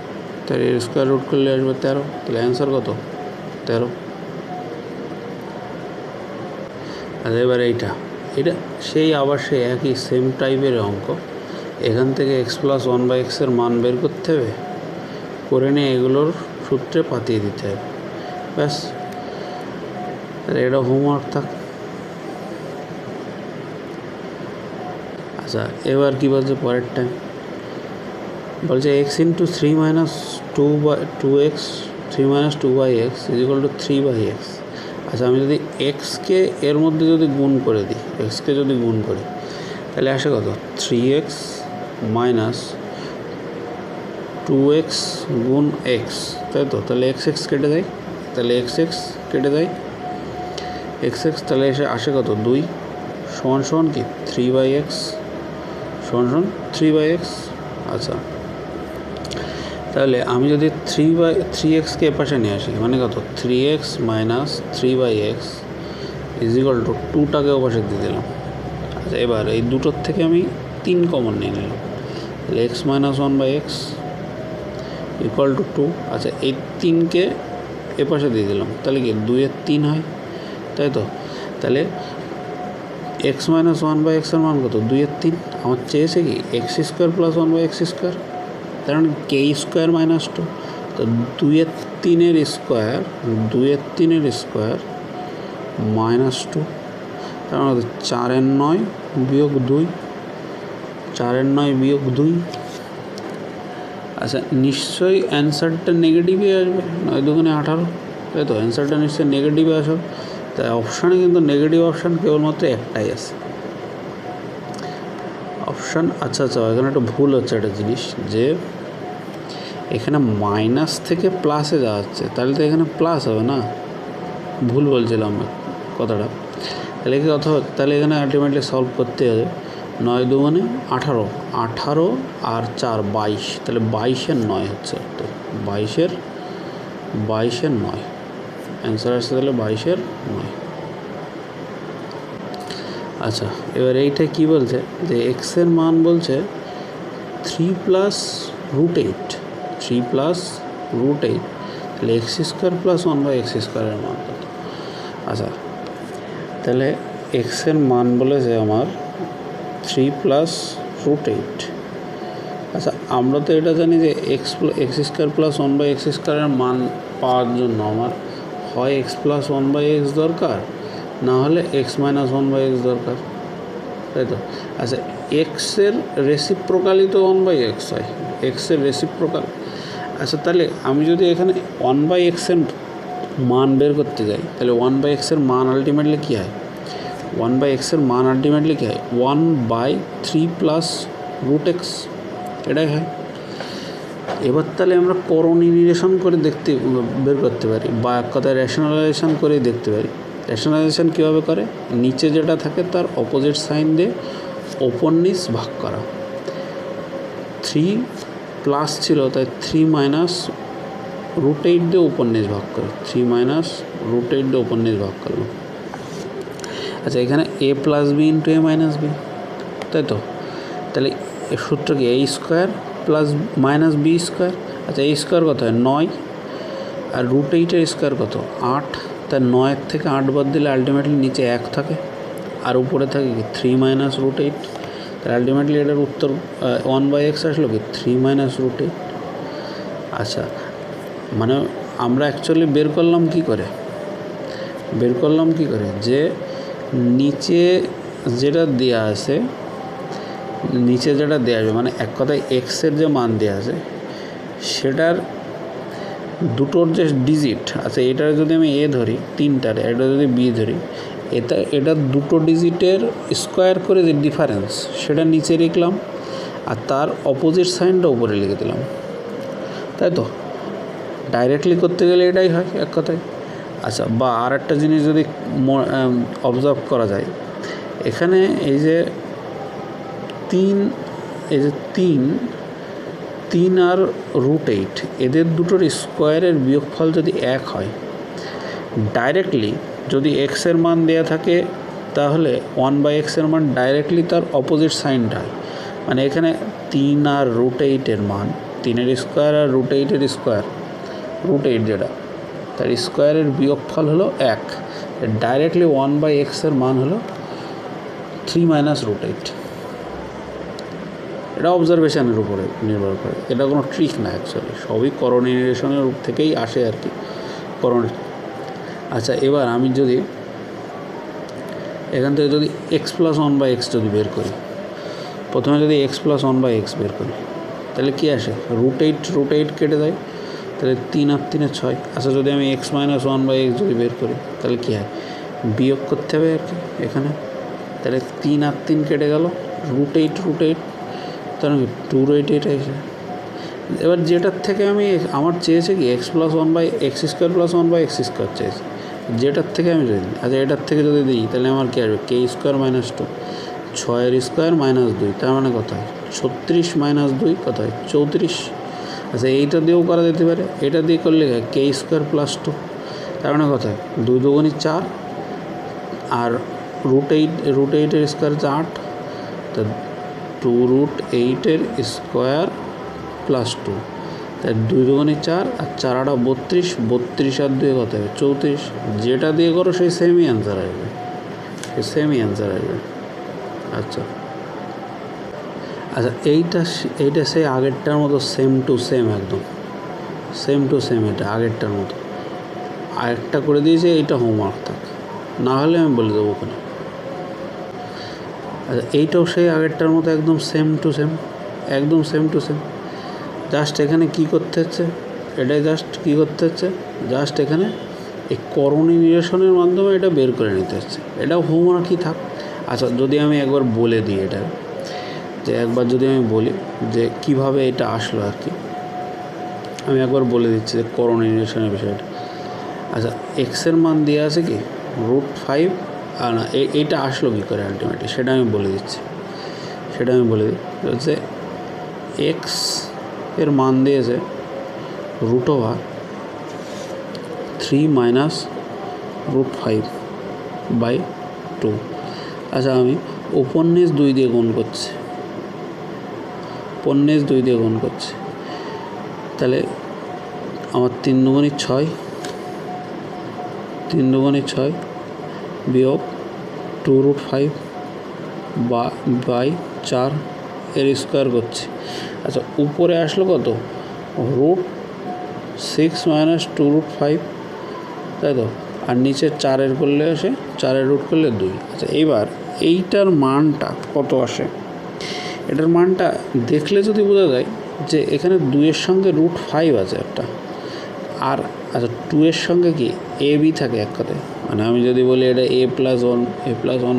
তাই এর স্কোয়ার রুট করলে আসবে 13, তাহলে অ্যান্সার কত 13। আর এবার এটা সেই আবার সেই একই সেম টাইপের অঙ্ক, এখান থেকে এক্স প্লাস 1/x এর মান বের করতে হবে, করে নিয়ে এগুলোর সূত্রে পাতিয়ে দিতে হবে, ব্যাস, তাহলে এটা হোমওয়ার্ক থাক। আচ্ছা এবার কী বলছে পরের টাইম, বলছে x into 3 - 2x 3 - 2/x is equal two 3/x। আচ্ছা আমি যদি এক্সকে এর মধ্যে যদি গুণ করে দিই, এক্সকে যদি গুণ করি, তাহলে আসে কত 3x মাইনাস 2x গুণ এক্স, তাই তো, তাহলে x কেটে দেয়, তাহলে x কেটে দেয় x, তাহলে আসে কত 2 সমান কি 3/x সমান 3/x। আচ্ছা তাহলে আমি যদি 3xকে এপাশে নিয়ে আসি, মানে কত 3x মাইনাস 3/x ইজ ইকুয়াল টু 2টাকে ওপাশে দিয়ে দিলাম। আচ্ছা এবার এই দুটোর থেকে আমি 3 কমন নিয়ে নিলাম, তাহলে x minus 1/x equal to 2। আচ্ছা এই 3কে এপাশে দিয়ে দিলাম, তাহলে কি 2 এর 3 হয়, তাই তো, তাহলে x মাইনাস 1/x এর মান কত 2 এর 3, আমার চেয়েছে কি x square plus 1/x square, তার মানে কে স্কোয়ার মাইনাস 2, তো 2 এর 3 স্কোয়ার মাইনাস 2, তার মানে 4 এর 9 বিয়োগ 2, 4 এর 9 বিয়োগ 2। আচ্ছা নিশ্চয়ই অ্যান্সারটা নেগেটিভই আসবে, 9 দুগুণে 18, তাই তো, অ্যান্সারটা নিশ্চয়ই নেগেটিভে আসবে, তাই অপশানে কিন্তু নেগেটিভ অপশান কেবলমাত্র একটাই আছে অপশান। আচ্ছা এখানে একটা ভুল হচ্ছে, একটা জিনিস যে এখানে মাইনাস থেকে প্লাসে যাওয়া হচ্ছে, তাহলে তো এখানে প্লাস হবে না, ভুল বলছিলাম কথাটা, তাহলে কি কথা, তাহলে এখানে আলটিমেটলি সলভ করতে হবে 9 দুগুণে 18, 18 আর 4 22, তাহলে 22-এর 9 হচ্ছে, তো 22-এর 9 অ্যান্সার আসছে, তাহলে 22-এর 9। আচ্ছা, এবার এইটা কি বলছে যে এক্সের মান বলছে 3 plus root eight, 3 plus root eight, তাহলে এক্স স্কোয়ার প্লাস 1/x² মান কত? আচ্ছা, তাহলে এক্সের মান বলেছে আমার 3 প্লাস রুট এইট। আচ্ছা, আমরা তো এটা জানি যে x² প্লাস 1/x² মান পাওয়ার জন্য আমার হয় x প্লাস 1/x দরকার, না হলে x মাইনাস 1/x দরকার, তাই তো? আচ্ছা, এক্সের রেসিপ্রোকালই তো 1/x হয়, এক্সের রেসিপ্রোকাল। আচ্ছা, তাহলে আমি যদি এখানে 1/x এর মান বের করতে যাই, তাহলে 1/x এর মান আলটিমেটলি কী হয়? 1/x এর মান আলটিমেটলি কী হয়? 1/3 প্লাস রুট এক্স, এটাই হয়। এবার তাহলে আমরা করণীয় নিরসন করে বের করতে পারি, বা এক কথায় রেশনালাইজেশন করে দেখতে পারি। রেশনালাইজেশন কীভাবে করে? নিচে যেটা থাকে তার অপোজিট সাইন দিয়ে ওপর নিচ ভাগ করা। 3 প্লাস ছিল, তাই 3 মাইনাস রুট এইট দিয়ে ওপর নিচ ভাগ করে, 3 মাইনাস রুট এইট দিয়ে ওপর নিচ ভাগ করলাম। আচ্ছা, এখানে a plus B into a minus B, তাই তো? তাহলে এর সূত্র কি? a square plus minus B square. আচ্ছা, a স্কোয়ার কত হয়? 9, আর রুট এইটের স্কোয়ার কত? 8। তাই 9 থেকে 8 বাদ দিলে আলটিমেটলি নিচে 1 থাকে, আর উপরে থাকে কি? 3 মাইনাস রুট এইট। তাহলে আলটিমেটলি এটার উত্তর 1/x আসলো কি? 3 মাইনাস রুট এইট। আচ্ছা, মানে আমরা অ্যাকচুয়ালি বের করলাম কি করে? যে নিচে যেটা দেওয়া আছে, মানে এক কথায় এক্সের যে মান দেওয়া আছে সেটার দুটোর যে ডিজিট আছে, এটার যদি আমি এ ধরি 3টার, এটা যদি বি ধরি, এটা দুটো ডিজিটের স্কোয়ার করে যে ডিফারেন্স সেটা নিচে লিখলাম, আর তার অপোজিট সাইনটা উপরে লিখে দিলাম, তাই তো? ডাইরেক্টলি করতে গেলে এটাই হয় এক কথায়। আচ্ছা, বা আর একটা জিনিস যদি অবজার্ভ করা যায়, এখানে এই যে 3 আর রুট এইট, এদের দুটোর স্কোয়ারের বিয়োগফল যদি 1 হয়, ডাইরেক্টলি যদি এক্সের মান দেওয়া থাকে তাহলে 1/x এর মান ডাইরেক্টলি তার অপোজিট সাইনটা হয়। মানে এখানে 3 আর রুট এইটের মান, 3-এর স্কোয়ার আর রুট এইটের স্কোয়ার, রুট এইট যেটা, তার স্কোয়ারের বিয়োগফল হলো 1, ডাইরেক্টলি 1/x এর মান হলো 3 মাইনাস রুট এইট। এটা অবজারভেশনের উপরে নির্ভর করে, এটা কোনো ট্রিক না, অ্যাকচুয়ালি সবই করণীয় নিরসনের থেকেই আসে আর কি, করণীয়। আচ্ছা, এবার আমি যদি এখান থেকে যদি x প্লাস 1/x যদি বের করি, প্রথমে যদি x প্লাস 1/x বের করি, তাহলে কী আসে? রুট এইট কেটে যায়, তাহলে 3 আর 3 6। আচ্ছা, যদি আমি x মাইনাস 1/x যদি বের করি, তাহলে কী হয়? বিয়োগ করতে হবে আর কি এখানে, তাহলে 3 আর 3 কেটে গেল, রুট এইট, তাহলে 2 রুট এইট এসে। এবার যেটার থেকে আমার চেয়েছে কি? x plus 1/x² plus 1/x² চেয়েছে, যেটার থেকে আমি যদি দিই। আচ্ছা, এটার থেকে যদি দিই তাহলে আমার কী আসবে? k² মাইনাস 2, 6-এর স্কোয়ার মাইনাস 2, তার মানে কত হয়? 36 মাইনাস 2 কত হয়? 34। আচ্ছা, এইটা দিয়েও করা যেতে পারে, এটা দিয়ে করলে k² প্লাস 2, তার মানে কত হয়? 2 দুগুণে 4, আর রুট এইটের স্কোয়ার হচ্ছে 8, তা 2 রুট এইটের স্কোয়ার প্লাস 2, তাই 2 দুগুণে 4, আর 4 8 32 আর 2 কত হবে? 34। যেটা দিয়ে করো সেই সেমই অ্যান্সার আসবে, আচ্ছা, এইটা সেই আগেরটার মতো সেম টু সেম, একদম সেম টু সেম, এটা আগেরটার মতো। আরেকটা করে দিয়েছে, এইটা হোমওয়ার্ক থাক, না হলে আমি বলে দেবো ওখানে। আচ্ছা, এইটাও সেই আগেরটার মতো একদম সেম টু সেম, জাস্ট এখানে কী করতে হচ্ছে? জাস্ট এখানে এই করণীয় নিরসনের মাধ্যমে এটা বের করে নিতে হচ্ছে, এটাও হোমওয়ার্কই থাক। আচ্ছা, যদি আমি একবার বলে দিই এটা, যদি আমি বলি যে কীভাবে এটা আসলো আর কি, আমি একবার বলে দিচ্ছি যে করণীয় নিরসনের বিষয়টা। আচ্ছা, এক্সের মান দেওয়া আছে কি? √5, আর না, এইটা আসলো কী করে আলটিমেটলি সেটা আমি বলে দিই হচ্ছে এক্স এর মান দিয়েছে √3 মাইনাস √5/2। আচ্ছা আমি উপর নিচ 2 দিয়ে গুণ করছি, উপর নিচ 2 দিয়ে গুণ করছি, তাহলে আমার 3 দুগুণে 6, 3 দুগুণে 6 বিয়োগ 2√5 বাই 4 এর স্কোয়ার করছি। আচ্ছা উপরে আসলো কত, √6 - 2√5, তাই তো, আর নিচে 4 করলে আসে, 4 রুট করলে 2। আচ্ছা এবার এইটার মানটা কত আসে, এটার মানটা দেখলে যদি বোঝা যায় যে এখানে 2 এর সঙ্গে √5 আছে একটা, আর আচ্ছা 2 এর সঙ্গে কি এ বি থাকে এক কথায়, মানে আমি যদি বলি এটা a+1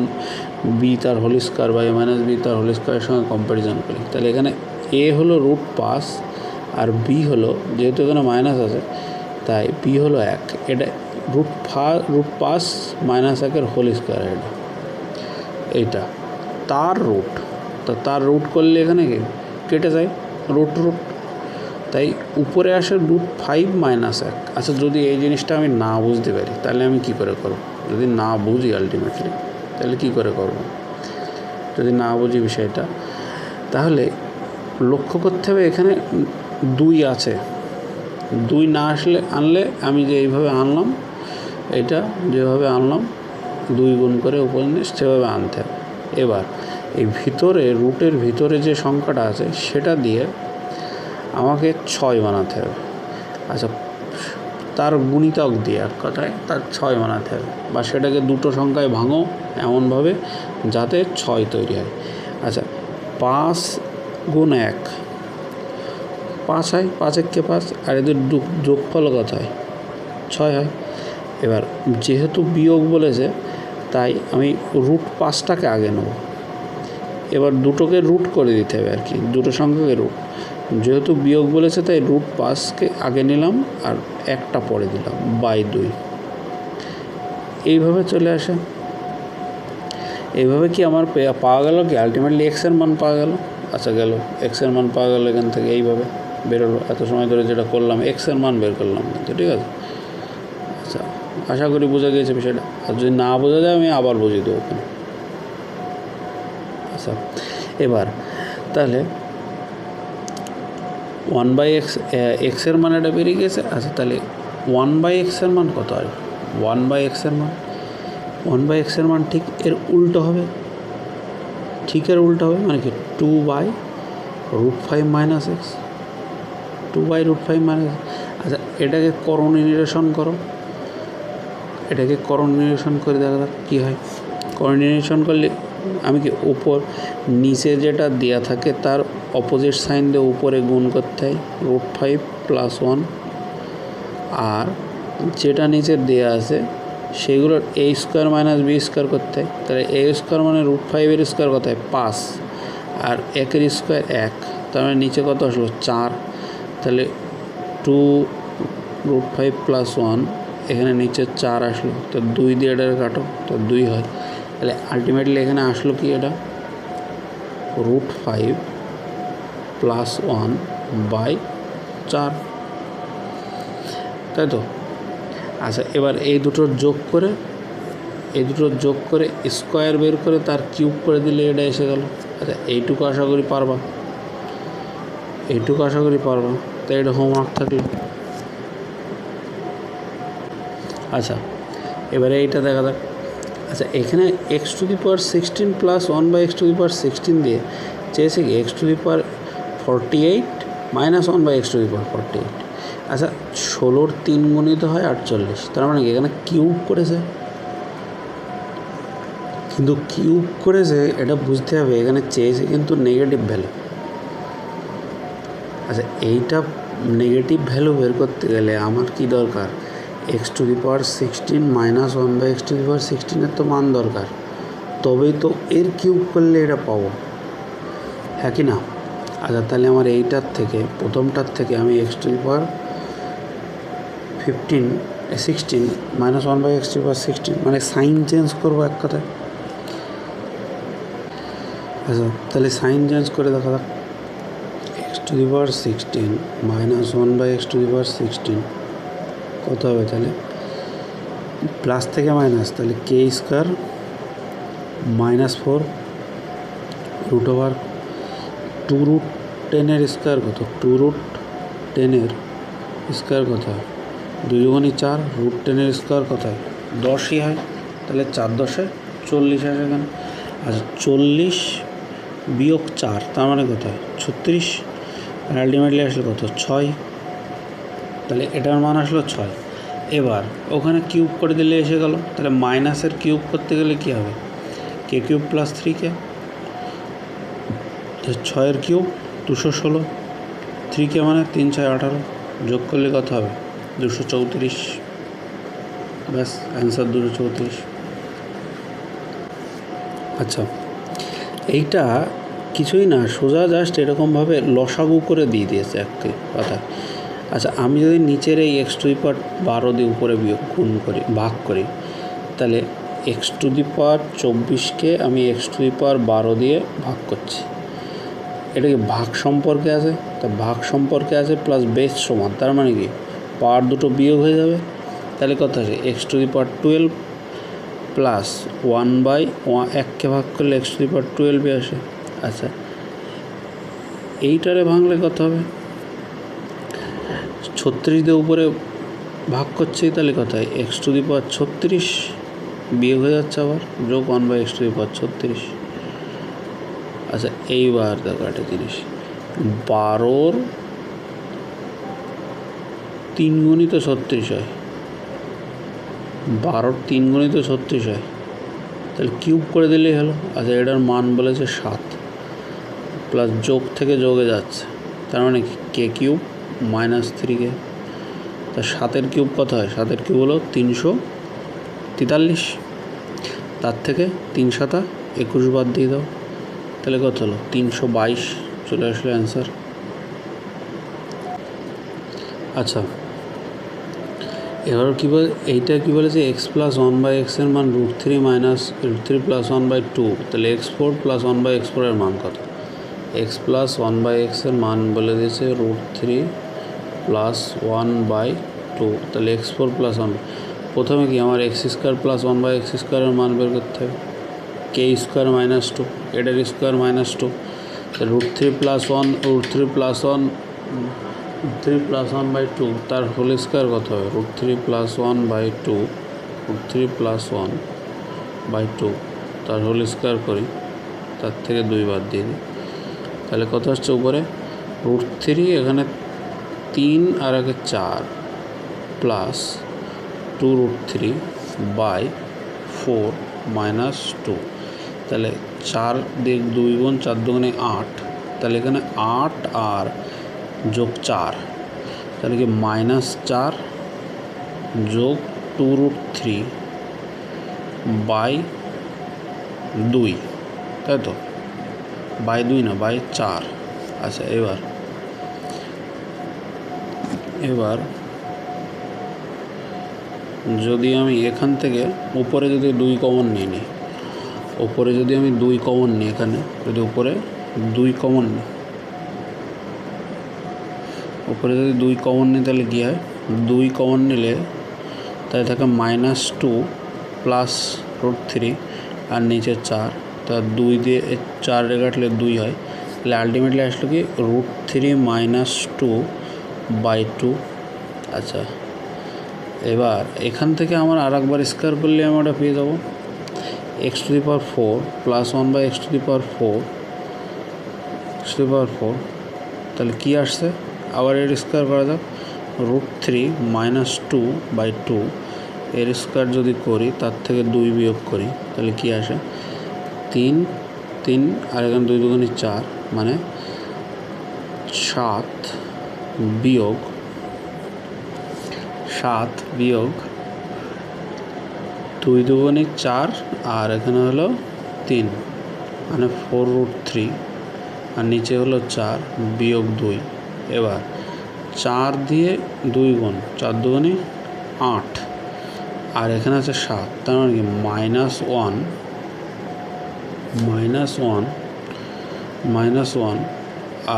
বি তার হোল স্কোয়ার বা a - বি তার হোল স্কোয়ারের সঙ্গে কম্প্যারিজন করি, তাহলে এখানে এ হলো √5 আর বি হলো, যেহেতু এখানে মাইনাস আছে তাই বি হলো 1, এটা √5 - 1 হোল স্কোয়ার, এটা এইটা তার রুট, তো তার রুট করলে এখানে কি কেটে যায় রুট, তাই উপরে আসে √5 - 1। আচ্ছা যদি এই জিনিসটা আমি না বুঝতে পারি তাহলে আমি কি করে করব, যদি না বুঝি আলটিমেটলি তাহলে কি করে করব, যদি না বুঝি বিষয়টা তাহলে লক্ষ্য করতে হবে এখানে 2 আছে, 2 না আনলে আমি যে এইভাবে আনলাম, এটা যেভাবে আনলাম 2 গুণ করে উপর নিচ সেভাবে আনতে হবে। এবার এই ভিতরে রুটের ভিতরে যে সংখ্যাটা আছে সেটা দিয়ে আমাকে 6 বানাতে হবে। আচ্ছা তার গুণিতক দিয়ে এক কথায় তার 6 বানাতে হবে, বা সেটাকে দুটো সংখ্যায় ভাঙো এমনভাবে যাতে 6 তৈরি হয়। আচ্ছা 5 গুণ 1 5 হয়, 5 একে 5, আর এদের যোগফল কত হয় 6 হয়। এবার যেহেতু বিয়োগ বলেছে তাই আমি √5টাকে আগে নেব, এবার দুটোকে রুট করে দিতে হবে আর কি, দুটো সংখ্যাকে রুট, যেহেতু বিয়োগ বলেছে তাই √5কে আগে নিলাম আর একটা পরে দিলাম বাই 2, এইভাবে চলে আসে। এইভাবে কি আমার পাওয়া গেল কি আলটিমেটলি এক্সের মান পাওয়া গেল। আচ্ছা গেল এক্সের মান পাওয়া গেল, এখান থেকে এইভাবে বেরোলো, এত সময় ধরে যেটা করলাম এক্সের মান বের করলাম কিন্তু, ঠিক আছে। আচ্ছা আশা করি বোঝা গিয়েছে বিষয়টা, আর যদি না বোঝা যায় আমি আবার বুঝিয়ে দেবো ওখানে। আচ্ছা এবার তাহলে 1/x, এক্সের মান এটা বেরিয়ে গেছে। আচ্ছা তাহলে 1/x এর মান কত হয়, 1/x এর মান, 1/x এর মান ঠিক এর উল্টো হবে, ঠিক এর উল্টো হবে, মানে কি 2/√5 - x, 2/√5 - x। আচ্ছা এটাকে করণীয় নিরসন করো, এটাকে করণীয় নিরসন করে দেখা যাক কী হয়। করণীয় নিরসন করলে আমি কি উপর নিচে যেটা দেওয়া থাকে তার অপোজিট সাইন দিয়ে উপরে গুণ করতে হয় √5 + 1, আর যেটা নিচে দেওয়া আছে সেগুলোর a² - b² করতে হয়, তাহলে a² মানে √5 এর স্কোয়ার কত হয় 5, আর 1 এর স্কোয়ার 1, তার মানে নিচে কত আসলো 4, তাহলে 2√5 + 1, এখানে নিচে 4 আসলো, তো 2 দিয়ে এটা কাটো তো 2 হয়, তাহলে আলটিমেটলি এখানে আসলো কি এটা √5 + 1/4, তাই তো। আচ্ছা এবার এই দুটোর যোগ করে স্কোয়ার বের করে তার কিউব করে দিলে এটা এসে গেল। আচ্ছা এইটুকু আশা করি পারবা, তাই এটা হোমওয়ার্ক থাকলো। আচ্ছা এবারে এইটা দেখা যাক। আচ্ছা এখানে x⁴ + 1/x⁴ দিয়ে চেয়েছে কি x⁴ 48 - 1/x⁴48। আচ্ছা 16-র 3 গুণিত হয় 48, তার মানে কি এখানে কিউব করেছে, কিন্তু কিউব করেছে এটা বুঝতে হবে এখানে চেয়েছে কিন্তু নেগেটিভ ভ্যালু। আচ্ছা এইটা নেগেটিভ ভ্যালু বের করতে গেলে আমার কি দরকার, x⁴ - 1/x⁴ তো মান দরকার, তবেই তো এর কিউব করলে এটা পাবো, হ্যাঁ কি না। আচ্ছা তাহলে আমার এইটার থেকে প্রথমটার থেকে আমি x⁴ 16 - 1/x⁴ মানে সাইন চেঞ্জ করবো এক কথায়। আচ্ছা তাহলে সাইন চেঞ্জ করে দেখা যাক, x⁴ - 1/x⁴ কত হবে, তাহলে প্লাস থেকে মাইনাস, তাহলে k² -4 রুট ওভার 2√10 স্কোয়ার কত, 2√10 স্কোয়ার কোথায়, 2 দুগুণে 4, √10 স্কোয়ার কোথায় 10ই হয়, তাহলে 4 10 40 আসে এখানে। আচ্ছা 40 বিয়োগ 4 তার মানে কোথায় 36, আর আলটিমেটলি আসলে কত 6, তাহলে এটার মান আসলো 6। এবার ওখানে কিউব করে দিলে এসে গেল, তাহলে মাইনাসের কিউব করতে গেলে কী হবে, কে কিউব প্লাস 3কে, 6 কিউব 216, 3কে মানে 3 6 18, যোগ করলে কত হবে 234, ব্যাস অ্যান্সার 234। আচ্ছা এইটা কিছুই না, সোজা জাস্ট এরকমভাবে লসাগু করে দিয়ে দিয়েছে একটি কথা। আচ্ছা আমি যদি নিচের এই x⁻12 দিয়ে উপরে বিয়োগ গুণ করি, ভাগ করি, তাহলে x⁻24কে আমি x⁻12 দিয়ে ভাগ করছি, এটা কি ভাগ সম্পর্কে আছে, তা ভাগ সম্পর্কে আছে প্লাস বেস সমান, তার মানে কি পাওয়ার দুটো বিয়োগ হয়ে যাবে, তাহলে কত আছে x⁻12 প্লাস 1/1কে ভাগ করলে x⁻12 আসে। আচ্ছা এইটারে ভাঙলে কত হবে, 36 দিয়ে উপরে ভাগ করছি, তাহলে কত হয় x⁻36 বিয়োগ হয়ে যাচ্ছে আবার যোগ 1/x⁻36। আচ্ছা এইবার দেখো একটা জিনিস, 12 3 গুণিত 36 হয়, 12 3 গুণিত 36 হয়, তাহলে কিউব করে দিলেই হলো। আচ্ছা এটার মান বলেছে 7, প্লাস যোগ থেকে যোগে যাচ্ছে, তার মানে কে কিউব -3কে, তা 7-এর কিউব কত হয়, 7-এর কিউব হলো 343, তার থেকে 3 7 21 বাদ দিয়ে দাও, তাহলে কত হলো 322, চলে আসলো অ্যান্সার। আচ্ছা এবার কী বলে, এইটা কী বলেছে x+1/x এর মান √3 মাইনাস √3 + 1/2, তাহলে x4 + 1/x4 এর মান কত, x+1/x এর মান বলে দিয়েছে √3 + 1/2, তাহলে x4 + 1, প্রথমে কি আমার x² + 1/x² এর মান বের করতে হবে, k² - 2, এটার স্কোয়ার -2, √3 + 1 √3 + 1 3 + 1/2 তার হোল স্কোয়ার কত হবে, √3 + 1/2, √3 + 1/2 তার হোল স্কোয়ার করি, তার থেকে 2 বাদ দিয়ে দিই, তাহলে কত আসছে উপরে √3, এখানে 3 আর আগে 4 প্লাস 2√3/4 -2, তাহলে 4 দিয়ে 2 গুণ 4 দুগুণে 8, তাহলে এখানে 8 আর যোগ 4, তাহলে কি -4 যোগ 2√3/2, তাই তো, /2 না /4। আচ্ছা এবার যদি আমি এখান থেকে উপরে যদি 2 কমন নিয়ে নিই, উপরে যদি আমি 2 কমন নিই, এখানে যদি উপরে 2 কমন নিই, উপরে যদি 2 কমন নিই তাহলে কী হয়, 2 কমন নিলে তাই থাকে -2 প্লাস √3 আর নিচে 4, তা 2 দিয়ে 4 কাটলে 2 হয়, তাহলে আলটিমেটলি আসলো কি √3 - 2/2। আচ্ছা এবার এখান থেকে আমার আর একবার স্কোয়ার করলে আমি ওটা পেয়ে যাবো x⁴ + 1/x⁴, তাহলে কী আসছে, আবার এর স্কোয়ার করা যাক, √3 - 2/2 এর স্কোয়ার যদি করি, তার থেকে 2 বিয়োগ করি, তাহলে কী আসে 3 3 আর এখানে 2 দুগুণে 4, মানে 7 বিয়োগ 2 দুগুণে 4 আর এখানে হলো 3, মানে 4√3 আর নিচে হলো 4 বিয়োগ 2, এবার 4 দিয়ে 2 গুণ 4 দুগুণে 8 আর এখানে আছে 7, তার মানে কি -1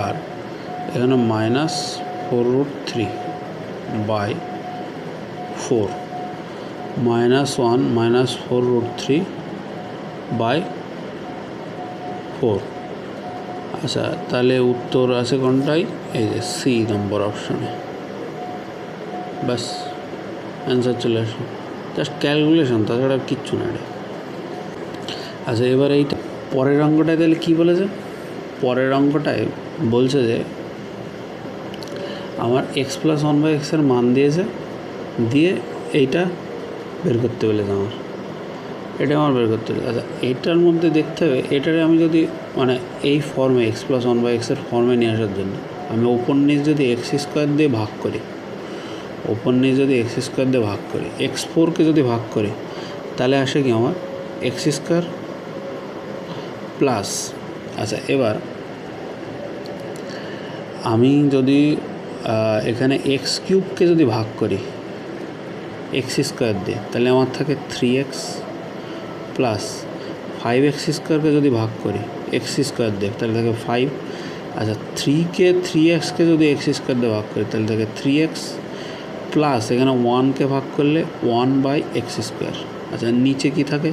আর এখানে -4√3/4, -1 - 4√3/4 4। আচ্ছা, তাহলে উত্তর আছে কোনটাই? এই যে সি নম্বর অপশানে। ব্যাস, অ্যান্সার চলে আসে। জাস্ট ক্যালকুলেশন, তাছাড়া কিচ্ছু না এটা। আচ্ছা, এবার এইটা পরের অঙ্কটায় তাহলে কী বলেছে? পরের অঙ্কটায় বলছে যে আমার x + 1/x এর মান দিয়েছে, দিয়ে এইটা বের করতে বলেছে এটা আমার বের করতে হবে। আচ্ছা, এইটার মধ্যে দেখতে হবে, এটারে আমি যদি মানে এই ফর্মে x + 1/x এর ফর্মে নিয়ে আসার জন্য আমি ওপর নিচ যদি x² দিয়ে ভাগ করি, x4কে যদি ভাগ করি, তাহলে আসে কি আমার x² প্লাস। আচ্ছা, এবার আমি যদি এখানে x³ যদি ভাগ করি x² দিয়ে, তাহলে আমার থাকে 3x প্লাস 5x² যদি ভাগ করি x² দিয়ে, তাহলে থাকে 5। আচ্ছা, 3x যদি x² দিয়ে ভাগ করি, তাহলে থাকে 3x প্লাস এখানে 1কে ভাগ করলে 1/x²। আচ্ছা, নিচে কি থাকে?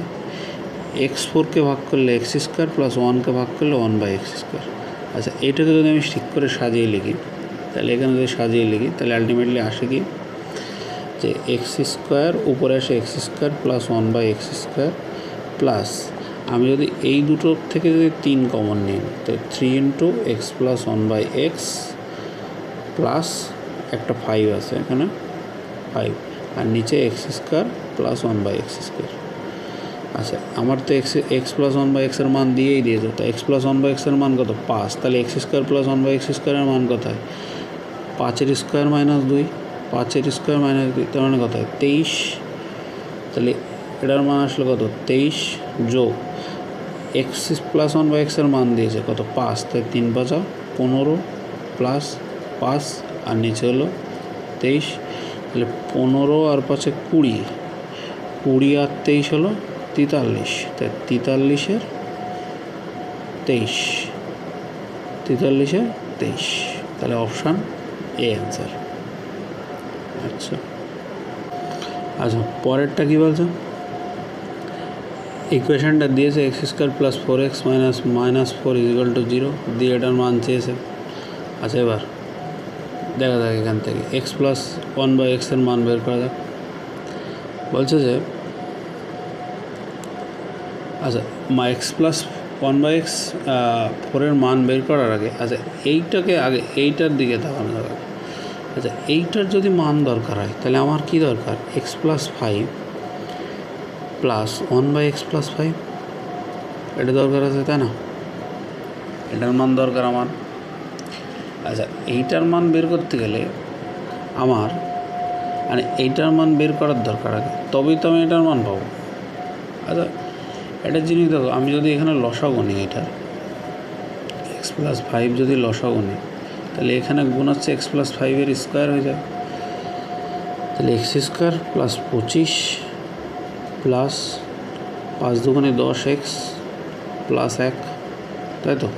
x4কে ভাগ করলে x² প্লাস 1কে ভাগ করলে 1/x²। আচ্ছা, এটাকে যদি আমি ঠিক করে সাজিয়ে লিখি, তাহলে এখানে যদি সাজিয়ে লিখি, তাহলে আলটিমেটলি আসে কি যে x² উপরে আসে x² প্লাস 1/x² প্লাস আমি যদি এই দুটোর থেকে যদি 3 কমন নিই, তো 3 × x প্লাস 1/x প্লাস একটা 5 আছে এখানে 5, আর নিচে x² প্লাস 1/x²। আচ্ছা, আমার তো x প্লাস 1/x এর মান দিয়েই দিয়েছে, তো x প্লাস 1/x এর মান কত? 5। তাহলে x² প্লাস 1/x² এর মান কত হয়? 5 - 2 - 2, 5 - 2 - 2, তার মানে কত হয়? 23। তাহলে এটার মান আসলে কত? 23 যোগ x প্লাস 1/x এর মান দিয়েছে কত? 5। তাই 3 × 5 = 15 প্লাস 5, আর নিচে হলো 23। তাহলে 15 আর 5 = 20, 20 আর 23 হলো 43। তাই 43-এর 23, 43-এর 23। তাহলে অপশান এ অ্যান্সার। আচ্ছা, পরেরটা কী বলছে? ইকুয়েশানটা দিয়েছে x² প্লাস 4x মাইনাস 4 = 0 দিয়ে এটার মান চেয়েছে। আচ্ছা, এবার দেখা যাক এখান থেকে x প্লাস 1/x এর মান বের করা যাক। বলছে যে আচ্ছা, x প্লাস 1/x 4 এর মান বের করার আগে আচ্ছা এইটাকে আগে এইটার দিকে তাকানো যাবে। আচ্ছা, এইটার যদি মান দরকার হয়, তাহলে আমার কি দরকার? x plus 5 plus 1/x plus 5, এটা দরকার আছে, তাই না? এটার মান দরকার আমার। আচ্ছা, এইটার মান বের করতে গেলে আমার মানে এইটার মান বের করার দরকার আগে, তবেই তো আমি এটার মান পাবো। আচ্ছা, একটা জিনিস দেখো, আমি যদি এখানে লসাগু নিই, এটা x প্লাস 5 যদি লসাগু নিই, তাহলে এখানে গুণ হচ্ছে x প্লাস 5-এর স্কোয়ার হয়ে যায়। তাহলে x² plus 25 plus 5 × 2 = 10x plus 1, তাই তো?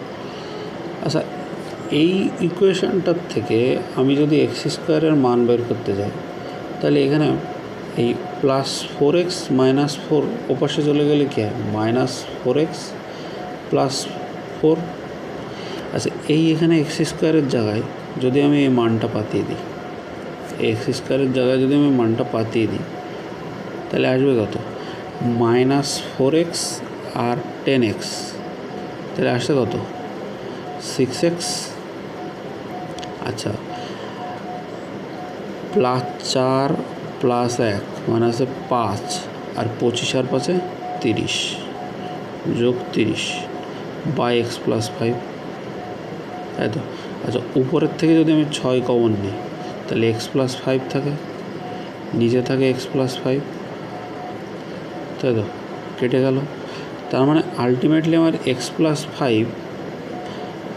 আচ্ছা, এই ইকুয়েশানটার থেকে আমি যদি x² এর মান বের করতে যাই, তাহলে এখানে এই প্লাস 4x মাইনাস 4 ওপাশে চলে গেলে কী হয়? -4x plus 4। আচ্ছা, এখানে x² এর জায়গায় যদি আমি এই মানটা পাতিয়ে দিই, x² এর জায়গায় যদি আমি মানটা পাতিয়ে দিই, তাহলে আসবে কত? -4x আর 10x, তাহলে আসছে কত? 6x। আচ্ছা, প্লাস 4 প্লাস 1 মানে আছে 5, আর 25 আর 5 = 30 যোগ 30 বাই x প্লাস 5, তাই তো? আচ্ছা, উপরের থেকে যদি আমি 6 কমন নিই, তাহলে x প্লাস 5 থাকে, নিচে থাকে x প্লাস 5, তাই তো? কেটে গেল। তার মানে আলটিমেটলি আমার x plus 5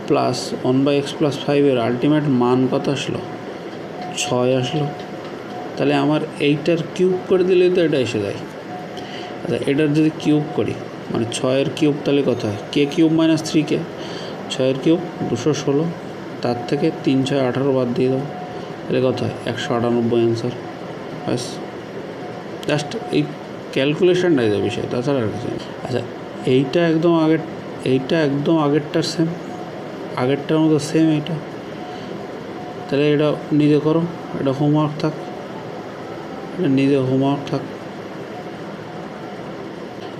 plus 1/x plus 5-এর আলটিমেট মান কত আসলো? 6 আসলো। তাহলে আমার এইটার কিউব করে দিলেই তো এটা এসে যায়। আচ্ছা, এটার যদি কিউব করি, মানে 6-এর কিউব, তাহলে কত হয়? k³ - 3k, 6-এর কিউব 216, তার থেকে 3 × 6 = 18 বাদ দিয়ে দাও, তাহলে কত হয়? 198 অ্যান্সার। ব্যাস, জাস্ট এই ক্যালকুলেশনটাই যে বিষয়, তাছাড়া আর কিছু। আচ্ছা, এইটা একদম আগে এইটা একদম আগেরটার মতো সেম এইটা। তাহলে এটা নিজে করো, এটা হোমওয়ার্ক থাক, এটা নিজে হোমওয়ার্ক থাক।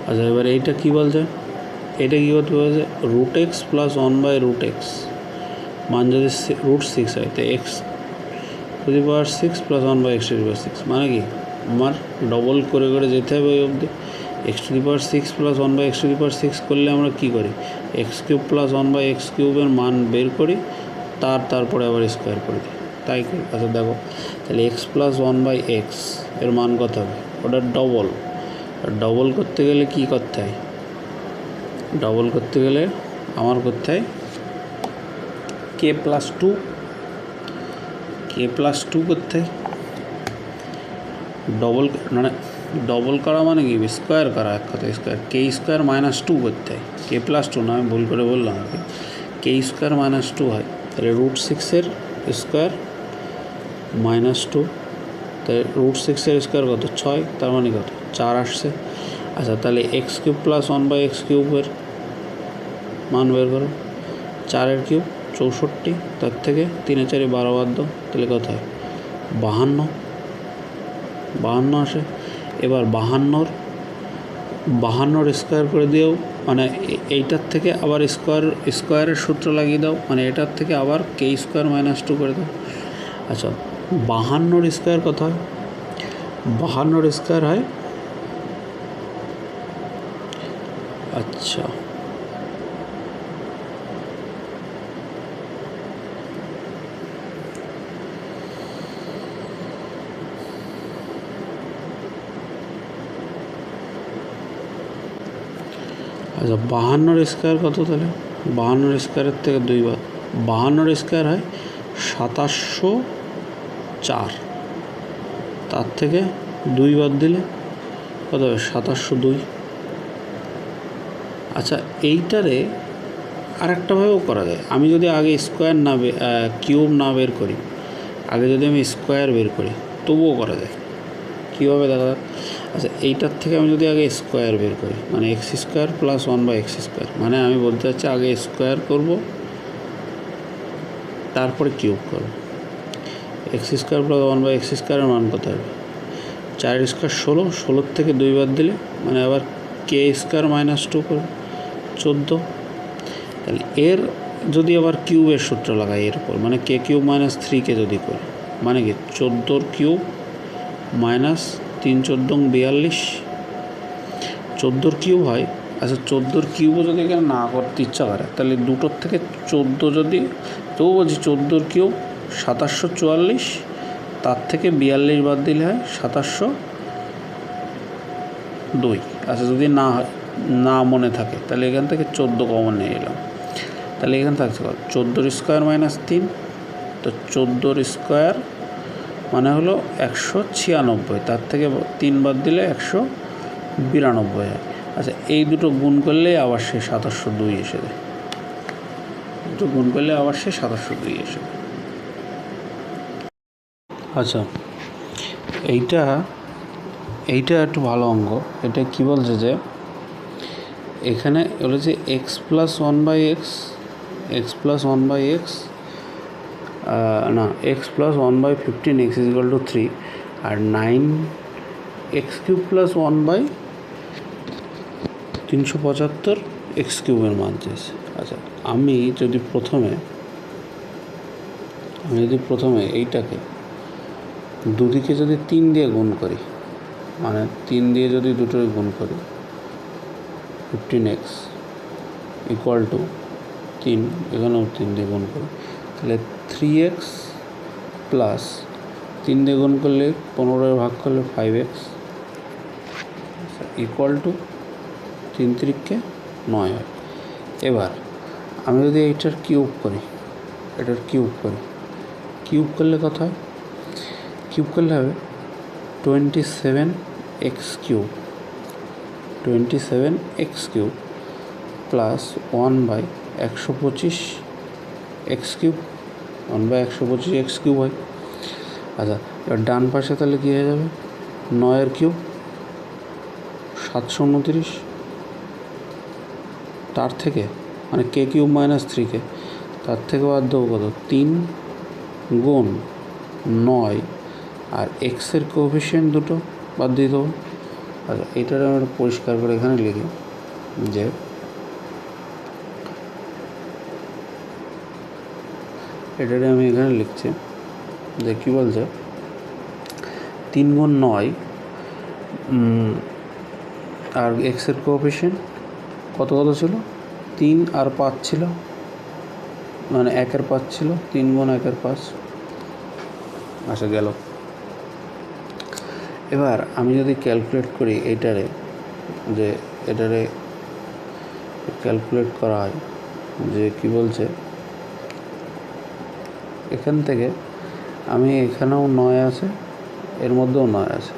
আচ্ছা এবার এইটা কী বলছে, এটা কী করতে বলছে, রুট এক্স প্লাস 1/√x মান যদি √6 হয় তো x⁶ প্লাস 1/x⁶, মানে কি আমার ডবল করে করে যেতে হবে ওই অবধি। x⁶ প্লাস 1/x⁶ করলে আমরা কী করি, x³ প্লাস 1/x³ মান বের করি, তারপরে আবার স্কোয়ার করে দিই, তাই করি। আচ্ছা দেখো তাহলে x প্লাস 1/x এর মান কত হবে, ওটা ডবল করতে গেলে কি করতে হয়, ডবল করতে গেলে আমার করতে হয় k+2 করতে হয়। ডবল করা মানে কি, স্কোয়ার করা, এক কথা স্কোয়ার, k² - 2 করতে হয়, k+2 না, আমি ভুল করে বললাম আর কি, k² - 2 হয়। তাহলে √6 স্কোয়ার -2, তাহলে √6 স্কোয়ার কত 6, তার মানে কত 4 আসছে। আচ্ছা তাহলে x³ প্লাস 1/x³ মান বের করো, 4 কিউব 64, তার থেকে 3 4 12 বাদ দাও, তাহলে কত হয় 52 আসে। এবার 52 স্কোয়ার করে দিও, মানে এইটার থেকে আবার স্কোয়ারের সূত্র লাগিয়ে দাও, মানে এটার থেকে আবার k² - 2 করে দাও। আচ্ছা 52 স্কোয়ার কত হয়, 52 স্কোয়ার হয়, আচ্ছা আচ্ছা 52 স্কোয়ার কত, তাহলে 52 স্কোয়ারের থেকে 2 বাদ, 52 স্কোয়ার হয় 2704, তার থেকে 2 বাদ দিলে কত হবে 2702। আচ্ছা এইটারে আরেকটাভাবেও করা যায়, আমি যদি আগে স্কোয়ার না কিউব না বের করি, আগে যদি আমি স্কোয়ার বের করি তবুও করা যায়। কীভাবে দেখা যাক, আচ্ছা এইটার থেকে আমি যদি আগে স্কোয়ার বের করি, মানে x² প্লাস 1/x², মানে আমি বলতে চাচ্ছি আগে স্কোয়ার করব তারপরে কিউব করব। x² প্লাস 1/x² মান কত হবে, 4 স্কোয়ার 16 থেকে 2 বাদ দিলে, মানে আবার k² - 2 করব 14। তাহলে এর যদি আবার কিউবের সূত্র লাগাই এর উপর, মানে k³ - 3 যদি করি, মানে কি 14 কিউব মাইনাস 3 14 42, 14 কিউব হয়। আচ্ছা 14 কিউবও যদি এখানে না করতে ইচ্ছা করে, তাহলে দুটোর থেকে 14 যদি, তবু বলছি 14 কিউব 2744, তার থেকে 42 বাদ দিলে হয় 2702। আচ্ছা যদি না মনে থাকে তাহলে এখান থেকে 14 কমন নিয়ে এলাম, তাহলে এখানে থাকছে কত 14 স্কোয়ার - 3, তো 14 স্কোয়ার মানে হলো 196, তার থেকে 3 বাদ দিলে 192 হয়। আচ্ছা এই দুটো গুণ করলে আবার সে 2702 এসে যায়, দুটো গুণ করলে আবার সে 2702 এসে যায়। আচ্ছা এইটা একটু ভালো অঙ্ক। এটা কি বলছে যে এখানে বলেছে x plus 1/x, x plus 1/x না x প্লাস 1/15 x = 3, আর 9x³ প্লাস 1/375 x³ মান চেয়েছে। আচ্ছা আমি যদি প্রথমে এইটাকে দুদিকে যদি 3 দিয়ে গুণ করি, মানে 3 দিয়ে যদি দুটোই গুণ করি, 15x = 3, এখানেও 3 দিয়ে গুণ করি, তাহলে 3x প্লাস 3 দিয়ে গুণ করলে 15 ভাগ করলে 5x = 3 3 9 হয়। এবার আমি যদি এইটার কিউব করি, কিউব করলে কত হয়, কিউব করলে হবে 27x³ প্লাস 1/125 x³ 1/125 x³ হয়। আচ্ছা এবার ডান পাশে তাহলে কী হয়ে যাবে, 9 কিউব 729, তার থেকে মানে কে কিউব মাইনাস 3কে তার থেকে বাদ দেবো কত 3 গুণ 9 আর এক্সের কোএফিসিয়েন্ট দুটো বাদ দিয়ে দেবো। আচ্ছা এইটার আমি পরিষ্কার করে এখানে লিখি যে এটারে আমি এখানে লিখছি যে কী বলছে 3 গুণ 9 আর এক্সের কোএফিসিয়েন্ট কত কত ছিল 3 আর 5 ছিল, মানে 1-এর 5 ছিল, 3 গুণ 1-এর 5 আসা গেল। এবার আমি যদি ক্যালকুলেট করি এটারে, যে এটারে ক্যালকুলেট করা হয় যে কি বলছে এখান থেকে আমি এখানেও 9 আছে, এর মধ্যেও 9 আছে,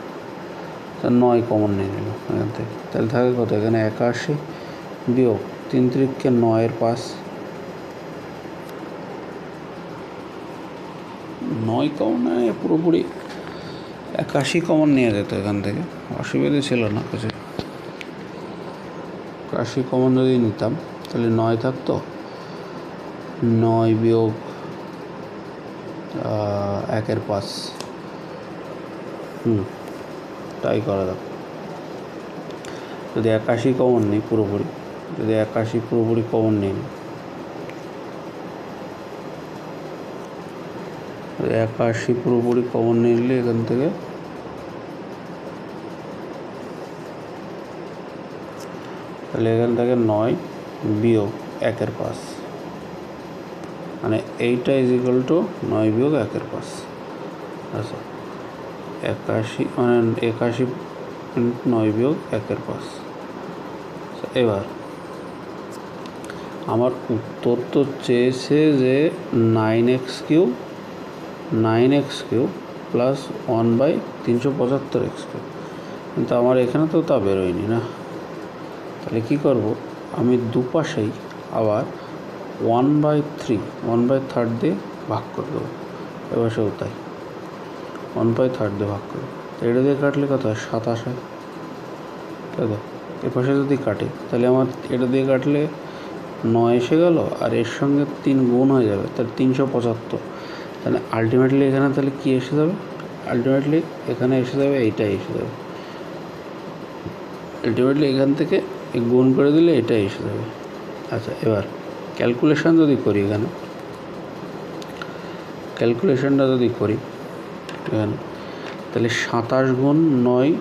তা 9 কমন নিয়ে নিলাম এখান থেকে, তাহলে থাকে কত এখানে 81 বিয়োগ 3 3কে 9-এর 5, 9 কমন নেয় পুরোপুরি 81 কমন নিয়ে যেত এখান থেকে, অসুবিধা ছিল না কিছু। 81 কমন যদি নিতাম তাহলে 9 থাকতো, 9 বিয়োগ 1-এর 5, তাই করা যাক। যদি 81 কমন নিই পুরোপুরি, যদি 81 পুরোপুরি কমন নিই, 81 পুরোপুরি কমন নিলে এখান থেকে তাহলে এখান থেকে 9 বিয়োগ 1-এর 5, মানে এইটা ইজ ইকুয়াল টু 9 বিয়োগ 1-এর 5। আচ্ছা 81 মানে 81 9 বিয়োগ 1-এর 5। এবার আমার উত্তর তো চেয়েছে যে 9x cube plus 1/375x cube, কিন্তু আমার এখানে তো তা বেরোয়নি না। তাহলে কী করব, আমি দুপাশেই আবার 1/3 দিয়ে ভাগ করে দেবো, এবার সেও তাই 1/3 দিয়ে ভাগ করবো। এটা দিয়ে কাটলে কত হয় 27 হয়, তাই তো। এপাশে যদি কাটি তাহলে আমার এটা দিয়ে কাটলে 9 এসে গেল, আর এর সঙ্গে 3 গুণ হয়ে যাবে, তাহলে 375। তাহলে আলটিমেটলি এখানে তাহলে কী এসে যাবে, আলটিমেটলি এখানে এসে যাবে, এইটাই এসে যাবে। আলটিমেটলি এখান থেকে গুণ করে দিলে এটাই এসে যাবে। আচ্ছা এবার ক্যালকুলেশন যদি করি, এখানে ক্যালকুলেশনটা যদি করি এখানে, তাহলে 27 গুণ 9,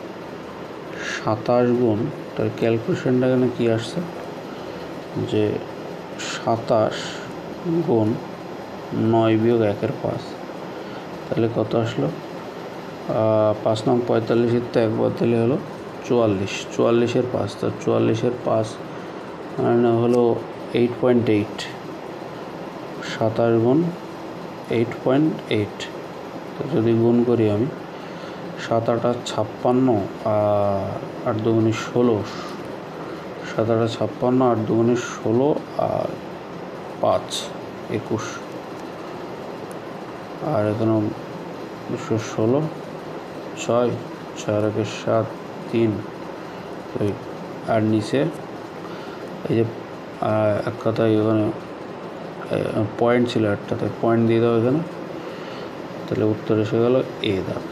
27 গুণ, তার ক্যালকুলেশনটা এখানে কী আসছে যে 27 গুণ 9 বিয়োগ 1-এর 5, তাহলে কত আসলো 5 নং 45-এর তো একবার তাহলে হলো 44, 44-এর 5, তো 44-এর 5 মানে হলো 8.8, 27 গুণ 8.8, তো যদি গুণ করি আমি 7 8 56 আর 8 2 16, 7 8 56, 8 2 16 আর 5 21, আর এখানে 16 6 6 1 7 3, আর নিচে এই যে এক কথায় এখানে পয়েন্ট ছিল একটাতে, পয়েন্ট দিয়ে দাও এখানে, তাহলে উত্তর এসে গেল এ দাগ।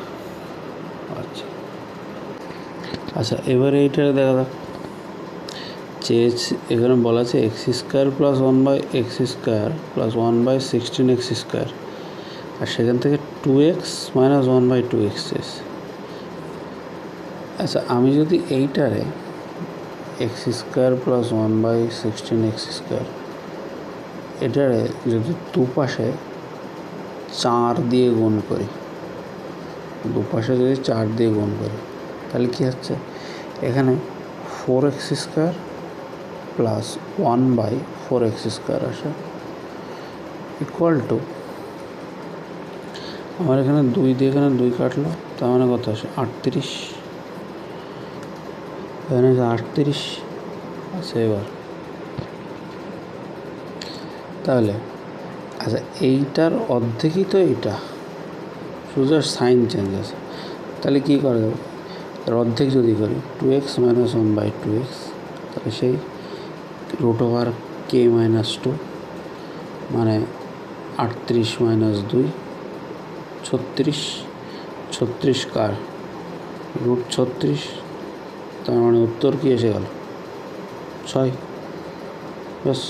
আচ্ছা আচ্ছা এবারে এইটা দেখা যাক, এখানে বলা আছে x² plus 1/x² plus 1/16x², আর সেখান থেকে 2x মাইনাস 1/2x। আচ্ছা আমি যদি এইটারে x² প্লাস 1/16x², এটারে যদি দুপাশে 4 দিয়ে গুণ করি, দুপাশে যদি 4 দিয়ে গুণ করি, তাহলে কী হচ্ছে এখানে 4x² প্লাস 1/4x² আসে, ইকুয়াল টু আমার এখানে 2 দিয়ে এখানে 2 কাটলো, তার মানে কত আসে 38, এখানে 38 আছে। এবার তাহলে আচ্ছা এইটার অর্ধেকই তো এইটা, শুধু সাইন চেঞ্জ আছে, তাহলে কী করা যাবে, তার অর্ধেক যদি করি 2x মাইনাস 1/2x, তাহলে সেই রুট ওভার কে মাইনাস 2 মানে 38 মাইনাস 2 36 কার রুট 36, তার মানে উত্তর কি এসে গেল 6। ব্যাস।